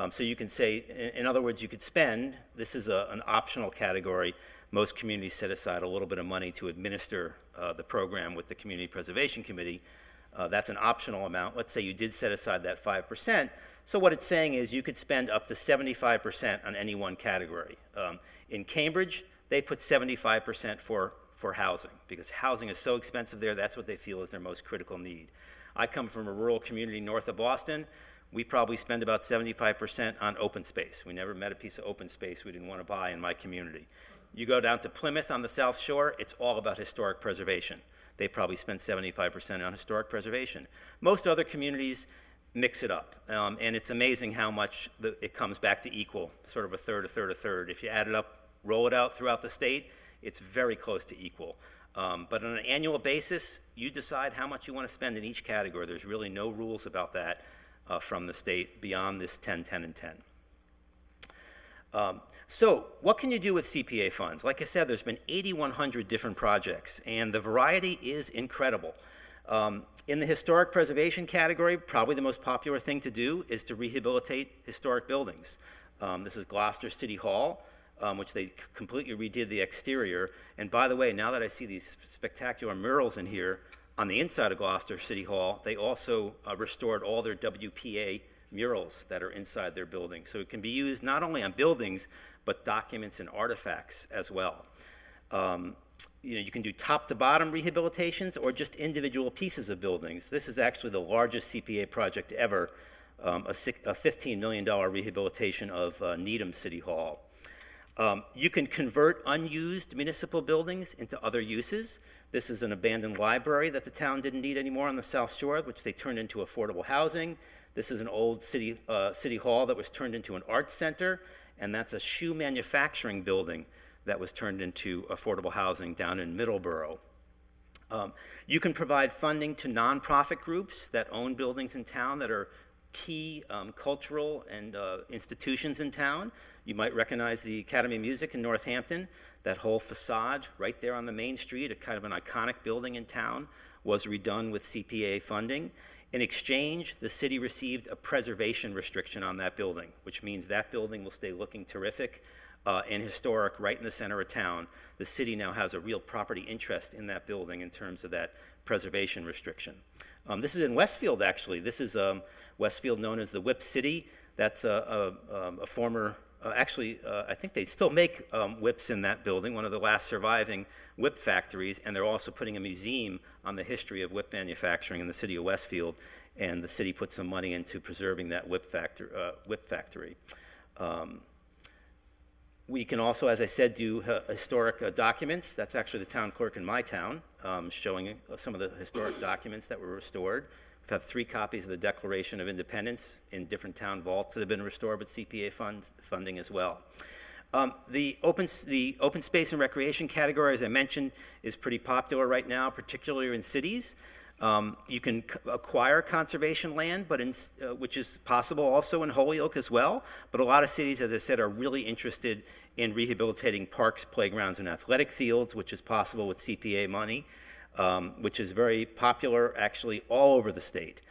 So you can say, in other words, you could spend, this is an optional category. Most communities set aside a little bit of money to administer the program with the Community Preservation Committee. That's an optional amount. Let's say you did set aside that 5%. So what it's saying is you could spend up to 75% on any one category. In Cambridge, they put 75% for housing because housing is so expensive there. That's what they feel is their most critical need. I come from a rural community north of Boston. We probably spend about 75% on open space. We never met a piece of open space we didn't want to buy in my community. You go down to Plymouth on the South Shore, it's all about historic preservation. They probably spend 75% on historic preservation. Most other communities mix it up, and it's amazing how much it comes back to equal, sort of a third, a third, a third. If you add it up, roll it out throughout the state, it's very close to equal. But on an annual basis, you decide how much you want to spend in each category. There's really no rules about that. from the state beyond this 10, 10, and 10. So what can you do with CPA funds? Like I said, there's been 8,100 different projects, and the variety is incredible. In the historic preservation category, probably the most popular thing to do is to rehabilitate historic buildings. This is Gloucester City Hall, which they completely redid the exterior. And by the way, now that I see these spectacular murals in here, on the inside of Gloucester City Hall, they also restored all their WPA murals that are inside their building. So it can be used not only on buildings, but documents and artifacts as well. You can do top to bottom rehabilitations or just individual pieces of buildings. This is actually the largest CPA project ever, a $15 million rehabilitation of Needham City Hall. You can convert unused municipal buildings into other uses. This is an abandoned library that the town didn't need anymore on the South Shore, which they turned into affordable housing. This is an old city hall that was turned into an arts center, and that's a shoe manufacturing building that was turned into affordable housing down in Middleborough. You can provide funding to nonprofit groups that own buildings in town that are key cultural and institutions in town. You might recognize the Academy of Music in Northampton. That whole facade right there on the main street, a kind of an iconic building in town, was redone with CPA funding. In exchange, the city received a preservation restriction on that building, which means that building will stay looking terrific and historic right in the center of town. The city now has a real property interest in that building in terms of that preservation restriction. This is in Westfield, actually. This is Westfield, known as the Whip City. That's a former, I think they still make whips in that building, one of the last surviving whip factories, and they're also putting a museum on the history of whip manufacturing in the city of Westfield, and the city put some money into preserving that whip factory. We can also, as I said, do historic documents. That's actually the town clerk in my town, showing some of the historic documents that were restored. We've had 3 copies of the Declaration of Independence in different town vaults that have been restored with CPA funding as well. The open space and recreation category, as I mentioned, is pretty popular right now, particularly in cities. You can acquire conservation land, but which is possible also in Holyoke as well. But a lot of cities, as I said, are really interested in rehabilitating parks, playgrounds, and athletic fields, which is possible with CPA money, which is very popular actually all over the state.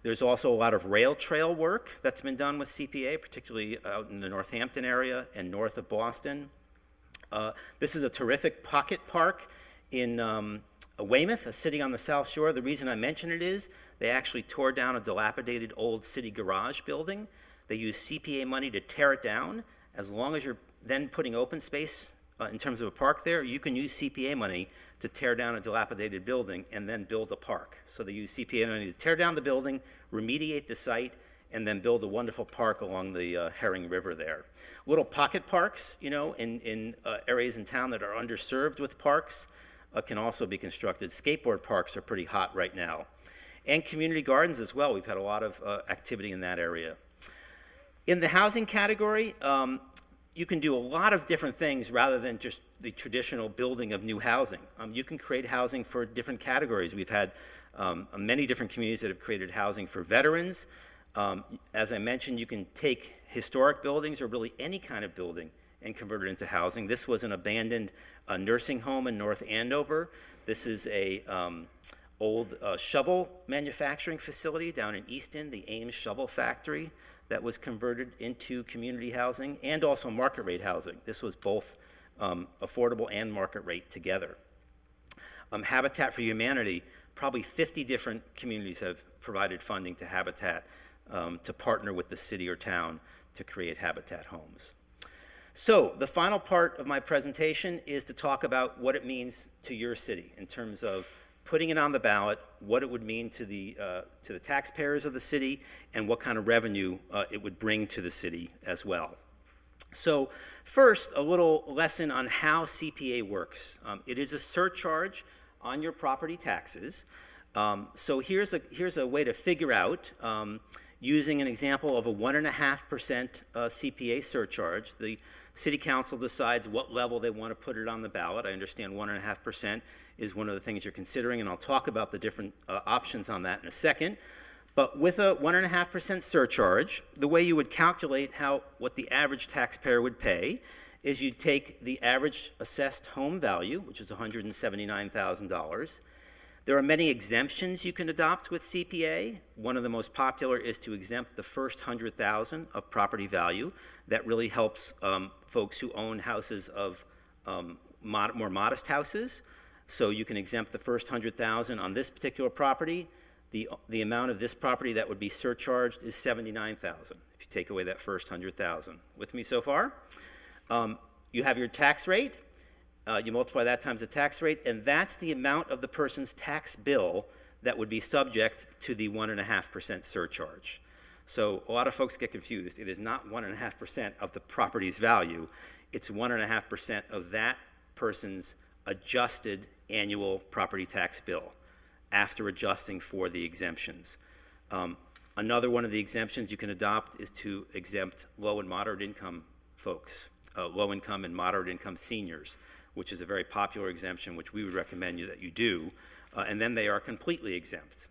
There's also a lot of rail trail work that's been done with CPA, particularly out in the Northampton area and north of Boston. This is a terrific pocket park in Weymouth, a city on the South Shore. The reason I mention it is they actually tore down a dilapidated old city garage building. They used CPA money to tear it down. As long as you're then putting open space in terms of a park there, you can use CPA money to tear down a dilapidated building and then build a park. So they use CPA money to tear down the building, remediate the site, and then build a wonderful park along the Herring River there. Little pocket parks, in areas in town that are underserved with parks can also be constructed. Skateboard parks are pretty hot right now. And community gardens as well. We've had a lot of activity in that area. In the housing category, you can do a lot of different things rather than just the traditional building of new housing. You can create housing for different categories. We've had many different communities that have created housing for veterans. As I mentioned, you can take historic buildings or really any kind of building and convert it into housing. This was an abandoned nursing home in North Andover. This is a old shovel manufacturing facility down in Easton, the Ames Shovel Factory, that was converted into community housing and also market rate housing. This was both affordable and market rate together. Habitat for Humanity, probably 50 different communities have provided funding to Habitat to partner with the city or town to create Habitat homes. So the final part of my presentation is to talk about what it means to your city in terms of putting it on the ballot, what it would mean to the taxpayers of the city, and what kind of revenue it would bring to the city as well. So first, a little lesson on how CPA works. It is a surcharge on your property taxes. So here's a way to figure out, using an example of a 1.5% CPA surcharge. The City Council decides what level they want to put it on the ballot. I understand 1.5% is one of the things you're considering, and I'll talk about the different options on that in a second. But with a 1.5% surcharge, the way you would calculate what the average taxpayer would pay is you'd take the average assessed home value, which is $179,000. There are many exemptions you can adopt with CPA. One of the most popular is to exempt the first $100,000 of property value. That really helps folks who own houses of more modest houses. So you can exempt the first $100,000 on this particular property. The amount of this property that would be surcharged is $79,000 if you take away that first $100,000. With me so far? You have your tax rate. You multiply that times the tax rate, and that's the amount of the person's tax bill that would be subject to the 1.5% surcharge. So a lot of folks get confused. It is not 1.5% of the property's value. It's 1.5% of that person's adjusted annual property tax bill after adjusting for the exemptions. Another one of the exemptions you can adopt is to exempt low and moderate income folks, low income and moderate income seniors, which is a very popular exemption, which we would recommend that you do, and then they are completely exempt.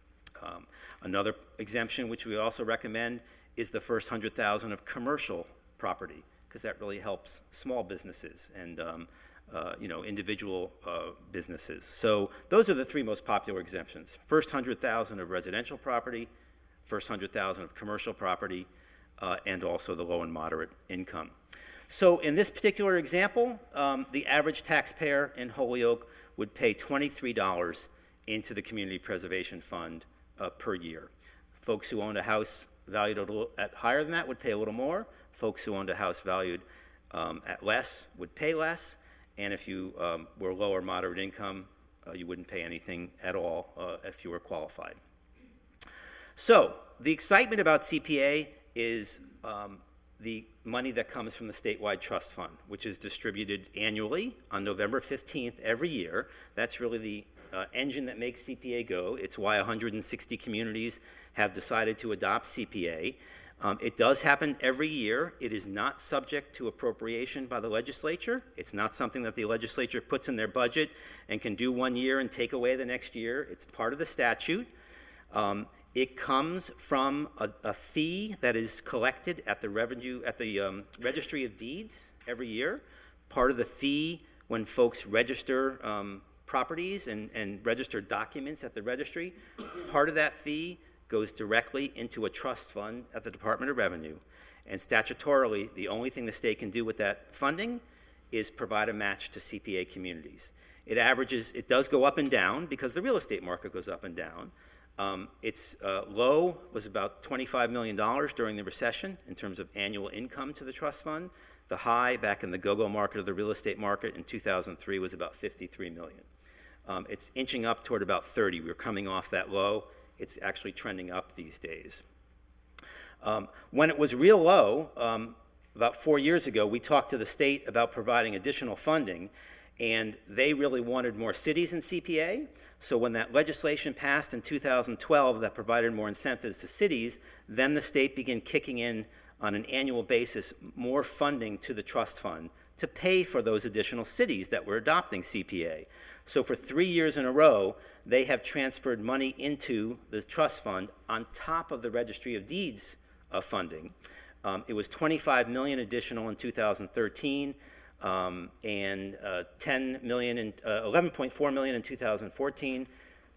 Another exemption which we also recommend is the first $100,000 of commercial property, because that really helps small businesses and individual businesses. So those are the three most popular exemptions. First $100,000 of residential property, first $100,000 of commercial property, and also the low and moderate income. So in this particular example, the average taxpayer in Holyoke would pay $23 into the Community Preservation Fund per year. Folks who owned a house valued at higher than that would pay a little more. Folks who owned a house valued at less would pay less. And if you were low or moderate income, you wouldn't pay anything at all if you were qualified. So the excitement about CPA is the money that comes from the statewide trust fund, which is distributed annually on November 15th every year. That's really the engine that makes CPA go. It's why 160 communities have decided to adopt CPA. It does happen every year. It is not subject to appropriation by the legislature. It's not something that the legislature puts in their budget and can do one year and take away the next year. It's part of the statute. It comes from a fee that is collected at the Registry of Deeds every year. Part of the fee when folks register properties and register documents at the registry, part of that fee goes directly into a trust fund at the Department of Revenue. And statutorily, the only thing the state can do with that funding is provide a match to CPA communities. It does go up and down because the real estate market goes up and down. Its low was about $25 million during the recession in terms of annual income to the trust fund. The high back in the go-go market of the real estate market in 2003 was about $53 million. It's inching up toward about 30. We're coming off that low. It's actually trending up these days. When it was real low, about 4 years ago, we talked to the state about providing additional funding, and they really wanted more cities in CPA. So when that legislation passed in 2012 that provided more incentives to cities, then the state began kicking in on an annual basis more funding to the trust fund to pay for those additional cities that were adopting CPA. So for 3 years in a row, they have transferred money into the trust fund on top of the Registry of Deeds funding. It was $25 million additional in 2013, and $11.4 million in 2014,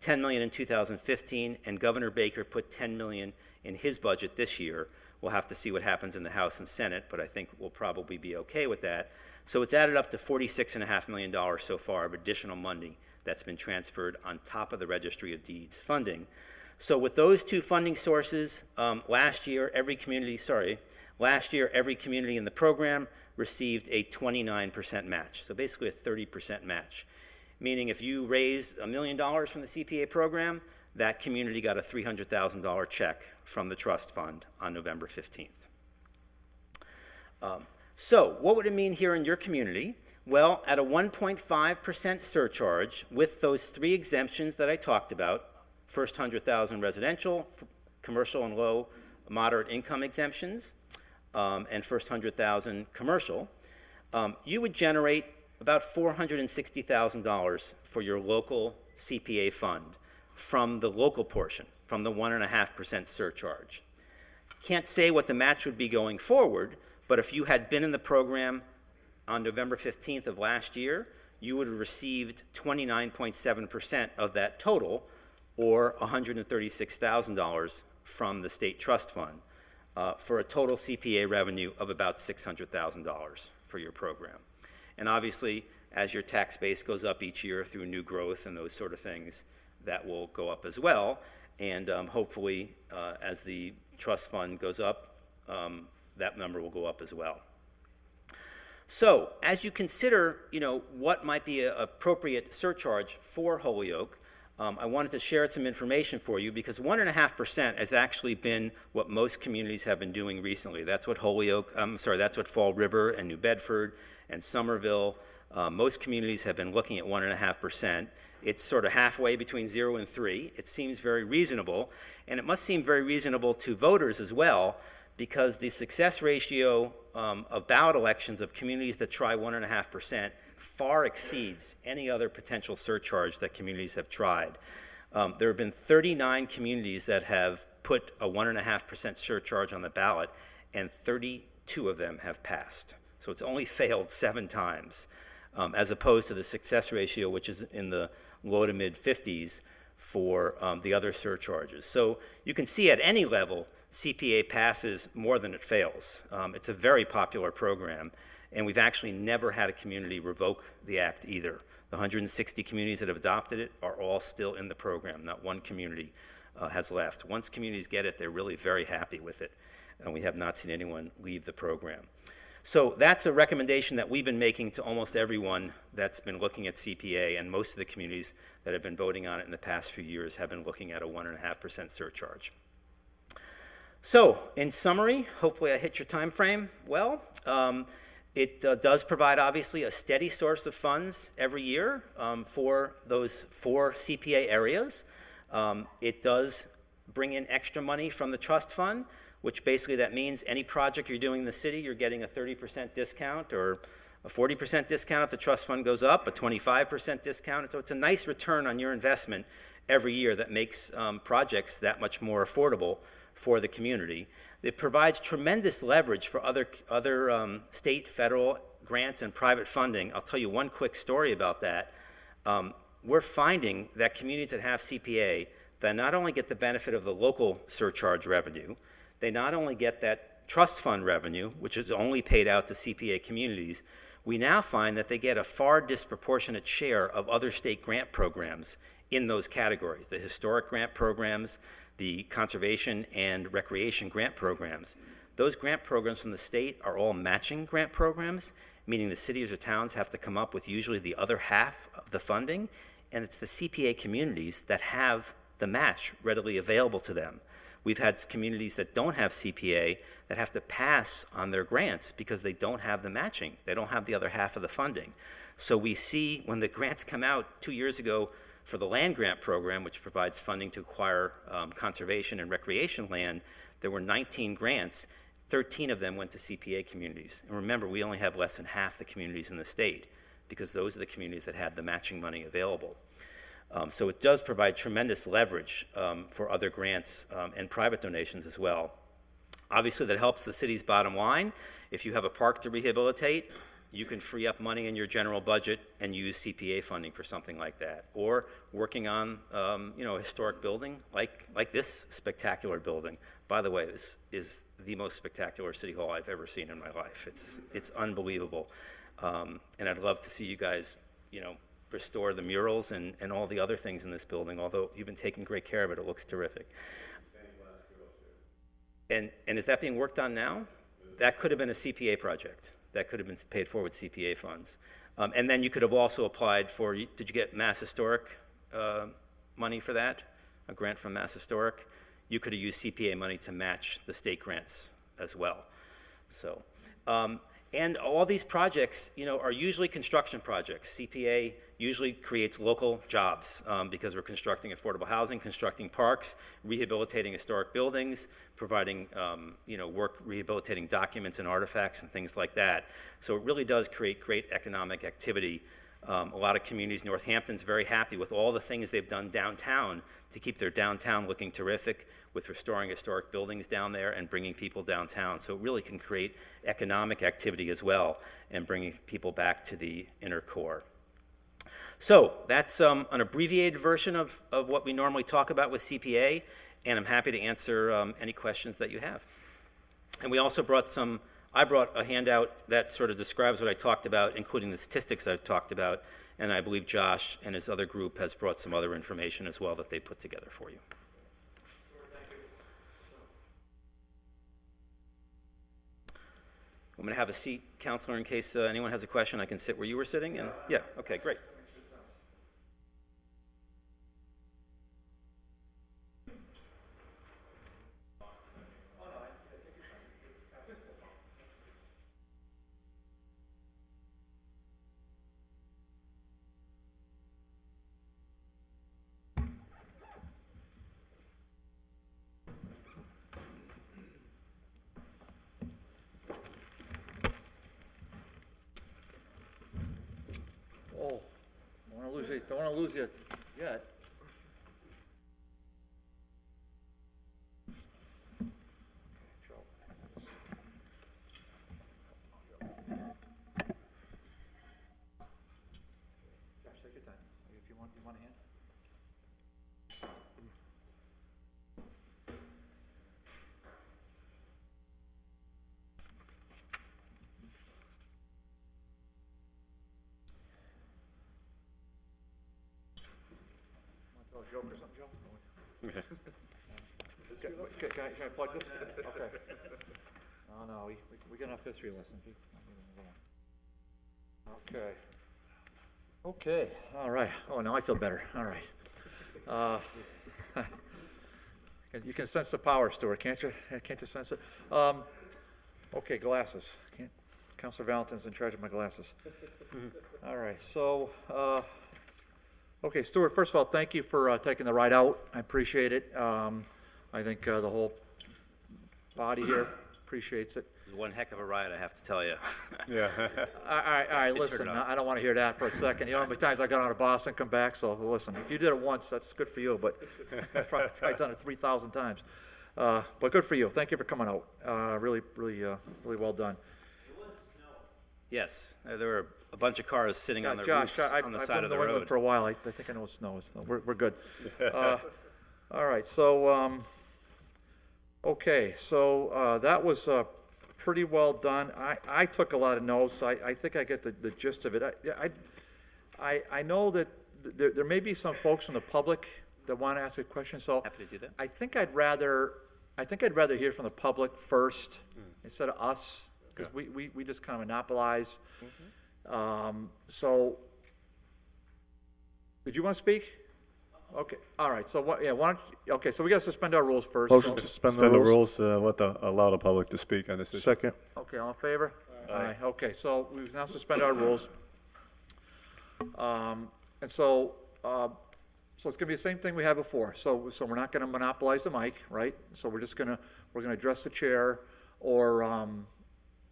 $10 million in 2015, and Governor Baker put $10 million in his budget this year. We'll have to see what happens in the House and Senate, but I think we'll probably be okay with that. So it's added up to $46.5 million so far of additional money that's been transferred on top of the Registry of Deeds funding. So with those two funding sources, last year every community in the program received a 29% match, so basically a 30% match, meaning if you raised $1 million from the CPA program, that community got a $300,000 check from the trust fund on November 15th. So what would it mean here in your community? Well, at a 1.5% surcharge with those three exemptions that I talked about, first 100,000 residential, commercial and low, moderate income exemptions, and first 100,000 commercial, you would generate about $460,000 for your local CPA fund from the local portion. from the 1.5% surcharge. Can't say what the match would be going forward, but if you had been in the program on November 15th of last year, you would have received 29.7% of that total, or $136,000 from the state trust fund, for a total CPA revenue of about $600,000 for your program. And obviously, as your tax base goes up each year through new growth and those sort of things, that will go up as well. And hopefully, as the trust fund goes up, that number will go up as well. So, as you consider, what might be an appropriate surcharge for Holyoke, I wanted to share some information for you because 1.5% has actually been what most communities have been doing recently. That's what that's what Fall River and New Bedford and Somerville, most communities have been looking at 1.5%. It's sort of halfway between 0 and 3. It seems very reasonable, and it must seem very reasonable to voters as well, because the success ratio of ballot elections of communities that try 1.5% far exceeds any other potential surcharge that communities have tried. There have been 39 communities that have put a 1.5% surcharge on the ballot, and 32 of them have passed. So it's only failed 7 times, as opposed to the success ratio, which is in the low to mid 50s for the other surcharges. So you can see at any level, CPA passes more than it fails. It's a very popular program, and we've actually never had a community revoke the act either. The 160 communities that have adopted it are all still in the program. Not one community has left. Once communities get it, they're really very happy with it, and we have not seen anyone leave the program. So that's a recommendation that we've been making to almost everyone that's been looking at CPA, and most of the communities that have been voting on it in the past few years have been looking at a 1.5% surcharge. So, in summary, hopefully I hit your time frame well. It does provide, obviously, a steady source of funds every year for those 4 CPA areas. It does bring in extra money from the trust fund, which basically that means any project you're doing in the city, you're getting a 30% discount or a 40% discount if the trust fund goes up, a 25% discount. So it's a nice return on your investment every year that makes projects that much more affordable for the community. It provides tremendous leverage for other state, federal grants and private funding. I'll tell you one quick story about that. We're finding that communities that have CPA that not only get the benefit of the local surcharge revenue, they not only get that trust fund revenue, which is only paid out to CPA communities, we now find that they get a far disproportionate share of other state grant programs in those categories, the historic grant programs, the conservation and recreation grant programs. Those grant programs from the state are all matching grant programs, meaning the cities or towns have to come up with usually the other half of the funding, and it's the CPA communities that have the match readily available to them. We've had communities that don't have CPA that have to pass on their grants because they don't have the matching. They don't have the other half of the funding. So we see when the grants come out 2 years ago for the land grant program, which provides funding to acquire conservation and recreation land, there were 19 grants. 13 of them went to CPA communities. And remember, we only have less than half the communities in the state because those are the communities that had the matching money available. So it does provide tremendous leverage for other grants and private donations as well. Obviously, that helps the city's bottom line. If you have a park to rehabilitate, you can free up money in your general budget and use CPA funding for something like that. Or working on a historic building like this spectacular building. By the way, this is the most spectacular city hall I've ever seen in my life. It's unbelievable. And I'd love to see you guys, restore the murals and all the other things in this building. Although you've been taking great care of it, it looks terrific. And is that being worked on now? That could have been a CPA project. That could have been paid for with CPA funds. And then you could have also applied for, did you get Mass Historic money for that? A grant from Mass Historic? You could have used CPA money to match the state grants as well. So, and all these projects, are usually construction projects. CPA usually creates local jobs because we're constructing affordable housing, constructing parks, rehabilitating historic buildings, providing, work rehabilitating documents and artifacts and things like that. So it really does create great economic activity A lot of communities, Northampton's very happy with all the things they've done downtown to keep their downtown looking terrific, with restoring historic buildings down there and bringing people downtown. So it really can create economic activity as well and bringing people back to the inner core. So that's an abbreviated version of what we normally talk about with CPA, and I'm happy to answer any questions that you have. And we also I brought a handout that sort of describes what I talked about, including the statistics I talked about, and I believe Josh and his other group has brought some other information as well that they put together for you. I'm going to have a seat, Counselor, in case anyone has a question. I can sit where you were sitting. And yeah, okay, great. Oh, don't want to lose you yet. Josh, take your time. If you want a hand. Joke or something, Joe? Can I plug this? Okay. Oh, no, we got enough history lessons. Okay. Okay, all right. Oh, now I feel better. All right. You can sense the power, Stuart, can't you? Can't you sense it? Okay, glasses. Councilor Valentin's in charge of my glasses. All right, so... Okay, Stuart, first of all, thank you for taking the ride out. I appreciate it. I think the whole body here appreciates it. It was one heck of a ride, I have to tell you. Yeah. All right, listen, I don't want to hear that for a second. You know how many times I got out of Boston, come back, so listen, if you did it once, that's good for you, but I've probably done it 3,000 times. But good for you. Thank you for coming out. Really well done. Yes, there were a bunch of cars sitting on the Josh, roofs on the side of the I've been in New England road. for a while. I think I know what snow is. We're good. All right, so okay, so that was pretty well done. I took a lot of notes. I think I get the gist of it. I know that there may be some folks from the public that want to ask a question. So Happy to do that. I think I'd rather hear from the public first instead of us, because we just kind of monopolize. So, did you want to speak? Okay, all right, so what, okay, so we got to suspend our rules first. Motion so- to suspend the Suspend the rules. rules, allow the public to speak on this issue. Second. Okay, all in favor? Aye. Okay, so we now suspend our rules. And so it's gonna be the same thing we had before. So we're not gonna monopolize the mic, right? So we're gonna address the chair, or,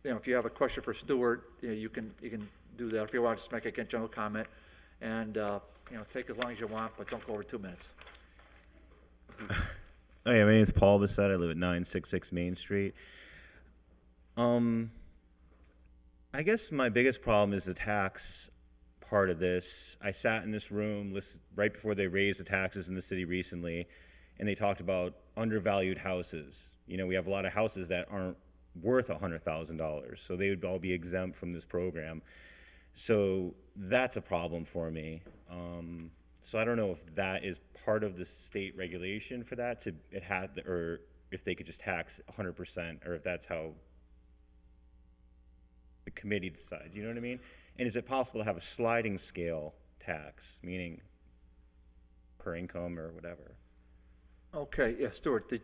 if you have a question for Stuart, you can do that. If you want to just make a general comment, and, take as long as you want, but don't go over 2 minutes. Oh yeah, my name is Paul Bissett. I live at 966 Main Street. I guess my biggest problem is the tax part of this. I sat in this room right before they raised the taxes in the city recently, and they talked about undervalued houses. We have a lot of houses that aren't worth $100,000, so they would all be exempt from this program. So that's a problem for me. So I don't know if that is part of the state regulation for that, or if they could just tax 100%, or if that's how the committee decides. You know what I mean? And is it possible to have a sliding scale tax, meaning per income or whatever? Okay, yeah, Stuart, did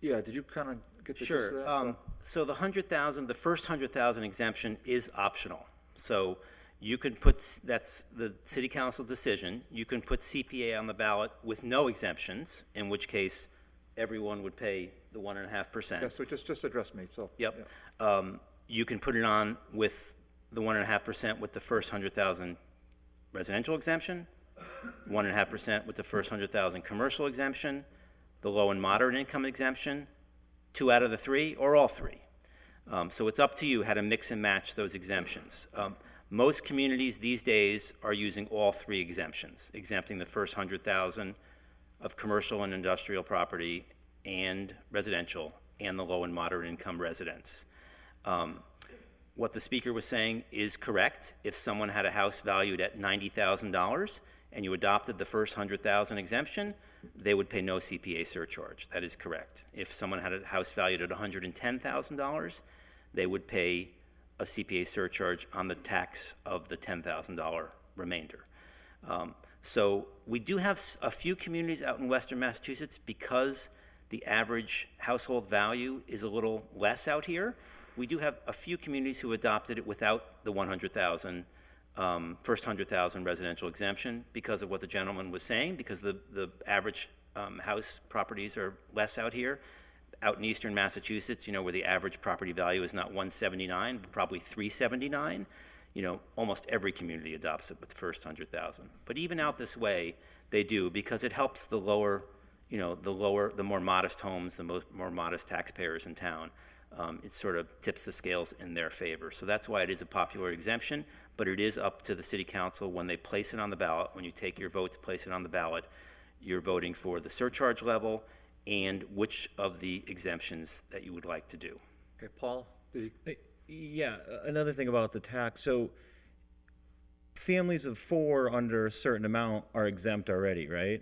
you kind of get the gist of that? Sure. So the first 100,000 exemption is optional. So you can that's the city council decision. You can put CPA on the ballot with no exemptions, in which case everyone would pay the 1.5%. Yes, so just address me, so. Yep. Yeah. You can put it on with the 1.5% with the first 100,000 residential exemption, 1.5% with the first 100,000 commercial exemption, the low and moderate income exemption, 2 out of the 3, or all 3. So it's up to you how to mix and match those exemptions. Most communities these days are using all 3 exemptions, exempting the first 100,000 of commercial and industrial property and residential, and the low and moderate income residents. What the speaker was saying is correct. If someone had a house valued at $90,000 and you adopted the first 100,000 exemption, they would pay no CPA surcharge. That is correct. If someone had a house valued at $110,000, they would pay a CPA surcharge on the tax of the $10,000 remainder. So we do have a few communities out in Western Massachusetts, because the average household value is a little less out here. We do have a few communities who adopted it without the 100,000, first 100,000 residential exemption, because of what the gentleman was saying, because the average house properties are less out here. Out in eastern Massachusetts, where the average property value is not 179, but probably 379, almost every community adopts it with the first 100,000. But even out this way, they do, because it helps the lower, the more modest homes, the more modest taxpayers in town. It sort of tips the scales in their favor. So that's why it is a popular exemption, but it is up to the city council when they place it on the ballot. When you take your vote to place it on the ballot, you're voting for the surcharge level and which of the exemptions that you would like to do. Okay, Paul, Yeah, another thing about the tax. So families of 4 under a certain amount are exempt already, right?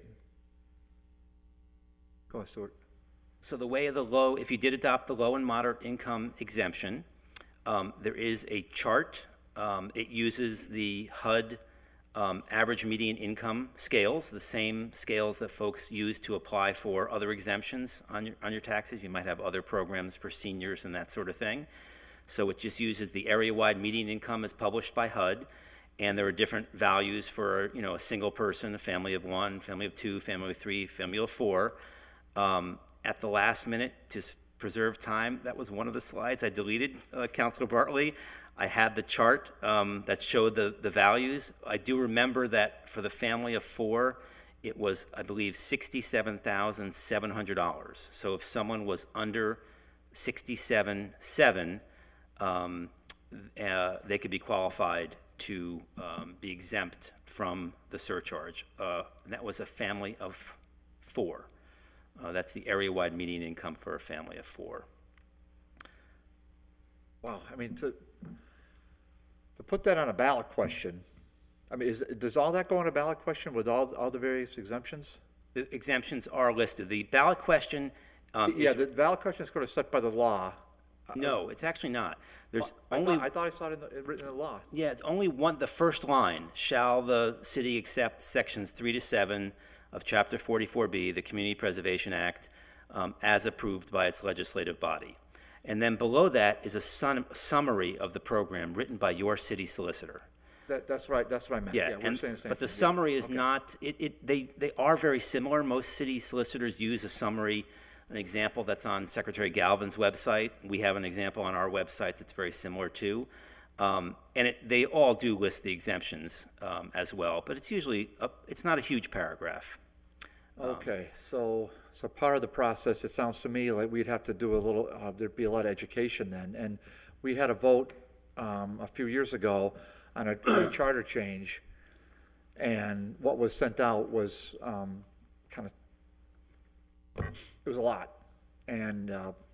Go ahead, Stuart. So the way of the low, if you did adopt the low and moderate income exemption, there is a chart. It uses the HUD average median income scales, the same scales that folks use to apply for other exemptions on your taxes. You might have other programs for seniors and that sort of thing. So it just uses the area-wide median income as published by HUD, and there are different values for a single person, a family of 1, family of 2, family of 3, family of 4. At the last minute, to preserve time, that was one of the slides I deleted, Councilor Bartley. I had the chart that showed the values. I do remember that for the family of 4, it was, I believe, $67,700. So if someone was under $67,700, they could be qualified to be exempt from the surcharge. And that was a family of 4. That's the area-wide median income for a family of 4. Wow, I mean, to put that on a ballot question, I mean, does all that go on a ballot question with all the various exemptions? The exemptions are listed. The ballot question the ballot question is going to set by the law. No, it's actually not. There's I thought I saw it written in the law. Yeah, it's only one. The first line: shall the city accept sections 3 to 7 of Chapter 44B, the Community Preservation Act, as approved by its legislative body. And then below that is a summary of the program written by your city solicitor. That's right. That's what I meant. Yeah, we're saying the same but the thing. summary is not. They are very similar. Most city solicitors use a summary. An example that's on Secretary Galvin's website. We have an example on our website that's very similar too. And they all do list the exemptions as well, but it's usually it's not a huge paragraph. Okay, so part of the process, it sounds to me like we'd have to do a little, there'd be a lot of education then. And we had a vote a few years ago on a charter change, and what was sent out was it was a lot. And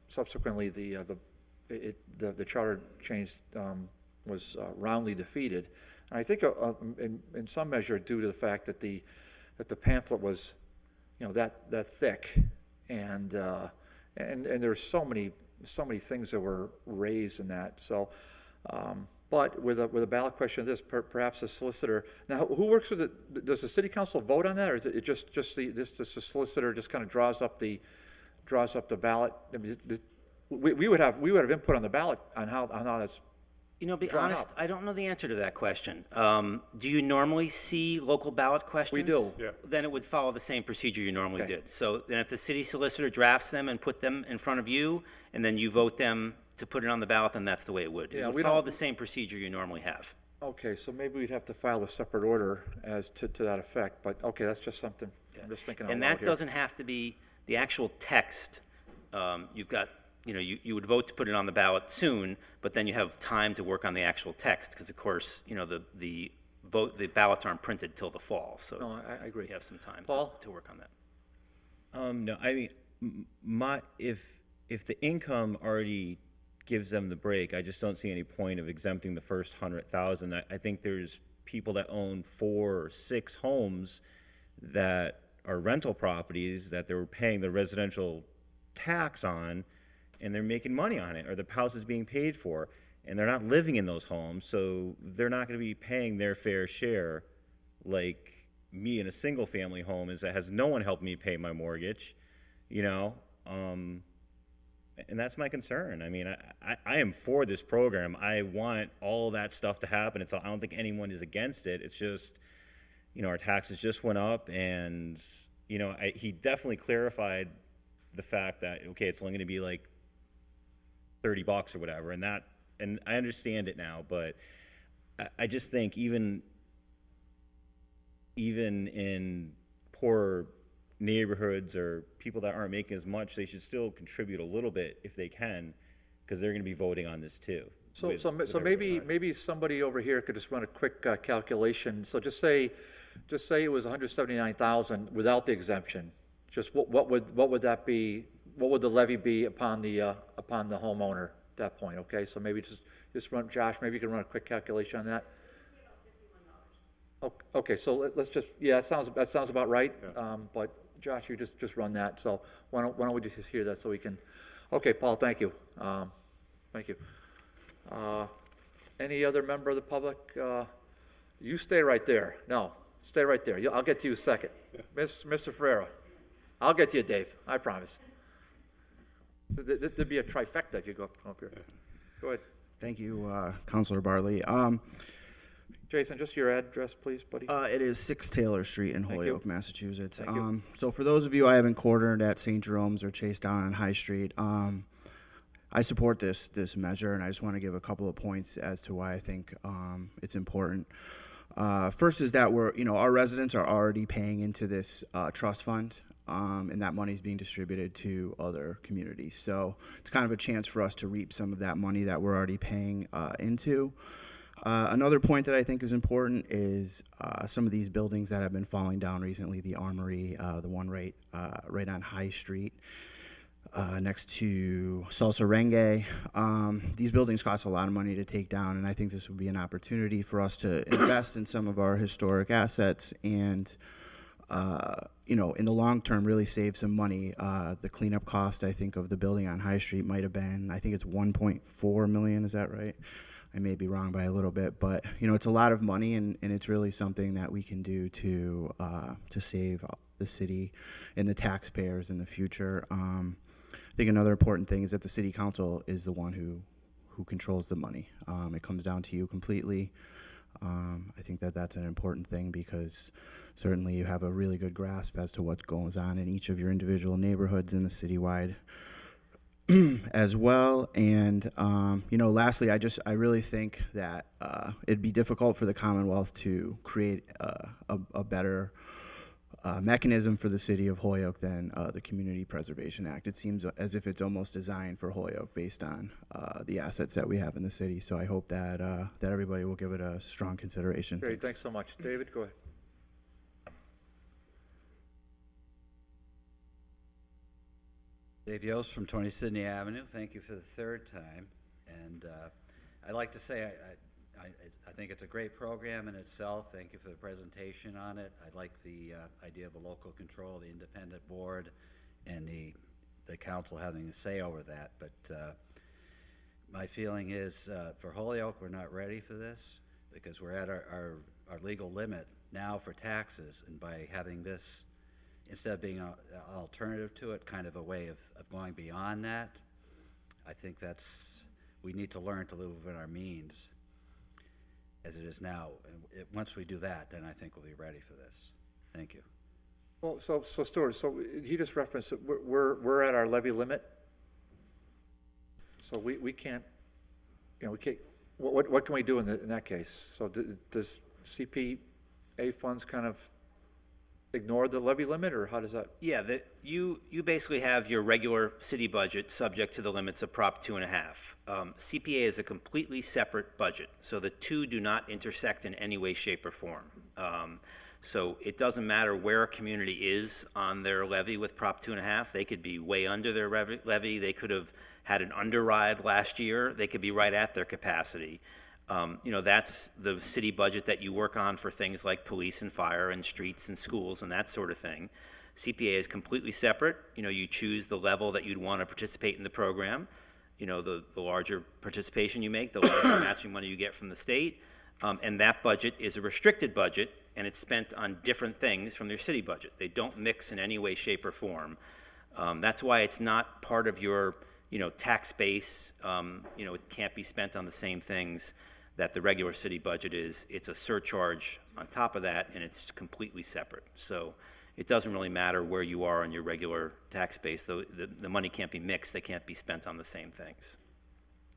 subsequently, the charter change was roundly defeated. And I think in some measure due to the fact that the pamphlet was that thick, and there's so many things that were raised in that. So, but with a ballot question of this, perhaps the solicitor. Now, who works with it? Does the city council vote on that, or is it just the solicitor just kind of draws up the ballot? I mean, we would have input on the ballot on how that's. Be honest, I don't know the answer to that question. Do you normally see local ballot questions? We do. Yeah. Then it would follow the same procedure you normally did. So then if the city solicitor drafts them and put them in front of you, and then you vote them to put it on the ballot, then that's the way it would. It would follow the same procedure you normally have. Okay, so maybe we'd have to file a separate order as to that effect, but, okay, that's just something, I'm just thinking out And loud that here. doesn't have to be the actual text. You've got, you would vote to put it on the ballot soon, but then you have time to work on the actual text, because of course, the ballots aren't printed till the fall, so. No, I agree. You have some time Paul? to work on that. No, I mean, if the income already gives them the break, I just don't see any point of exempting the first 100,000. I think there's people that own 4 or 6 homes that are rental properties that they're paying the residential tax on, and they're making money on it, or the house is being paid for, and they're not living in those homes, so they're not going to be paying their fair share like me in a single family home that has no one helping me pay my mortgage, and that's my concern. I mean, I am for this program. I want all that stuff to happen. I don't think anyone is against it. It's just, our taxes just went up, and, he definitely clarified the fact that, okay, it's only going to be like $30 or whatever, and I understand it now, but I just think even in poor neighborhoods or people that aren't making as much, they should still contribute a little bit if they can, because they're going to be voting on this too. So maybe somebody over here could just run a quick calculation. So just say it was 179,000 without the exemption. Just what would that be? What would the levy be upon the homeowner at that point? Okay, so maybe just run, Josh. Maybe you can run a quick calculation on that. Okay, so let's just, that sounds about right. Yeah. But Josh, you just run that. So why don't we just hear that so we can? Okay, Paul, thank you. Thank you. Any other member of the public? You stay right there. No, stay right there. I'll get to you second. Yeah. Mr. Ferrero. I'll get to you, Dave. I promise. There'd be a trifecta if you go up here. Yeah. Go ahead. Thank you, Councilor Bartley. Jason, just your address, please, buddy. It is 6 Taylor Street in Thank Holyoke, you. Massachusetts. Thank you. So for those of you I haven't quartered at St. Jerome's or chased down on High Street, I support this measure, and I just want to give a couple of points as to why I think it's important. First is that our residents are already paying into this trust fund, and that money is being distributed to other communities. So it's kind of a chance for us to reap some of that money that we're already paying into. Another point that I think is important is some of these buildings that have been falling down recently, the Armory, the one right on High Street, next to Salsa Renge. These buildings cost a lot of money to take down, and I think this would be an opportunity for us to invest in some of our historic assets and, in the long term, really save some money. The cleanup cost, I think, of the building on High Street might have been, I think it's $1.4 million, is that right? I may be wrong by a little bit, but it's a lot of money, and it's really something that we can do to save the city and the taxpayers in the future. I think another important thing is that the city council is the one who controls the money. It comes down to you completely. I think that's an important thing because certainly you have a really good grasp as to what goes on in each of your individual neighborhoods in the citywide as well. And lastly, I really think that it'd be difficult for the Commonwealth to create a better mechanism for the city of Holyoke than the Community Preservation Act. It seems as if it's almost designed for Holyoke based on the assets that we have in the city. So I hope that that everybody will give it a strong consideration. Great, thanks so much. David, go ahead. Dave Yost from 20 Sydney Avenue. Thank you for the third time. And I'd like to say I think it's a great program in itself. Thank you for the presentation on it. I like the idea of a local control, the independent board, and the council having a say over that. But my feeling is for Holyoke, we're not ready for this because we're at our legal limit now for taxes. And by having this, instead of being an alternative to it, kind of a way of going beyond that, I think we need to learn to live within our means as it is now. And once we do that, then I think we'll be ready for this. Thank you. Well, so Stuart, so he just referenced that we're at our levy limit. So we can't, we can't, what can we do in that case? So does CPA funds kind of ignore the levy limit, or how does that? Yeah, you basically have your regular city budget subject to the limits of Prop 2.5. CPA is a completely separate budget, so the two do not intersect in any way, shape, or form. So it doesn't matter where a community is on their levy with Prop 2.5. They could be way under their levy. They could have had an underride last year. They could be right at their capacity. That's the city budget that you work on for things like police and fire and streets and schools and that sort of thing. CPA is completely separate. You choose the level that you'd want to participate in the program. The larger participation you make, the larger matching money you get from the state. And that budget is a restricted budget, and it's spent on different things from their city budget. They don't mix in any way, shape, or form. That's why it's not part of your, tax base. It can't be spent on the same things that the regular city budget is. It's a surcharge on top of that, and it's completely separate. So it doesn't really matter where you are on your regular tax base. The money can't be mixed. They can't be spent on the same things.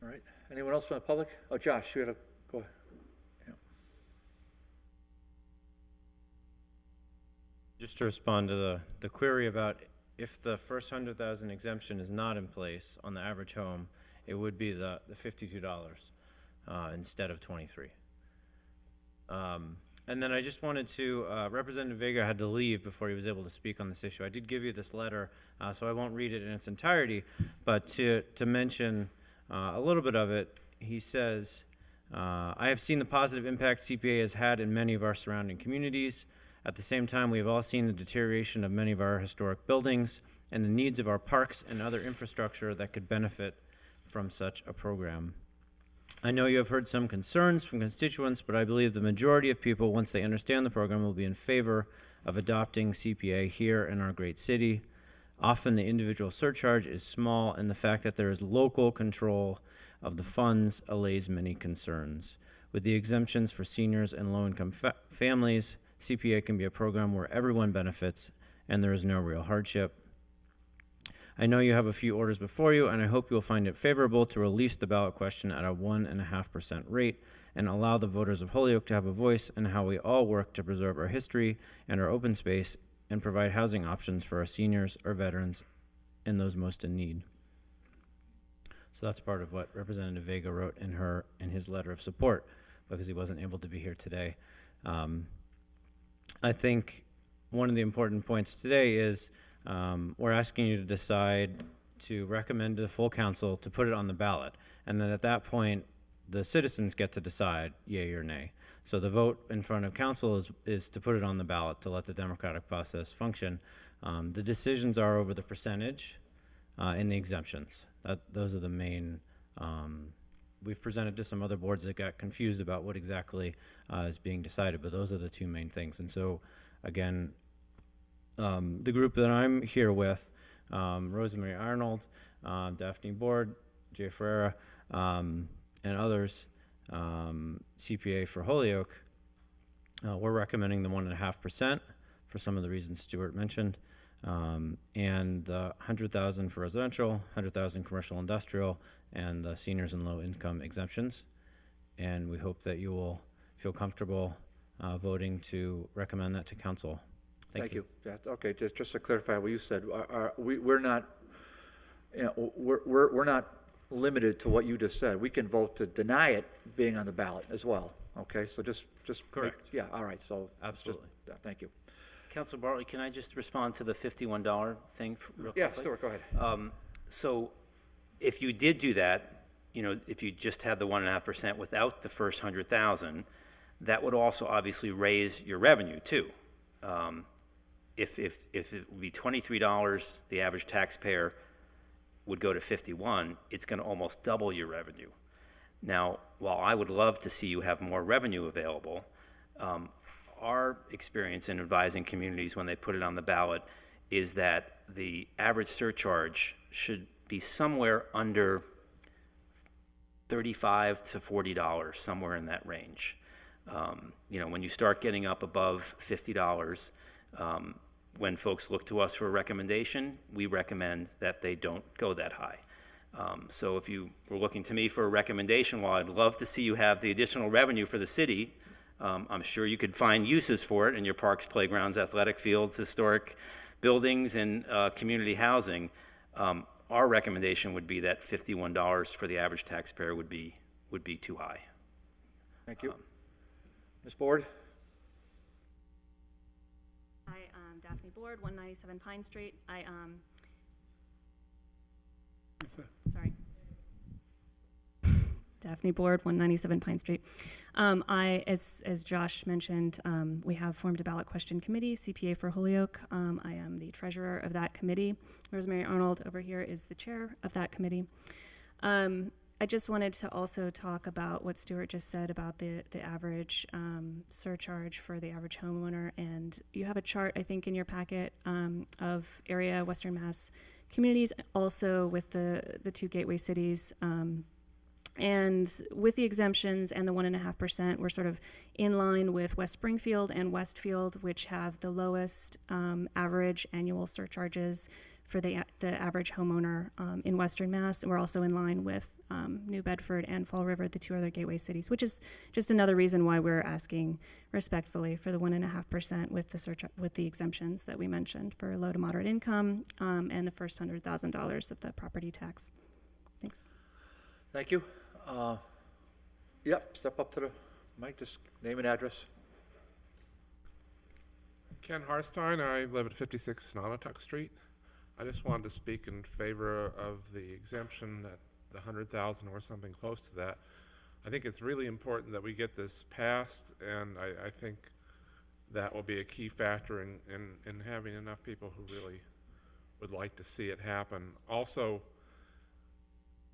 All right. Anyone else from the public? Oh, Josh, you had go ahead. Just to respond to the query about if the first 100,000 exemption is not in place on the average home, it would be the $52 instead of $23. And then I just wanted to, Representative Vega had to leave before he was able to speak on this issue. I did give you this letter, so I won't read it in its entirety, but to mention a little bit of it, he says, I have seen the positive impact CPA has had in many of our surrounding communities. At the same time, we have all seen the deterioration of many of our historic buildings and the needs of our parks and other infrastructure that could benefit from such a program. I know you have heard some concerns from constituents, but I believe the majority of people, once they understand the program, will be in favor of adopting CPA here in our great city. Often the individual surcharge is small, and the fact that there is local control of the funds allays many concerns. With the exemptions for seniors and low-income families, CPA can be a program where everyone benefits and there is no real hardship. I know you have a few orders before you, and I hope you will find it favorable to release the ballot question at a 1.5% rate and allow the voters of Holyoke to have a voice in how we all work to preserve our history and our open space and provide housing options for our seniors, our veterans, and those most in need. So that's part of what Representative Vega wrote in his letter of support, because he wasn't able to be here today. I think one of the important points today is we're asking you to decide to recommend to the full council to put it on the ballot. And then at that point, the citizens get to decide yay or nay. So the vote in front of council is to put it on the ballot to let the democratic process function. The decisions are over the percentage and the exemptions. Those are the main. We've presented to some other boards that got confused about what exactly is being decided, but those are the two main things. And so, again, the group that I'm here with, Rosemary Arnold, Daphne Board, Jay Ferreira, and others, CPA for Holyoke, we're recommending the 1.5% for some of the reasons Stuart mentioned, and the 100,000 for residential, 100,000 commercial industrial, and the seniors and low income exemptions. And we hope that you will feel comfortable voting to recommend that to council. Thank you. Yeah, okay, just to clarify what you said, we're not, we're not limited to what you just said. We can vote to deny it being on the ballot as well. Okay, so just correct. Yeah, all right. So absolutely. Thank you. Councilor Bartley, can I just respond to the $51 thing real quickly? Yeah, Stuart, go ahead. So if you did do that, if you just had the 1.5% without the first 100,000, that would also obviously raise your revenue too. If it would be $23, the average taxpayer would go to 51, it's going to almost double your revenue. Now, while I would love to see you have more revenue available, our experience in advising communities when they put it on the ballot is that the average surcharge should be somewhere under $35 to $40, somewhere in that range. When you start getting up above $50, when folks look to us for a recommendation, we recommend that they don't go that high. So if you were looking to me for a recommendation, while I'd love to see you have the additional revenue for the city, I'm sure you could find uses for it in your parks, playgrounds, athletic fields, historic buildings, and community housing. Our recommendation would be that $51 for the average taxpayer would be too high. Thank you. Ms. Board? Hi, Daphne Board, 197 Pine Street. Sorry. Daphne Board, 197 Pine Street. As Josh mentioned, we have formed a ballot question committee, CPA for Holyoke. I am the treasurer of that committee. Rosemary Arnold over here is the chair of that committee. I just wanted to also talk about what Stuart just said about the average surcharge for the average homeowner. And you have a chart, I think, in your packet of area Western Mass communities, also with the two gateway cities. And with the exemptions and the 1.5%, we're sort of in line with West Springfield and Westfield, which have the lowest average annual surcharges for the average homeowner in Western Mass. And we're also in line with New Bedford and Fall River, the two other gateway cities, which is just another reason why we're asking respectfully for the 1.5% with the exemptions that we mentioned for low to moderate income and the first $100,000 of the property tax. Thanks. Thank you. Yep, step up to the mic, just name and address. Ken Harstein, I live at 56 Nonotuck Street. I just wanted to speak in favor of the exemption at the 100,000 or something close to that. I think it's really important that we get this passed, and I think that will be a key factor in having enough people who really would like to see it happen. Also,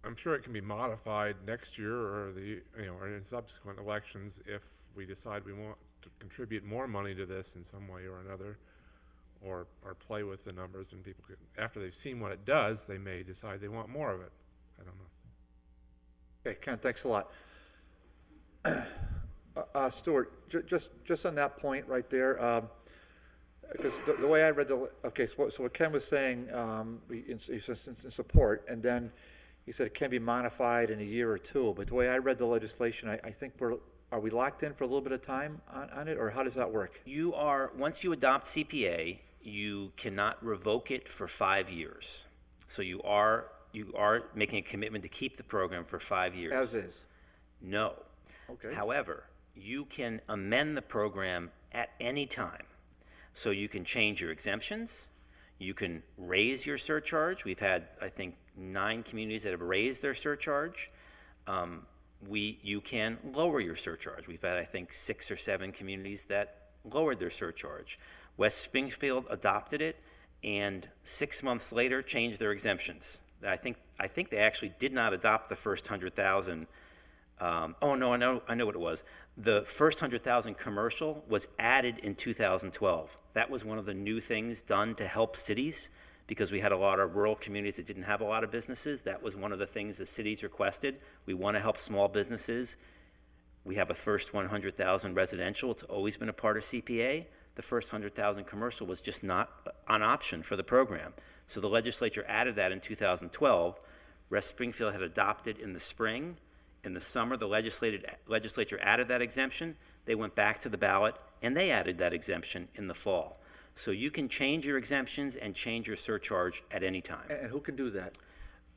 I'm sure it can be modified next year or or in subsequent elections if we decide we want to contribute more money to this in some way or another, or play with the numbers, and people could, after they've seen what it does, they may decide they want more of it. I don't know. Okay, Ken, thanks a lot. Stuart, just on that point right there, because the way I read so what Ken was saying, in support, and then he said it can be modified in a year or two, but the way I read the legislation, I think are we locked in for a little bit of time on it, or how does that work? You are, once you adopt CPA, you cannot revoke it for 5 years. So you are making a commitment to keep the program for 5 years. As is? No. Okay. However, you can amend the program at any time. So you can change your exemptions, you can raise your surcharge. We've had, I think, 9 communities that have raised their surcharge. You can lower your surcharge. We've had, I think, 6 or 7 communities that lowered their surcharge. West Springfield adopted it, and 6 months later changed their exemptions. I think they actually did not adopt the first 100,000. Oh no, I know what it was. The first 100,000 commercial was added in 2012. That was one of the new things done to help cities, because we had a lot of rural communities that didn't have a lot of businesses. That was one of the things the cities requested. We want to help small businesses. We have a first 100,000 residential. It's always been a part of CPA. The first 100,000 commercial was just not an option for the program. So the legislature added that in 2012. West Springfield had adopted in the spring. In the summer, the legislature added that exemption. They went back to the ballot, and they added that exemption in the fall. So you can change your exemptions and change your surcharge at any time. And who can do that?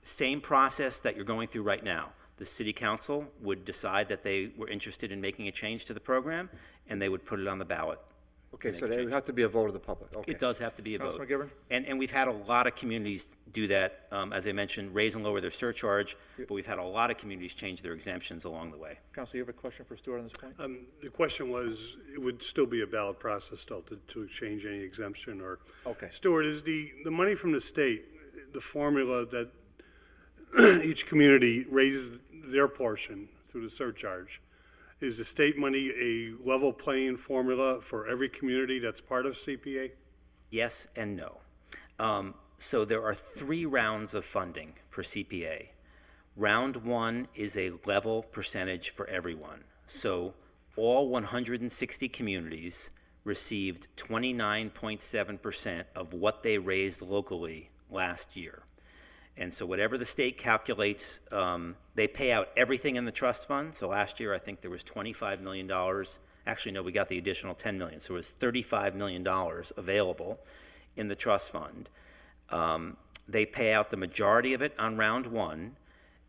Same process that you're going through right now. The city council would decide that they were interested in making a change to the program, and they would put it on the ballot. Okay, so there would have to be a vote of the public. Okay. It does have to be a vote. Councilman Gibbon? And we've had a lot of communities do that, as I mentioned, raise and lower their surcharge, but we've had a lot of communities change their exemptions along the way. Council, you have a question for Stuart on this point? The question was, it would still be a ballot process still to change any exemption or. Okay. Stuart, is the money from the state, the formula that each community raises their portion through the surcharge, is the state money a level playing formula for every community that's part of CPA? Yes and no. So there are 3 rounds of funding for CPA. Round 1 is a level percentage for everyone. So all 160 communities received 29.7% of what they raised locally last year. And so whatever the state calculates, they pay out everything in the trust fund. So last year, I think there was $25 million. Actually, no, we got the additional $10 million. So it was $35 million available in the trust fund. They pay out the majority of it on round one,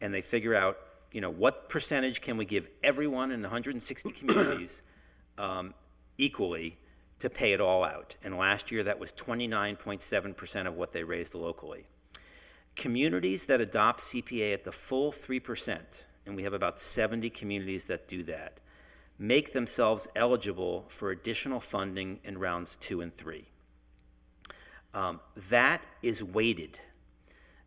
and they figure out, what percentage can we give everyone in 160 communities equally to pay it all out. And last year, that was 29.7% of what they raised locally. Communities that adopt CPA at the full 3%, and we have about 70 communities that do that, make themselves eligible for additional funding in rounds 2 and 3. That is weighted.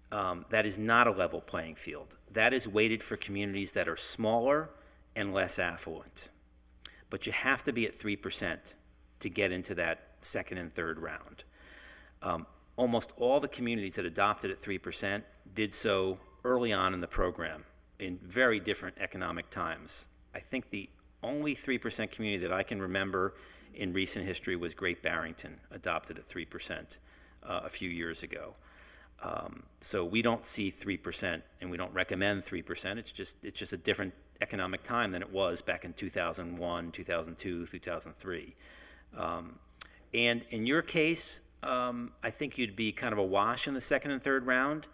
That is not a level playing field. That is weighted for communities that are smaller and less affluent. But you have to be at 3% to get into that second and third round. Almost all the communities that adopted at 3% did so early on in the program in very different economic times. I think the only 3% community that I can remember in recent history was Great Barrington, adopted at 3% a few years ago. So we don't see 3%, and we don't recommend 3%. It's just a different economic time than it was back in 2001, 2002, 2003. And in your case, I think you'd be kind of a wash in the second and third round.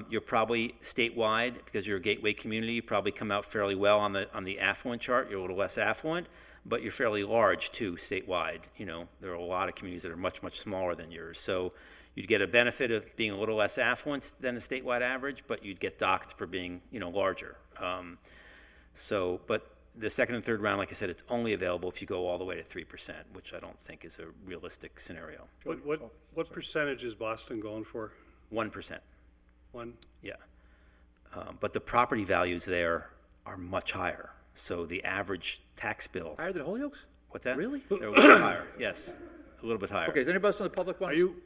You're probably statewide, because you're a gateway community, you probably come out fairly well on the affluent chart. You're a little less affluent, but you're fairly large too statewide. There are a lot of communities that are much, much smaller than yours. So you'd get a benefit of being a little less affluent than the statewide average, but you'd get docked for being, larger. But the second and third round, like I said, it's only available if you go all the way to 3%, which I don't think is a realistic scenario. What percentage is Boston going for? 1%. 1? Yeah. But the property values there are much higher. So the average tax bill. Higher than Holyoke's? What's that? Really? They're a little bit higher, yes. A little bit higher. Okay, is anybody else in the public want Are to? you,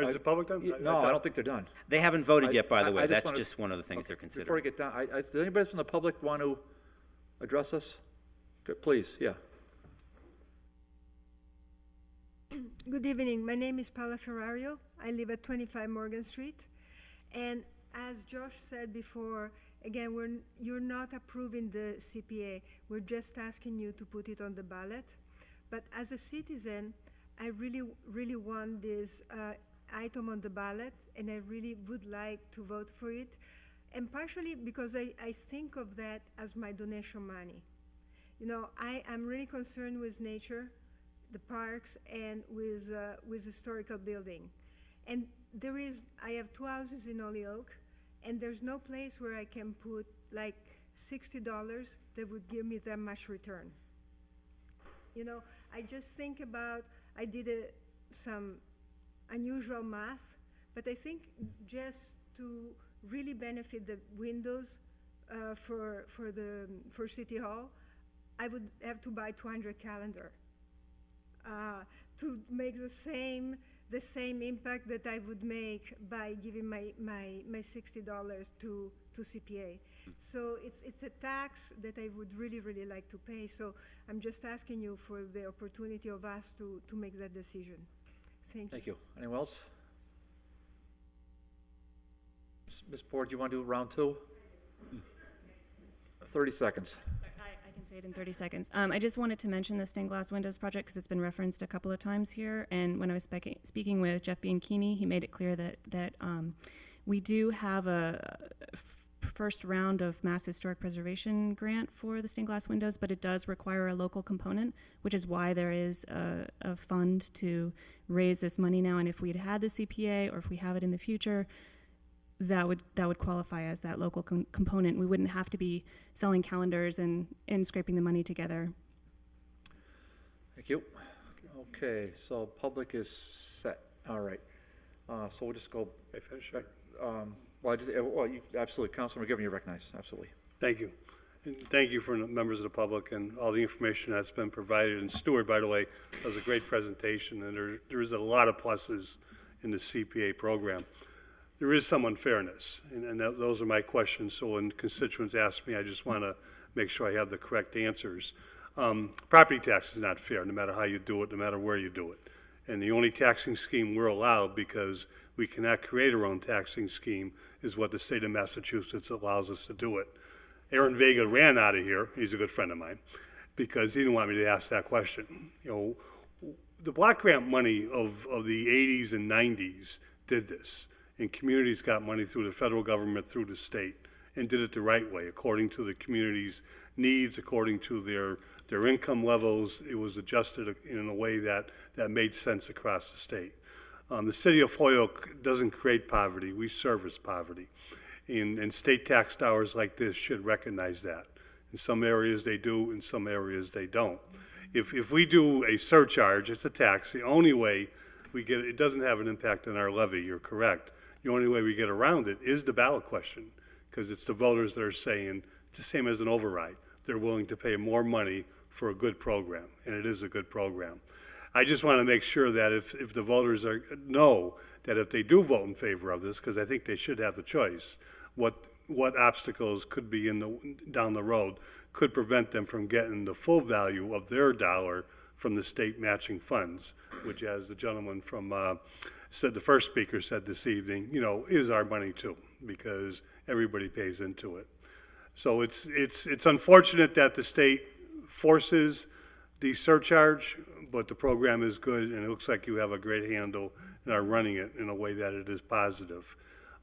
is the public done? No, I don't think they're done. They haven't voted yet, by the way. I That's wanna- just one of the things they're considering. Before we get down, does anybody from the public want to address us? Good, please, yeah. Good evening. My name is Paula Ferrario. I live at 25 Morgan Street. And as Josh said before, again, you're not approving the CPA. We're just asking you to put it on the ballot. But as a citizen, I really, really want this item on the ballot, and I really would like to vote for it. And partially because I think of that as my donation money. I'm really concerned with nature, the parks, and with historical building. And I have 2 houses in Holyoke, and there's no place where I can put like $60 that would give me that much return. I just think about, I did some unusual math, but I think just to really benefit the windows for City Hall, I would have to buy 200 calendar to make the same impact that I would make by giving my $60 to CPA. So it's a tax that I would really, really like to pay. So I'm just asking you for the opportunity of us to make that decision. Thank you. Thank you. Anyone else? Ms. Board, do you want to do round 2? 30 seconds. I can say it in 30 seconds. I just wanted to mention the stained glass windows project because it's been referenced a couple of times here. And when I was speaking with Jeff Bianchini, he made it clear that we do have a first round of Mass Historic Preservation grant for the stained glass windows, but it does require a local component, which is why there is a fund to raise this money now. And if we'd had the CPA, or if we have it in the future, that would qualify as that local component. We wouldn't have to be selling calendars and scraping the money together. Thank you. Okay, so public is set. All right. So we'll just go. Back. Absolutely, Councilman McGivern, you're recognized. Absolutely. Thank you. And thank you for the members of the public and all the information that's been provided. And Stuart, by the way, that was a great presentation, and there is a lot of pluses in the CPA program. There is some unfairness, and those are my questions. So when constituents ask me, I just want to make sure I have the correct answers. Property tax is not fair, no matter how you do it, no matter where you do it. And the only taxing scheme we're allowed, because We cannot create our own taxing scheme, is what the state of Massachusetts allows us to do it. Aaron Vega ran out of here, he's a good friend of mine, because he didn't want me to ask that question. You know, the block grant money of the 80s and 90s did this, and communities got money through the federal government, through the state, and did it the right way, according to the community's needs, according to their income levels. It was adjusted in a way that made sense across the state. The city of Holyoke doesn't create poverty, we service poverty. And state tax dollars like this should recognize that. In some areas they do, in some areas they don't. If we do a surcharge, it's a tax, the only way we get it doesn't have an impact on our levy, you're correct. The only way we get around it is the ballot question, because it's the voters that are saying, it's the same as an override. They're willing to pay more money for a good program, and it is a good program. I just want to make sure that if the voters know that if they do vote in favor of this, because I think they should have the choice, what obstacles could be down the road could prevent them from getting the full value of their dollar from the state matching funds, which, as the gentleman from the first speaker said this evening, you know, is our money too, because everybody pays into it. So it's unfortunate that the state forces the surcharge, but the program is good, and it looks like you have a great handle and are running it in a way that it is positive.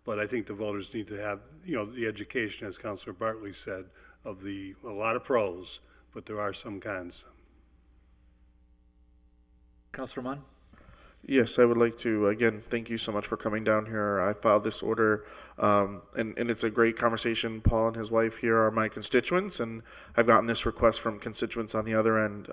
But I think the voters need to have, you know, the education, as Councilor Bartley said, of a lot of pros, but there are some cons. Councilor Munn? Yes, I would like to, again, thank you so much for coming down here. I filed this order, and it's a great conversation. Paul and his wife here are my constituents, and I've gotten this request from constituents on the other end.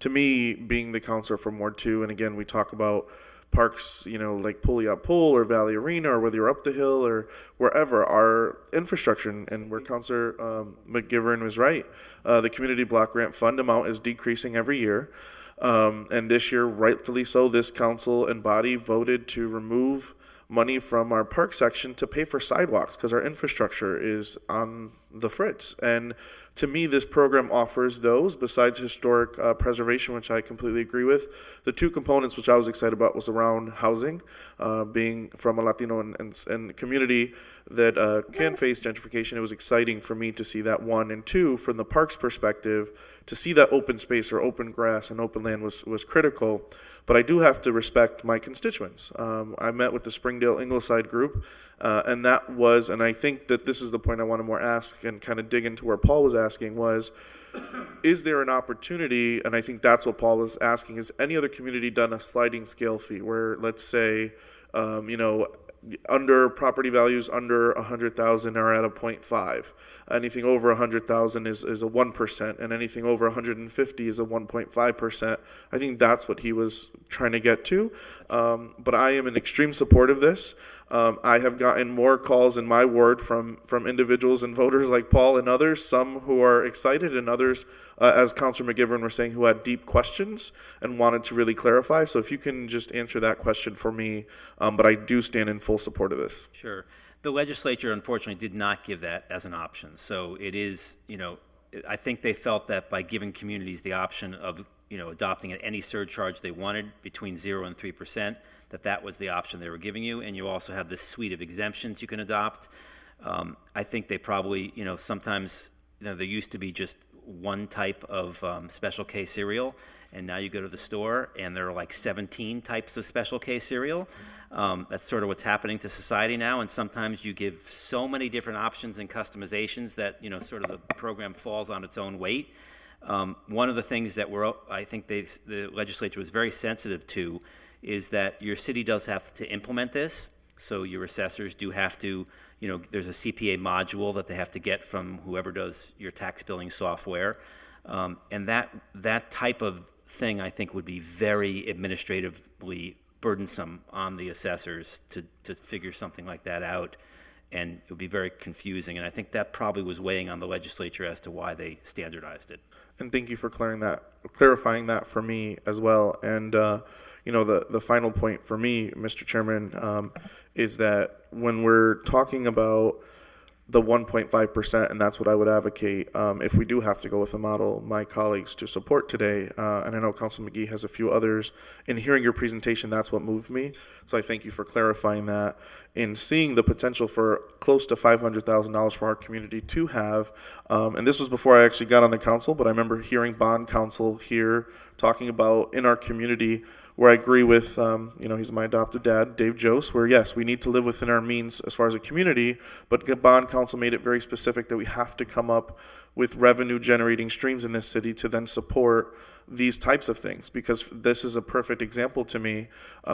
To me, being the counselor from Ward 2, and again, we talk about parks, you know, like Pulliat Pool or Valley Arena, or whether you're up the hill or wherever, our infrastructure, and where Councilor McGivern was right, the community block grant fund amount is decreasing every year. And this year, rightfully so, this council and body voted to remove money from our park section to pay for sidewalks because our infrastructure is on the fritz. And to me, this program offers those, besides historic preservation, which I completely agree with. The two components which I was excited about was around housing, being from a Latino and community that can face gentrification. It was exciting for me to see that, one. And two, from the parks perspective, to see that open space or open grass and open land was critical. But I do have to respect my constituents. I met with the Springdale Ingleside group, and that was, and I think that this is the point I want to more ask and kind of dig into where Paul was asking was, is there an opportunity, and I think that's what Paul was asking, is any other community done a sliding scale fee where, let's say, you know, under property values under 100,000 are at a 0.5. Anything over 100,000 is a 1%, and anything over 150 is a 1.5%. I think that's what he was trying to get to. But I am in extreme support of this. I have gotten more calls in my ward from individuals and voters like Paul and others, some who are excited and others, as Councilor McGivern was saying, who had deep questions and wanted to really clarify. So if you can just answer that question for me, but I do stand in full support of this. Sure. The legislature, unfortunately, did not give that as an option. So it is, you know, I think they felt that by giving communities the option of, you know, adopting at any surcharge they wanted between 0 and 3%, that was the option they were giving you. And you also have this suite of exemptions you can adopt. I think they probably, you know, sometimes, you know, there used to be just one type of special K cereal, and now you go to the store and there are like 17 types of special K cereal. That's sort of what's happening to society now, and sometimes you give so many different options and customizations that, you know, sort of the program falls on its own weight. One of the things that I think the legislature was very sensitive to is that your city does have to implement this, so your assessors do have to, you know, there's a CPA module that they have to get from whoever does your tax billing software, and that type of thing I think would be very administratively burdensome on the assessors to figure something like that out, and it would be very confusing, and I think that probably was weighing on the legislature as to why they standardized it. And thank you for clarifying that for me as well. And you know, the final point for me, Mr. Chairman, is that when we're talking about the 1.5%, and that's what I would advocate if we do have to go with a model, my colleagues to support today. And I know Council McGee has a few others. In hearing your presentation, that's what moved me. So I thank you for clarifying that. In seeing the potential for close to $500,000 for our community to have, and this was before I actually got on the council, but I remember hearing bond counsel here talking about in our community, where I agree with, he's my adopted dad, Dave Jose, where yes, we need to live within our means as far as a community, but the bond council made it very specific that we have to come up with revenue generating streams in this city to then support these types of things, because this is a perfect example to me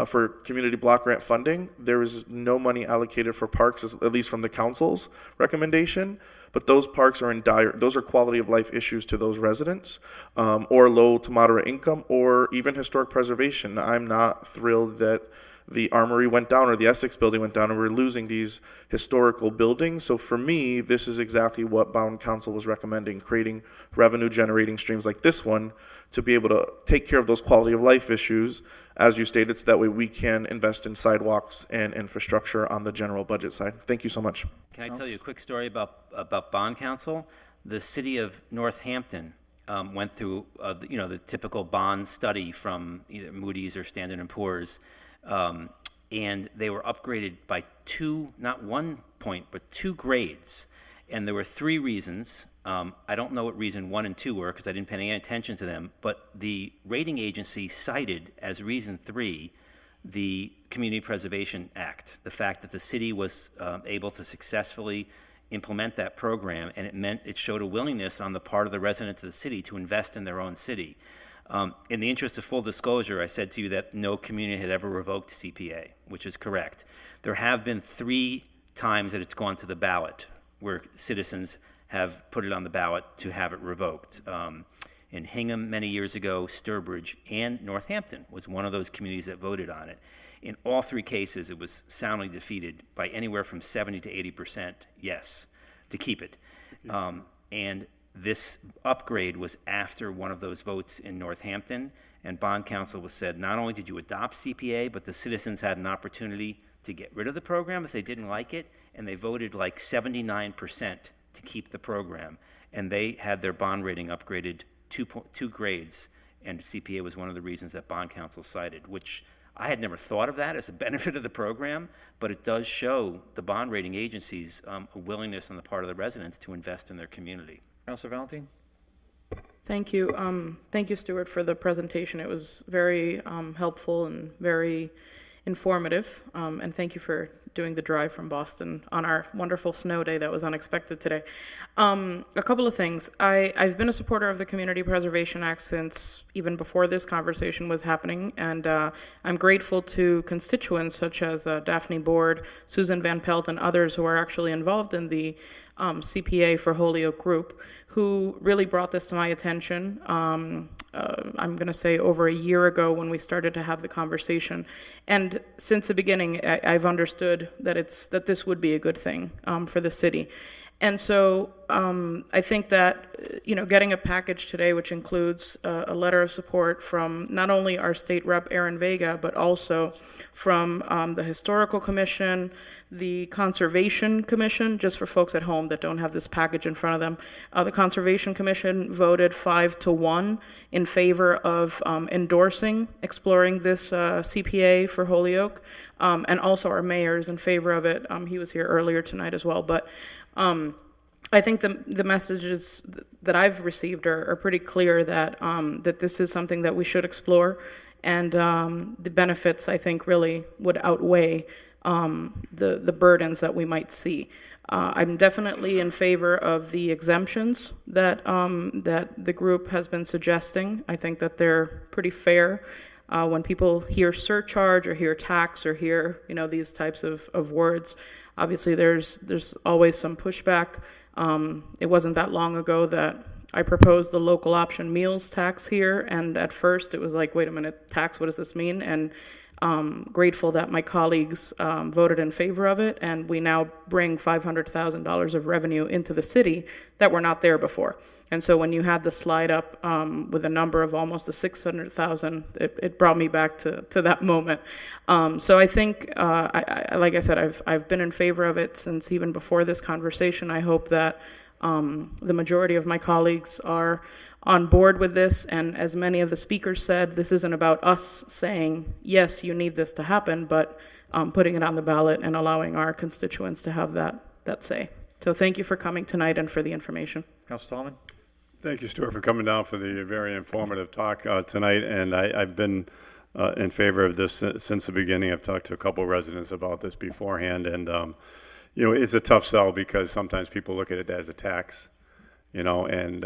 for community block grant funding. There is no money allocated for parks, at least from the council's recommendation. But those parks are those are quality of life issues to those residents, or low to moderate income, or even historic preservation. I'm not thrilled that the Armory went down or the Essex building went down and we're losing these historical buildings. So for me, this is exactly what Bond Council was recommending, creating revenue generating streams like this one to be able to take care of those quality of life issues, as you stated, so that way we can invest in sidewalks and infrastructure on the general budget side. Thank you so much. Can I tell you a quick story about Bond Council? The city of Northampton went through the typical bond study from either Moody's or Standard & Poor's, and they were upgraded by not 1 point, but 2 grades. And there were 3 reasons. I don't know what reason 1 and 2 were because I didn't pay any attention to them, but the rating agency cited as reason 3 the Community Preservation Act, the fact that the city was able to successfully implement that program, and it showed a willingness on the part of the residents of the city to invest in their own city. In the interest of full disclosure, I said to you that no community had ever revoked CPA, which is correct. There have been 3 times that it's gone to the ballot where citizens have put it on the ballot to have it revoked. In Hingham many years ago, Sturbridge, and Northampton was one of those communities that voted on it. In all 3 cases, it was soundly defeated by anywhere from 70 to 80% yes to keep it. And this upgrade was after one of those votes in Northampton, and Bond Council was said, not only did you adopt CPA, but the citizens had an opportunity to get rid of the program if they didn't like it, and they voted like 79% to keep the program. And they had their bond rating upgraded 2 grades, and CPA was one of the reasons that Bond Council cited, which I had never thought of that as a benefit of the program, but it does show the bond rating agencies a willingness on the part of the residents to invest in their community. Councilor Valentine? Thank you. Thank you, Stuart, for the presentation. It was very helpful and very informative. And thank you for doing the drive from Boston on our wonderful snow day that was unexpected today. A couple of things. I've been a supporter of the Community Preservation Act since even before this conversation was happening, and I'm grateful to constituents such as Daphne Board, Susan Van Pelt, and others who are actually involved in the CPA for Holyoke group, who really brought this to my attention. I'm going to say over a year ago when we started to have the conversation. And since the beginning, I've understood that this would be a good thing for the city. And so I think that, getting a package today, which includes a letter of support from not only our state rep, Aaron Vega, but also from the Historical Commission, the Conservation Commission, just for folks at home that don't have this package in front of them. The Conservation Commission voted 5-1 in favor of endorsing, exploring this CPA for Holyoke, and also our mayor is in favor of it. He was here earlier tonight as well, but I think the messages that I've received are pretty clear that that this is something that we should explore, and the benefits, I think, really would outweigh the burdens that we might see. I'm definitely in favor of the exemptions that the group has been suggesting. I think that they're pretty fair. When people hear surcharge or hear tax or hear these types of words, obviously there's always some pushback. It wasn't that long ago that I proposed the local option meals tax here, and at first it was like, wait a minute, tax, what does this mean? And grateful that my colleagues voted in favor of it, and we now bring $500,000 of revenue into the city that were not there before. And so when you had the slide up with a number of almost the 600,000, it brought me back to that moment. So I think, like I said, I've been in favor of it since even before this conversation. I hope that the majority of my colleagues are on board with this, and as many of the speakers said, this isn't about us saying, yes, you need this to happen, but putting it on the ballot and allowing our constituents to have that say. So thank you for coming tonight and for the information. Councilor Tallman? Thank you, Stuart, for coming down for the very informative talk tonight, and I've been in favor of this since the beginning. I've talked to a couple residents about this beforehand, and you know, it's a tough sell because sometimes people look at it as a tax, you know, and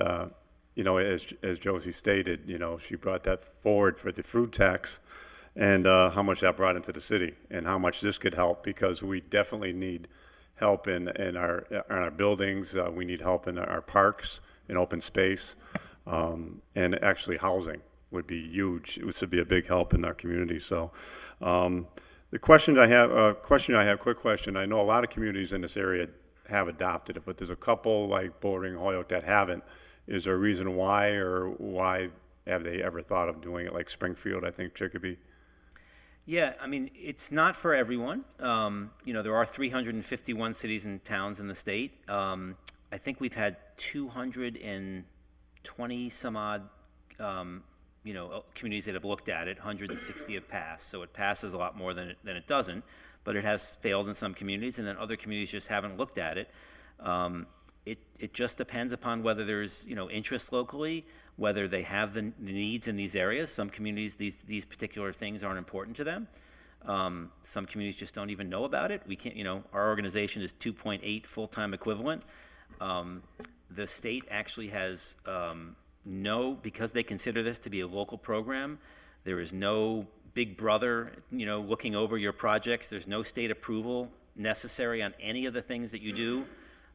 you know, as Josie stated, you know, she brought that forward for the food tax and how much that brought into the city and how much this could help, because we definitely need help in our buildings. We need help in our parks, in open space, and actually housing would be huge. This would be a big help in our community. So the question I have, quick question. I know a lot of communities in this area have adopted it, but there's a couple like bordering Holyoke that haven't. Is there a reason why, or why have they ever thought of doing it, like Springfield, I think, Chicopee? Yeah, I mean, it's not for everyone. You know, there are 351 cities and towns in the state. I think we've had 220 some odd, you know, communities that have looked at it. 160 have passed, so it passes a lot more than it doesn't. But it has failed in some communities, and then other communities just haven't looked at it. It just depends upon whether there's, you know, interest locally, whether they have the needs in these areas. Some communities, these particular things aren't important to them. Some communities just don't even know about it. We can't, you know, our organization is 2.8 full-time equivalent. The state actually has because they consider this to be a local program, there is no big brother, you know, looking over your projects. There's no state approval necessary on any of the things that you do.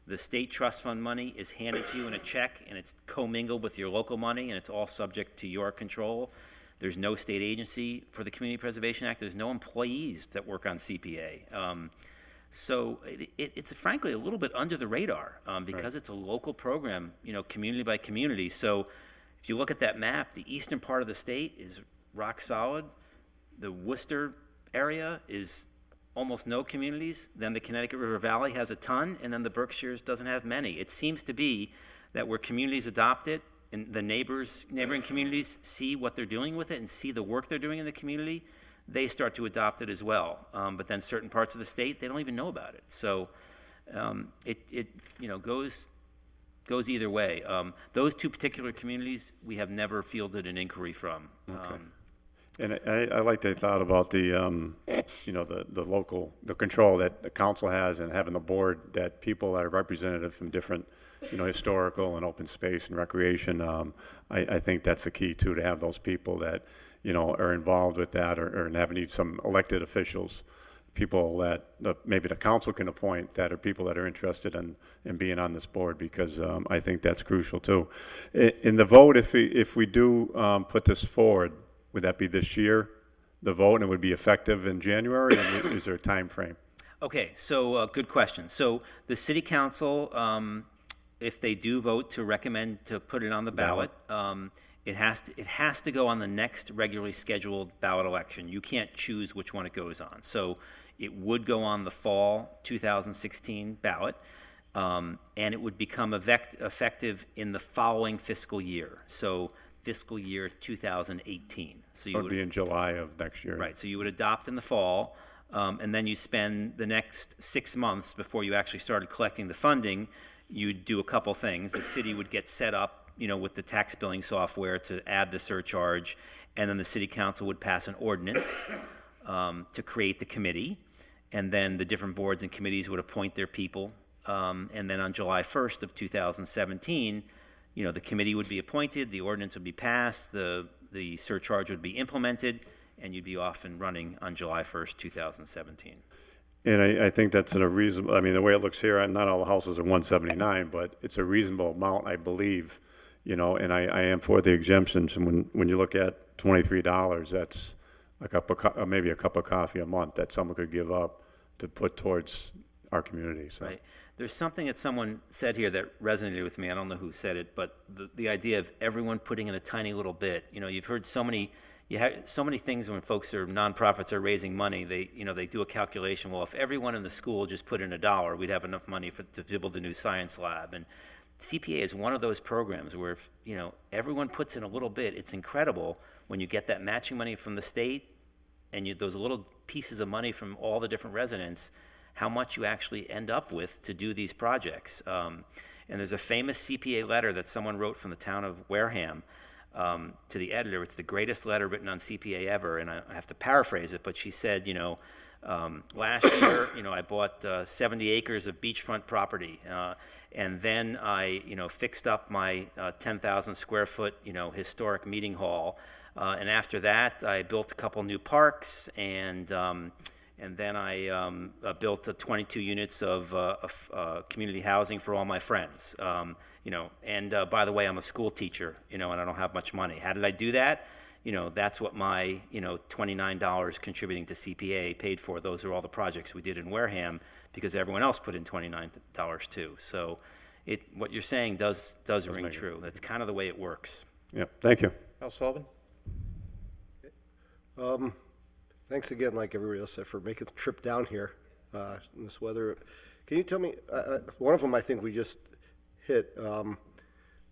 The state trust fund money is handed to you in a check, and it's commingled with your local money, and it's all subject to your control. There's no state agency for the Community Preservation Act. There's no employees that work on CPA. So it's frankly a little bit under the radar because it's a local program, you know, community by community. So if you look at that map, the eastern part of the state is rock solid. The Worcester area is almost no communities. Then the Connecticut River Valley has a ton, and then the Berkshires doesn't have many. It seems to be that where communities adopt it, and the neighboring communities see what they're doing with it and see the work they're doing in the community, they start to adopt it as well. But then certain parts of the state, they don't even know about it. So it you know, goes either way. Those two particular communities, we have never fielded an inquiry from. Okay. And I like the thought about the, you know, the local, the control that the council has, and having the board that people that are representative from different, you know, historical and open space and recreation. I think that's the key too, to have those people that, you know, are involved with that, or having some elected officials, people that maybe the council can appoint that are people that are interested in being on this board, because I think that's crucial too. In the vote, if we do put this forward, would that be this year, the vote, and it would be effective in January? And is there a time frame? Okay, so good question. So the city council, if they do vote to recommend to put it on the ballot, it has to go on the next regularly scheduled ballot election. You can't choose which one it goes on. So it would go on the fall 2016 ballot, and it would become effective in the following fiscal year. So fiscal year 2018. So you would be in July of next year. Right. So you would adopt in the fall, and then you spend the next 6 months before you actually started collecting the funding. You'd do a couple things. The city would get set up, you know, with the tax billing software to add the surcharge, and then the city council would pass an ordinance to create the committee, and then the different boards and committees would appoint their people, and then on July 1st of 2017, you know, the committee would be appointed, the ordinance would be passed, the surcharge would be implemented, and you'd be off and running on July 1st, 2017. And I think that's a reasonable, I mean, the way it looks here, not all the houses are 179, but it's a reasonable amount, I believe, you know, and I am for the exemptions. And when you look at $23, that's maybe a cup of coffee a month that someone could give up to put towards our community. So. Right. There's something that someone said here that resonated with me. I don't know who said it, but the idea of everyone putting in a tiny little bit. You know, you've heard so many things when folks or nonprofits are raising money. They do a calculation. Well, if everyone in the school just put in $1, we'd have enough money to build the new science lab. And CPA is one of those programs where if everyone puts in a little bit, it's incredible when you get that matching money from the state and those little pieces of money from all the different residents, how much you actually end up with to do these projects. And there's a famous CPA letter that someone wrote from the town of Wareham to the editor. It's the greatest letter written on CPA ever, and I have to paraphrase it, but she said, last year, I bought 70 acres of beachfront property, and then I, fixed up my 10,000 square foot, historic meeting hall. And after that, I built a couple new parks, and then I built 22 units of community housing for all my friends. And by the way, I'm a school teacher, and I don't have much money. How did I do that? That's what my, $29 contributing to CPA paid for. Those are all the projects we did in Wareham because everyone else put in $29 too. So what you're saying does ring true. That's kind of the way it works. Yeah, thank you. Al Sullivan? Thanks again, like everybody else said, for making the trip down here in this weather. Can you tell me, one of them I think we just hit,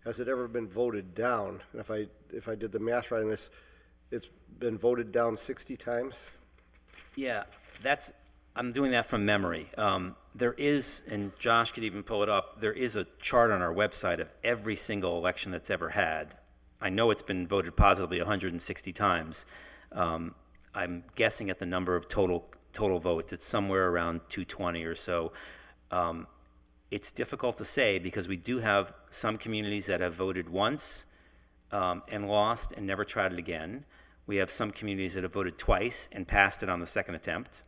has it ever been voted down? And if I did the math right on this, it's been voted down 60 times? Yeah, I'm doing that from memory. There is, and Josh could even pull it up, there is a chart on our website of every single election that's ever had. I know it's been voted positively 160 times. I'm guessing at the number of total votes. It's somewhere around 220 or so. It's difficult to say because we do have some communities that have voted once and lost and never tried it again. We have some communities that have voted twice and passed it on the second attempt.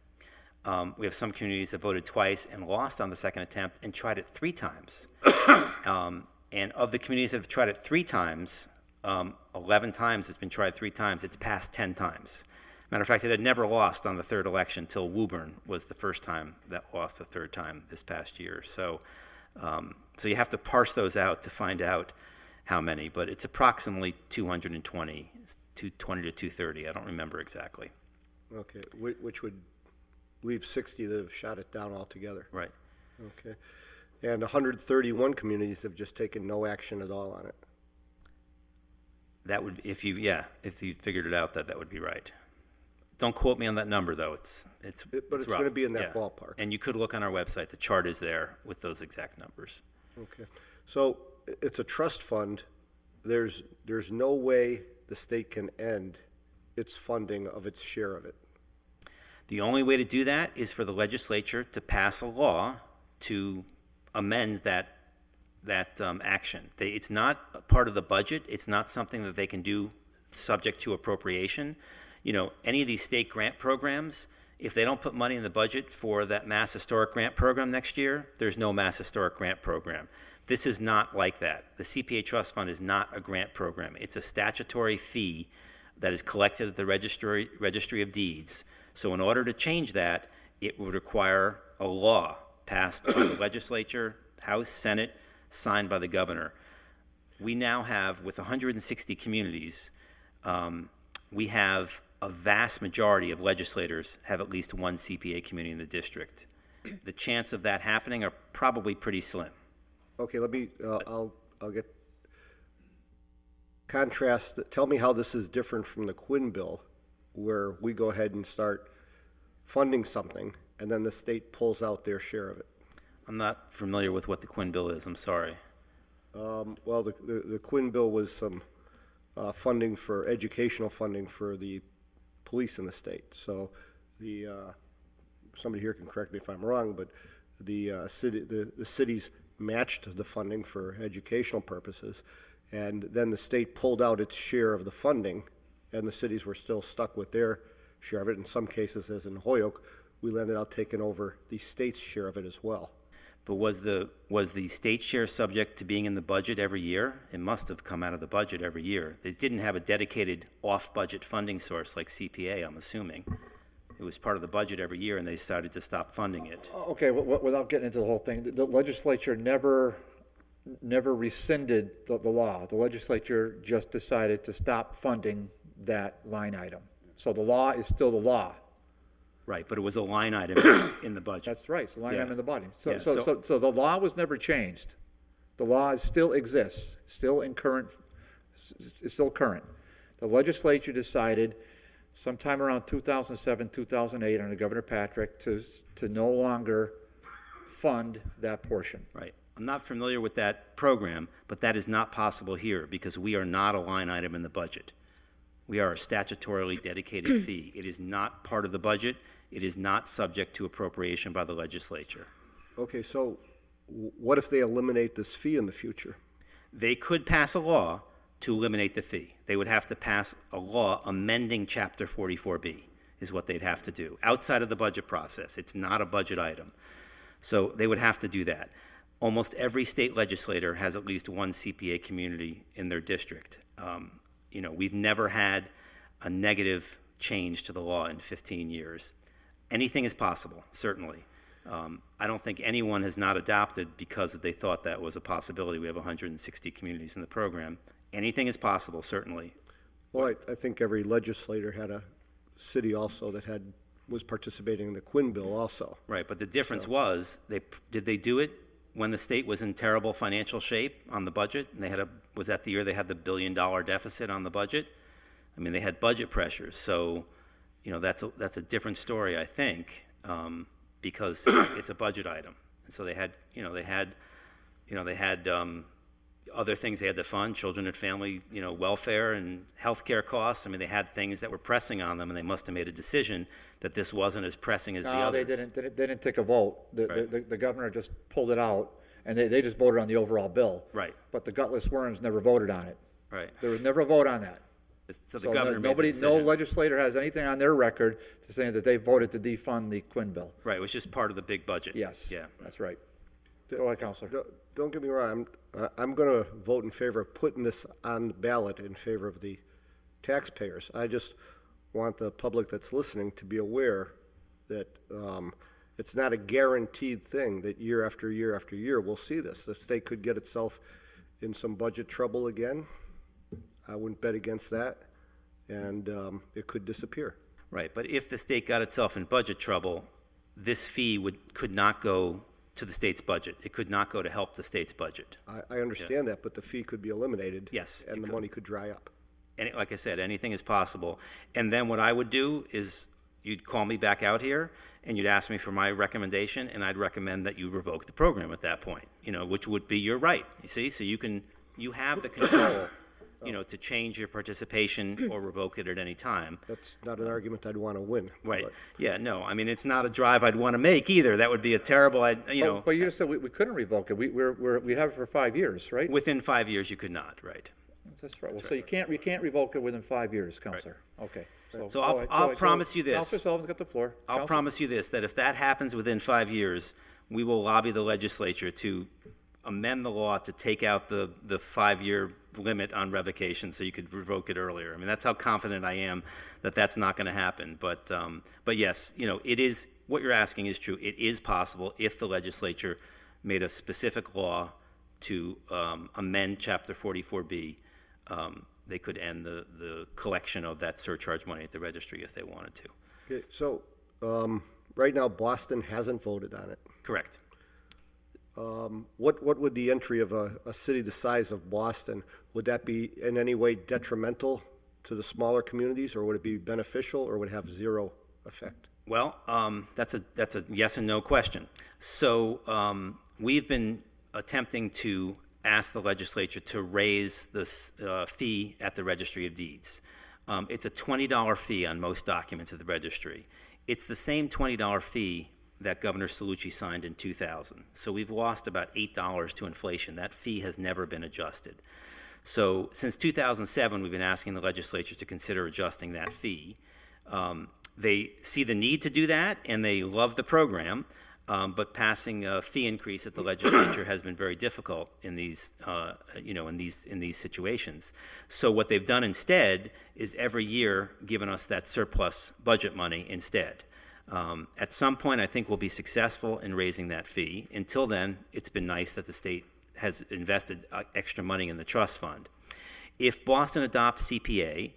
We have some communities that voted twice and lost on the second attempt and tried it 3 times. And of the communities that have tried it 3 times, 11 times it's been tried 3 times, it's passed 10 times. Matter of fact, it had never lost on the 3rd election till Woburn was the first time that lost the 3rd time this past year. So you have to parse those out to find out how many, but it's approximately 220 to 230. I don't remember exactly. Okay, which would leave 60 that have shot it down altogether. Right. Okay. And 131 communities have just taken no action at all on it. That would, if you figured it out, that would be right. Don't quote me on that number, though. But it's going to be in that ballpark. And you could look on our website. The chart is there with those exact numbers. Okay. So it's a trust fund. There's no way the state can end its funding of its share of it. The only way to do that is for the legislature to pass a law to amend that action. It's not a part of the budget. It's not something that they can do subject to appropriation. Any of these state grant programs, if they don't put money in the budget for that Mass Historic Grant Program next year, there's no Mass Historic Grant Program. This is not like that. The CPA Trust Fund is not a grant program. It's a statutory fee that is collected at the Registry of Deeds. So in order to change that, it would require a law passed by the legislature, House, Senate, signed by the governor. We now have, with 160 communities, we have a vast majority of legislators have at least one CPA community in the district. The chance of that happening are probably pretty slim. Okay, let me, I'll get, contrast, tell me how this is different from the Quinn bill, where we go ahead and start funding something, and then the state pulls out their share of it. I'm not familiar with what the Quinn bill is, I'm sorry. Well, the Quinn bill was some educational funding for the police in the state. So somebody here can correct me if I'm wrong, but the cities matched the funding for educational purposes, and then the state pulled out its share of the funding, and the cities were still stuck with their share of it. In some cases, as in Holyoke, we landed up taking over the state's share of it as well. But was the state share subject to being in the budget every year? It must have come out of the budget every year. They didn't have a dedicated off-budget funding source like CPA, I'm assuming. It was part of the budget every year, and they decided to stop funding it. Okay, without getting into the whole thing, the legislature never rescinded the law. The legislature just decided to stop funding that line item. So the law is still the law. Right, but it was a line item in the budget. That's right, it's a line Yeah. item in the body. Yeah, So the law was never changed. The law still exists, it's still current. The legislature decided sometime around 2007, 2008, under Governor Patrick, to no longer fund that portion. Right. I'm not familiar with that program, but that is not possible here because we are not a line item in the budget. We are a statutorily dedicated fee. It is not part of the budget. It is not subject to appropriation by the legislature. Okay, so what if they eliminate this fee in the future? They could pass a law to eliminate the fee. They would have to pass a law amending Chapter 44B is what they'd have to do, outside of the budget process. It's not a budget item. So they would have to do that. Almost every state legislator has at least one CPA community in their district. We've never had a negative change to the law in 15 years. Anything is possible, certainly. I don't think anyone has not adopted because they thought that was a possibility. We have 160 communities in the program. Anything is possible, certainly. Well, I think every legislator had a city also that was participating in the Quinn bill also. Right, but the difference was, did they do it when the state was in terrible financial shape on the budget? And was that the year they had the $1 billion deficit on the budget? I mean, they had budget pressures. So, that's a different story, I think, because it's a budget item. And so they had other things they had to fund, children and family, welfare and healthcare costs. I mean, they had things that were pressing on them, and they must have made a decision that this wasn't as pressing as the others. No, they didn't take a vote. The governor just pulled it out, and they just voted on the overall bill. Right. But the gutless worms never voted on it. Right. There was never a vote on that. So the governor made the no decision. legislator has anything on their record to say that they voted to defund the Quinn bill. Right, it was just part of the big budget. Yes. Yeah. That's right. Go ahead, Counselor. Don't get me wrong, I'm going to vote in favor of putting this on the ballot in favor of the taxpayers. I just want the public that's listening to be aware that it's not a guaranteed thing that year after year after year we'll see this. The state could get itself in some budget trouble again. I wouldn't bet against that, and it could disappear. Right, but if the state got itself in budget trouble, this fee could not go to the state's budget. It could not go to help the state's budget. I understand that, but the fee could be eliminated. Yes, and the money could dry up. And like I said, anything is possible. And then what I would do is you'd call me back out here and you'd ask me for my recommendation, and I'd recommend that you revoke the program at that point, which would be your right, you see? So you have the control, to change your participation or revoke it at any time. That's not an argument I'd want to win. Right. But Yeah, no, I mean, it's not a drive I'd want to make either. That would be a terrible, But you just said we couldn't revoke it. We have it for 5 years, right? Within 5 years, you could not, right? That's right. So you can't revoke it within 5 years, Counselor. Okay. So go ahead, I'll go ahead. promise you this. Counselor Sullivan's got the floor. I'll Counselor- promise you this, that if that happens within 5 years, we will lobby the legislature to amend the law to take out the 5-year limit on revocation so you could revoke it earlier. I mean, that's how confident I am that that's not going to happen. But yes, it is, what you're asking is true. It is possible if the legislature made a specific law to amend Chapter 44B, they could end the collection of that surcharge money at the registry if they wanted to. Okay, so right now Boston hasn't voted on it. Correct. What would the entry of a city the size of Boston, would that be in any way detrimental to the smaller communities, or would it be beneficial, or would it have zero effect? Well, that's a yes and no question. So we've been attempting to ask the legislature to raise this fee at the Registry of Deeds. It's a $20 fee on most documents at the registry. It's the same $20 fee that Governor Cellucci signed in 2000. So we've lost about $8 to inflation. That fee has never been adjusted. So since 2007, we've been asking the legislature to consider adjusting that fee. They see the need to do that, and they love the program. but passing a fee increase at the legislature has been very difficult in these, in these situations. So what they've done instead is every year given us that surplus budget money instead. At some point, I think we'll be successful in raising that fee. Until then, it's been nice that the state has invested extra money in the trust fund. If Boston adopts CPA,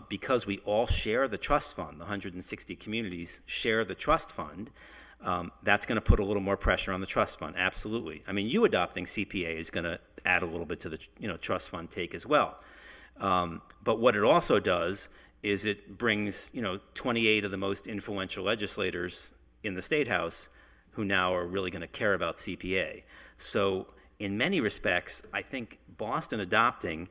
because we all share the trust fund, the 160 communities share the trust fund, that's going to put a little more pressure on the trust fund. Absolutely. I mean, you adopting CPA is going to add a little bit to the trust fund take as well. But what it also does is it brings 28 of the most influential legislators in the State House who now are really going to care about CPA. So in many respects, I think Boston adopting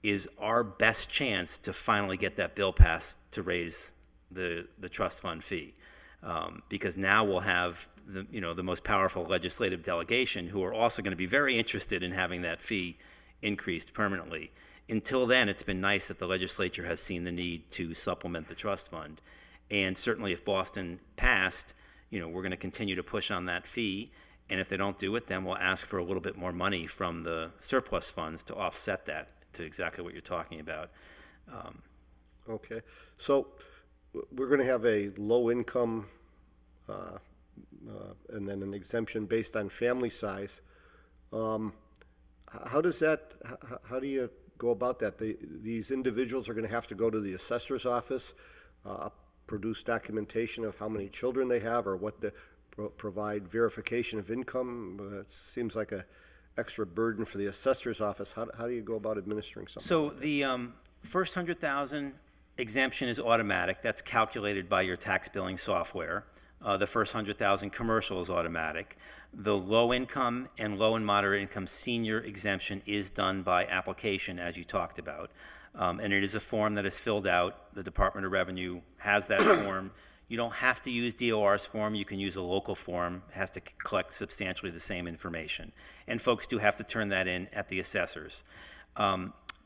is our best chance to finally get that bill passed to raise the trust fund fee. Because now we'll have the most powerful legislative delegation who are also going to be very interested in having that fee increased permanently. Until then, it's been nice that the legislature has seen the need to supplement the trust fund. And certainly if Boston passed, we're going to continue to push on that fee. And if they don't do it, then we'll ask for a little bit more money from the surplus funds to offset that, to exactly what you're talking about. Okay. So we're going to have a low income and then an exemption based on family size. How does that, how do you go about that? These individuals are going to have to go to the assessor's office, produce documentation of how many children they have or what the provide verification of income. It seems like a extra burden for the assessor's office. How do you go about administering something? So like that? the first 100,000 exemption is automatic. That's calculated by your tax billing software. The first 100,000 commercial is automatic. The low income and low and moderate income senior exemption is done by application, as you talked about. And it is a form that is filled out. The Department of Revenue has that form. You don't have to use DOR's form. You can use a local form. It has to collect substantially the same information. And folks do have to turn that in at the assessors.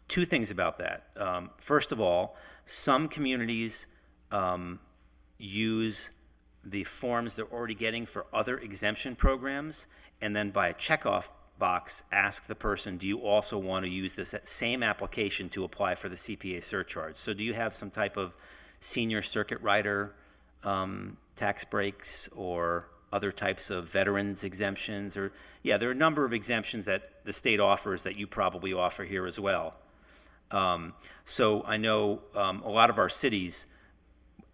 Two things about that. First of all, some communities use the forms they're already getting for other exemption programs, and then by a checkoff box, ask the person, do you also want to use this same application to apply for the CPA surcharge? So do you have some type of senior circuit rider tax breaks or other types of veterans exemptions? Or there are a number of exemptions that the state offers that you probably offer here as well. So I know a lot of our cities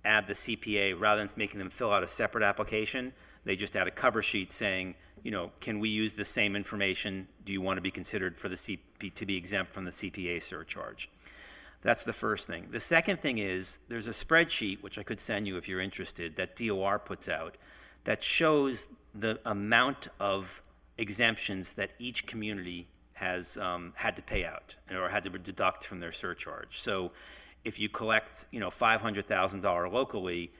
add the CPA rather than making them fill out a separate application. They just add a cover sheet saying, can we use the same information? Do you want to be considered for to be exempt from the CPA surcharge? That's the first thing. The second thing is there's a spreadsheet, which I could send you if you're interested, that DOR puts out that shows the amount of exemptions that each community has had to pay out or had to deduct from their surcharge. So if you collect, $500,000 locally,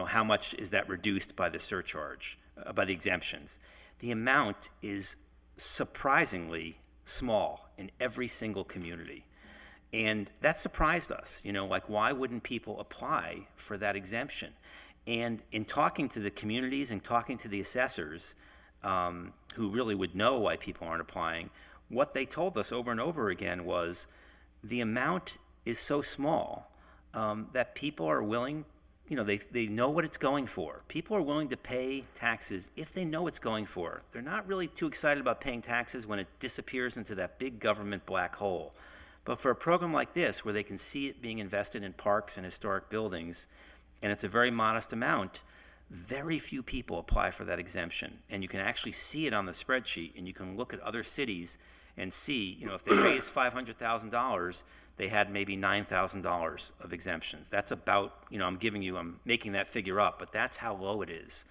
how much is that reduced by the surcharge, by the exemptions? The amount is surprisingly small in every single community. And that surprised us, why wouldn't people apply for that exemption? And in talking to the communities and talking to the assessors, who really would know why people aren't applying, what they told us over and over again was the amount is so small that people are willing, they know what it's going for. People are willing to pay taxes if they know it's going for. They're not really too excited about paying taxes when it disappears into that big government black hole. But for a program like this, where they can see it being invested in parks and historic buildings, and it's a very modest amount, very few people apply for that exemption. And you can actually see it on the spreadsheet, and you can look at other cities and see, if they raised $500,000, they had maybe $9,000 of exemptions. That's about, I'm making that figure up, but that's how low it is.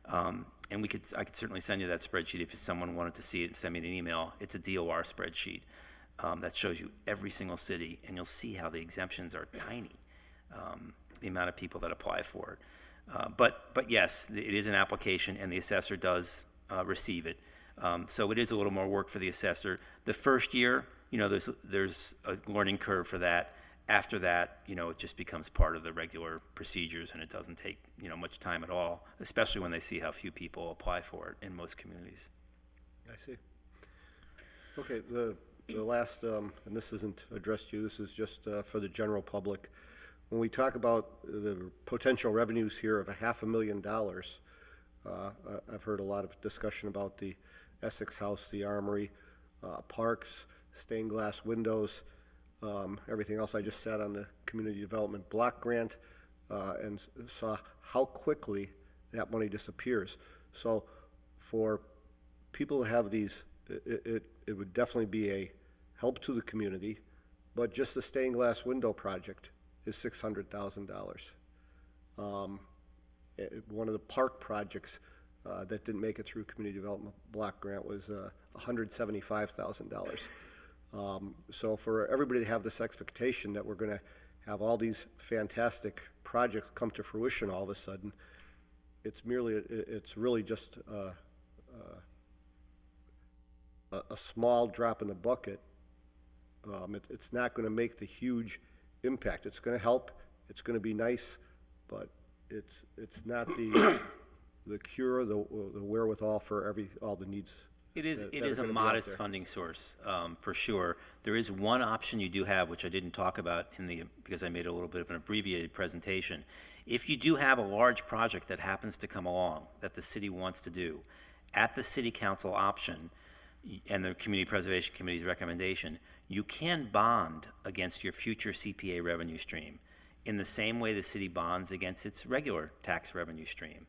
And I could certainly send you that spreadsheet if someone wanted to see it and send me an email. It's a DOR spreadsheet that shows you every single city, and you'll see how the exemptions are tiny, the amount of people that apply for it. But yes, it is an application, and the assessor does receive it. So it is a little more work for the assessor. The first year, there's a learning curve for that. After that, it just becomes part of the regular procedures, and it doesn't take, much time at all, especially when they see how few people apply for it in most communities. I see. Okay, the last, and this isn't addressed to you, this is just for the general public. When we talk about the potential revenues here of $500,000, I've heard a lot of discussion about the Essex House, the Armory, parks, stained glass windows, everything else. I just sat on the Community Development Block Grant and saw how quickly that money disappears. So for people to have these, it would definitely be a help to the community, but just the stained glass window project is $600,000. One of the park projects that didn't make it through Community Development Block Grant was $175,000. So for everybody to have this expectation that we're going to have all these fantastic projects come to fruition all of a sudden, it's really just a small drop in the bucket. It's not going to make the huge impact. It's going to help. It's going to be nice, but it's not the cure, the wherewithal for all the needs. It is a modest funding source, for sure. There is one option you do have, which I didn't talk about because I made a little bit of an abbreviated presentation. If you do have a large project that happens to come along that the city wants to do, at the city council option and the Community Preservation Committee's recommendation, you can bond against your future CPA revenue stream in the same way the city bonds against its regular tax revenue stream.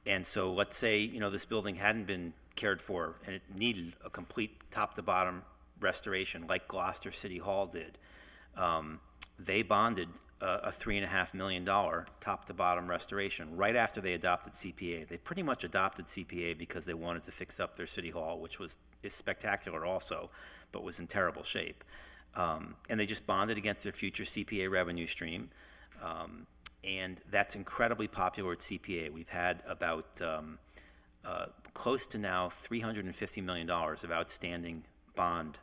And so let's say, this building hadn't been cared for and it needed a complete top-to-bottom restoration like Gloucester City Hall did. They bonded a $3.5 million top-to-bottom restoration right after they adopted CPA. They pretty much adopted CPA because they wanted to fix up their City Hall, which is spectacular also, but was in terrible shape. And they just bonded against their future CPA revenue stream. And that's incredibly popular at CPA. We've had about close to now $350 million of outstanding bond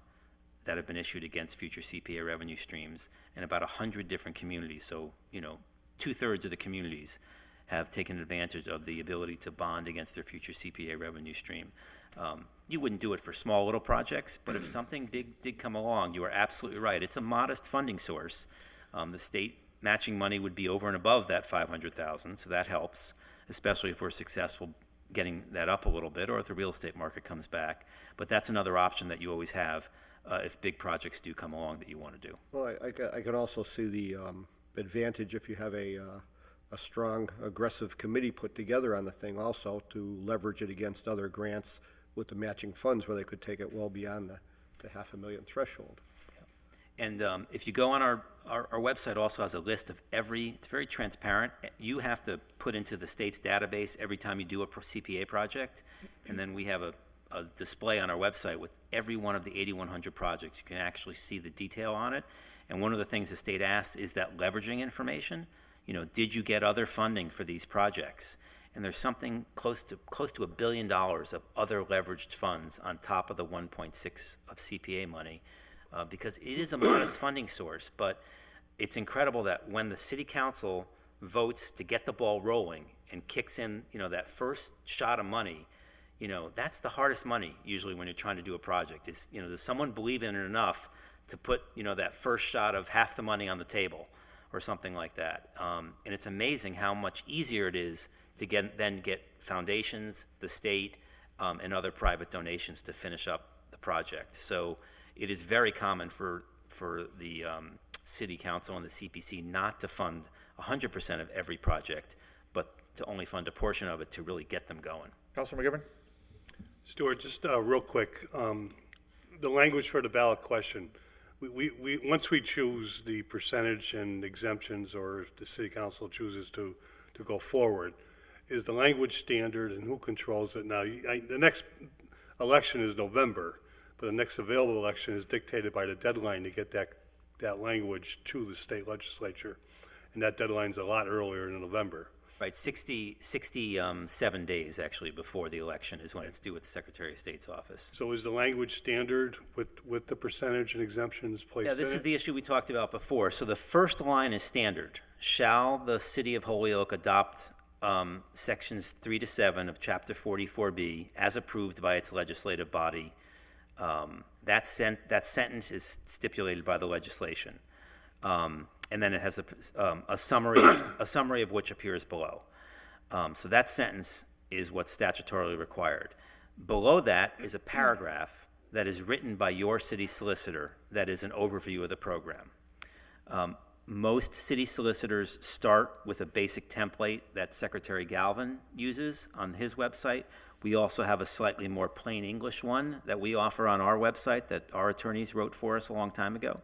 that have been issued against future CPA revenue streams in about 100 different communities. So, 2/3 of the communities have taken advantage of the ability to bond against their future CPA revenue stream. You wouldn't do it for small little projects, but if something big did come along, you are absolutely right. It's a modest funding source. The state matching money would be over and above that $500,000, so that helps, especially if we're successful getting that up a little bit, or if the real estate market comes back. But that's another option that you always have if big projects do come along that you want to do. Well, I can also see the advantage if you have a strong, aggressive committee put together on the thing also to leverage it against other grants with the matching funds where they could take it well beyond the $500,000 threshold. And if you go on our website also has a list of it's very transparent. You have to put into the state's database every time you do a CPA project, and then we have a display on our website with every one of the 8,100 projects. You can actually see the detail on it. And one of the things the state asked is that leveraging information. Did you get other funding for these projects? And there's something close to $1 billion of other leveraged funds on top of the 1.6 of CPA money. Because it is a modest funding source, but it's incredible that when the city council votes to get the ball rolling and kicks in, that first shot of money, that's the hardest money usually when you're trying to do a project. Is does someone believe in it enough to put that first shot of half the money on the table or something like that? And it's amazing how much easier it is to get foundations, the state, and other private donations to finish up the project. So it is very common for the city council and the CPC not to fund 100% of every project, but to only fund a portion of it to really get them going. Councilor McGivern? Stuart, just real quick, the language for the ballot question. We once we choose the percentage and exemptions, or if the city council chooses to go forward, is the language standard and who controls it now? The next election is November. But the next available election is dictated by the deadline to get that language to the state legislature. And that deadline's a lot earlier in November. Right, 67 days actually before the election is when it's due with the Secretary of State's office. So is the language standard with the percentage and exemptions placed in Yeah, it? this is the issue we talked about before. So the first line is standard. Shall the city of Holyoke adopt sections 3 to 7 of Chapter 44B as approved by its legislative body? That sentence is stipulated by the legislation. And then it has a summary of which appears below. So that sentence is what's statutorily required. Below that is a paragraph that is written by your city solicitor that is an overview of the program. Most city solicitors start with a basic template that Secretary Galvin uses on his website. We also have a slightly more plain English one that we offer on our website that our attorneys wrote for us a long time ago.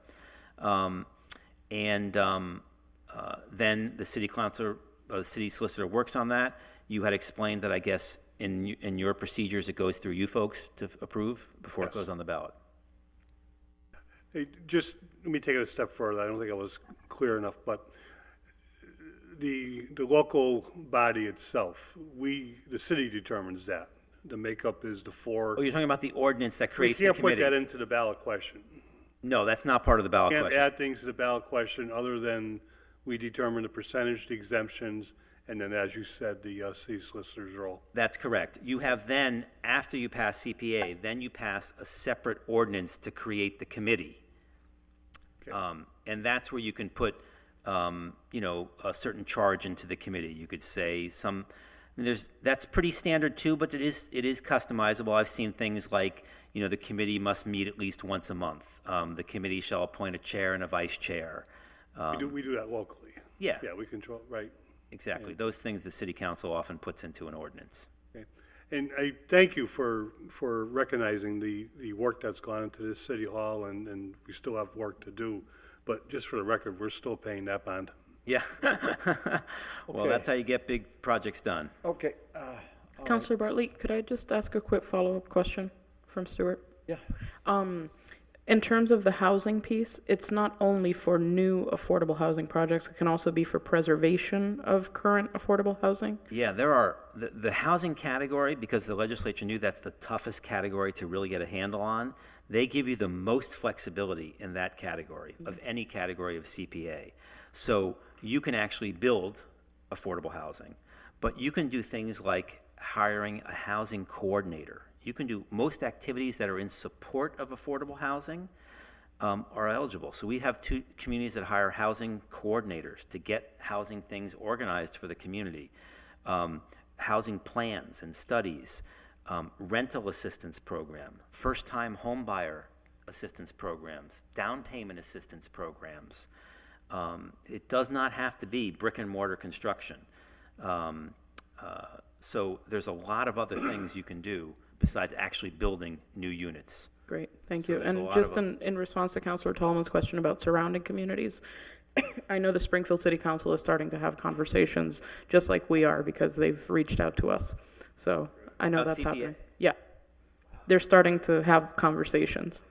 Then the city council, the city solicitor works on that. You had explained that I guess in your procedures it goes through you folks to approve before it goes on the ballot. Hey, just let me take it a step further. I don't think I was clear enough, but the local body itself, the city determines that. The makeup is the four. Oh, you're talking about the ordinance that creates the We committee. can't put that into the ballot question. No, that's not part of the ballot Can't question. add things to the ballot question other than we determine the percentage, the exemptions, and then, as you said, the city solicitor's role. That's correct. You have then, after you pass CPA, then you pass a separate ordinance to create the committee. And that's where you can put, a certain charge into the committee. You could say that's pretty standard too, but it is customizable. I've seen things like, the committee must meet at least once a month. The committee shall appoint a chair and a vice chair. We do that locally. Yeah. Yeah, we control, right. Exactly. Those things the city council often puts into an ordinance. Okay. And I thank you for recognizing the work that's gone into this city hall, and we still have work to do. But just for the record, we're still paying that bond. Yeah. Well, that's how you get big projects done. Okay. Councilor Bartley, could I just ask a quick follow-up question from Stuart? Yeah. In terms of the housing piece, it's not only for new affordable housing projects, it can also be for preservation of current affordable housing? Yeah, there are, the housing category, because the legislature knew that's the toughest category to really get a handle on, they give you the most flexibility in that category of any category of CPA. So you can actually build affordable housing, but you can do things like hiring a housing coordinator. You can do most activities that are in support of affordable housing are eligible. So we have 2 communities that hire housing coordinators to get housing things organized for the community. Housing plans and studies, rental assistance program, first-time home buyer assistance programs, down payment assistance programs. It does not have to be brick and mortar construction. So there's a lot of other things you can do besides actually building new units. Great, thank So you. there's a And lot just of in response to Councilor Tolman's question about surrounding communities, I know the Springfield City Council is starting to have conversations, just like we are, because they've reached out to us. So I know About that's CPA? happening. Yeah. They're starting to have conversations.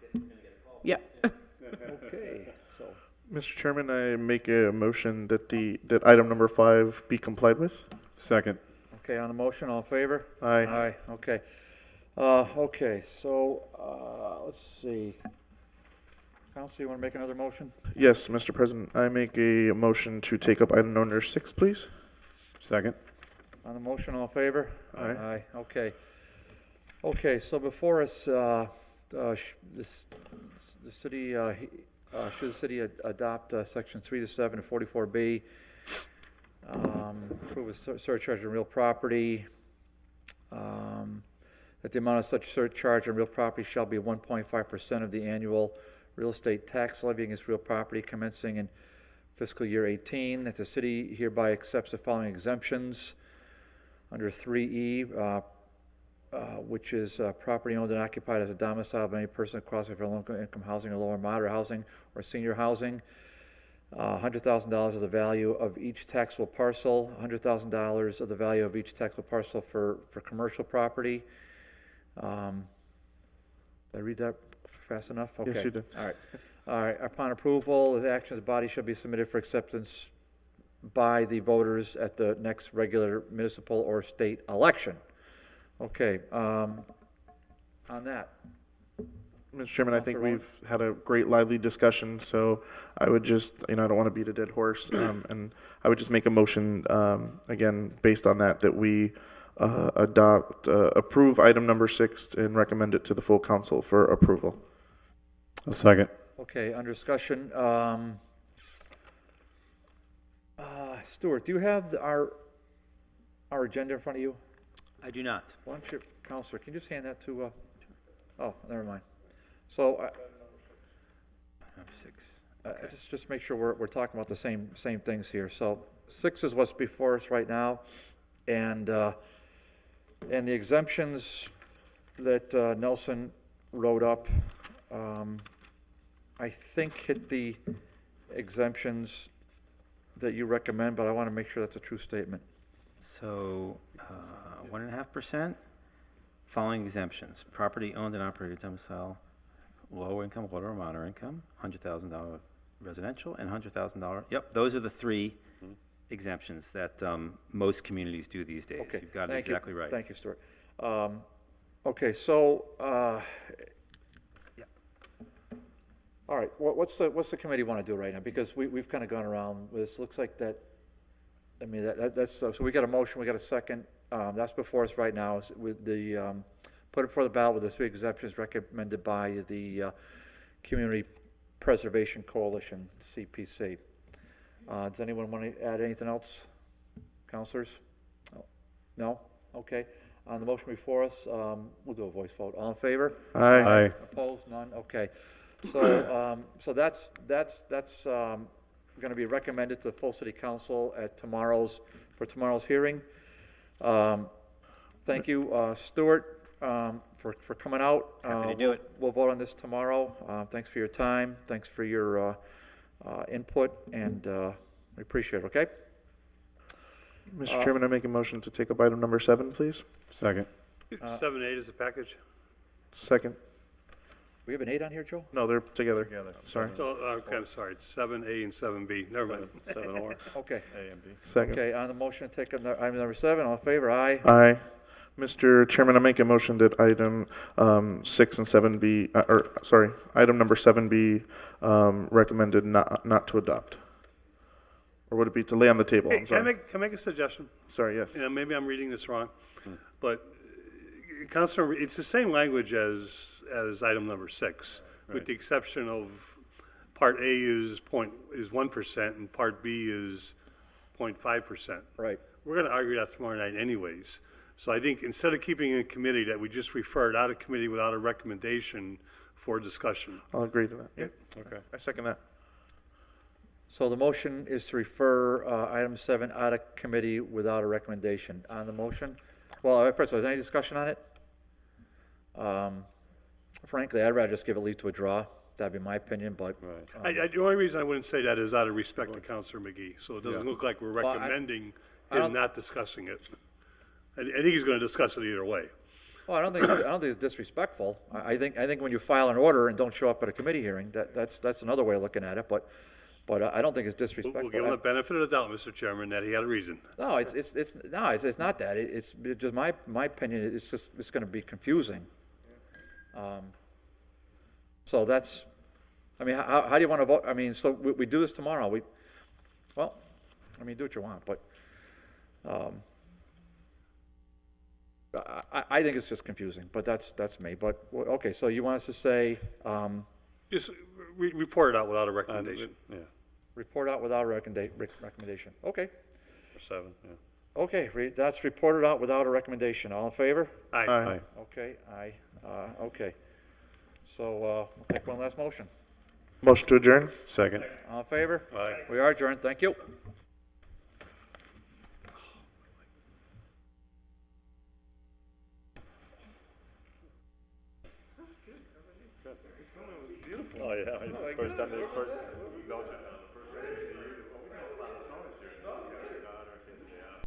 Yeah. Okay, so. Mr. Chairman, I make a motion that item number 5 be complied with. Second. Okay, on the motion, all in favor? Aye. Aye, okay. Okay, so, let's see. Council, you want to make another motion? Yes, Mr. President, I make a motion to take up item number 6, please. Second. On the motion, all in favor? Aye. Aye, okay. Okay, so before us, should the city adopt section 3 to 7 of 44B, approve a surcharge on real property, that the amount of such surcharge on real property shall be 1.5% of the annual real estate tax levy against real property commencing in fiscal year 18, that the city hereby accepts the following exemptions under 3E, which is property owned and occupied as a domicile of any person qualified for low income housing or lower moderate housing or senior housing. $100,000 of the value of each taxable parcel, $100,000 of the value of each taxable parcel for commercial property. Did I read that fast enough? Okay. Yes, you did. All right. All right. Upon approval, the action of the body shall be submitted for acceptance by the voters at the next regular municipal or state election. Okay, on that. Mr. Chairman, I think Counselor we've had a great lively discussion, so I would just, I don't want to beat a dead horse, and I would just make a motion, again, based on that we approve item number 6 and recommend it to the full council for approval. A second. Okay, under discussion, Stuart, do you have our agenda in front of you? I do not. Why don't you, Counselor, can you just hand that to, oh, never mind. So, Number 6. just make sure we're talking about the same things here. So 6 is what's before us right now, and the exemptions that Nelson wrote up, I think hit the exemptions that you recommend, but I want to make sure that's a true statement. So, 1.5%, following exemptions: property owned and operated domicile, low income, water or minor income, $100,000 residential, and $100,000. Yep, those are the 3 exemptions that most communities do these days. Okay, You've got it thank you. exactly right. Thank you, Stuart. Okay, so, all right, what's the committee want to do right now? Because we've kind of gone around with this. Looks like that, I mean, that's, so we got a motion, we got a second. That's before us right now, is with the, put it for the ballot with the 3 exemptions recommended by the Community Preservation Coalition, CPC. Does anyone want to add anything else? Counselors? No? Okay. On the motion before us, we'll do a voice vote. All in favor? Aye. Aye. Opposed? None? Okay. So that's going to be recommended to full city council at tomorrow's hearing. Thank you, Stuart, for coming out. Happy to do it. We'll vote on this tomorrow. Thanks for your time. Thanks for your input, and we appreciate it, okay? Mr. Chairman, I make a motion to take up item number 7, please. Second. 7 and 8 is the package. Second. We have an 8 on here, Joe? No, they're together. Sorry. So, okay, I'm sorry, it's 7A and 7B, never mind. 7 or Okay. A and B. Second. Okay, on the motion to take up item number 7, all in favor? Aye. Aye. Mr. Chairman, I make a motion that item 6 and 7B, item number 7B recommended not to adopt. Or would it be to lay on the table? Hey, I'm can I sorry. make a suggestion? Sorry, yes. Maybe I'm reading this wrong, but Councilor, it's the same language as item number 6, with the exception of Part A is 1% and Part B is 0.5%. Right. We're going to argue that tomorrow night anyways. So I think instead of keeping it in committee, that we just refer it out of committee without a recommendation for discussion. I'll agree to that. Yeah. Okay. I second that. So the motion is to refer item 7 out of committee without a recommendation. On the motion, well, first of all, is there any discussion on it? Frankly, I'd rather just give it leave to withdraw. That'd be my opinion, but. The only reason I wouldn't say that is out of respect to Councilor McGee, so it doesn't look like we're Well, recommending I don't- him not discussing it. I think he's going to discuss it either way. Well, I don't think it's disrespectful. I think when you file an order and don't show up at a committee hearing, that's another way of looking at it, but I don't think it's disrespectful. We'll give him the benefit of the doubt, Mr. Chairman, that he had a reason. No, it's not that. It's just my opinion, it's gonna be confusing. So that's, I mean, how do you wanna vote? I mean, so we do this tomorrow, do what you want, but, I think it's just confusing, but that's me, but, okay, so you want us to say, Just report it out without a recommendation. Yeah, report out without a recommendation, okay. for 7, yeah. Okay, that's reported out without a recommendation. All in favor? Aye. Aye. Okay, aye. Okay. So, we'll take one last motion. Motion to adjourn? Second. All in favor? Aye. We are adjourned. Thank you. Oh, yeah. First time,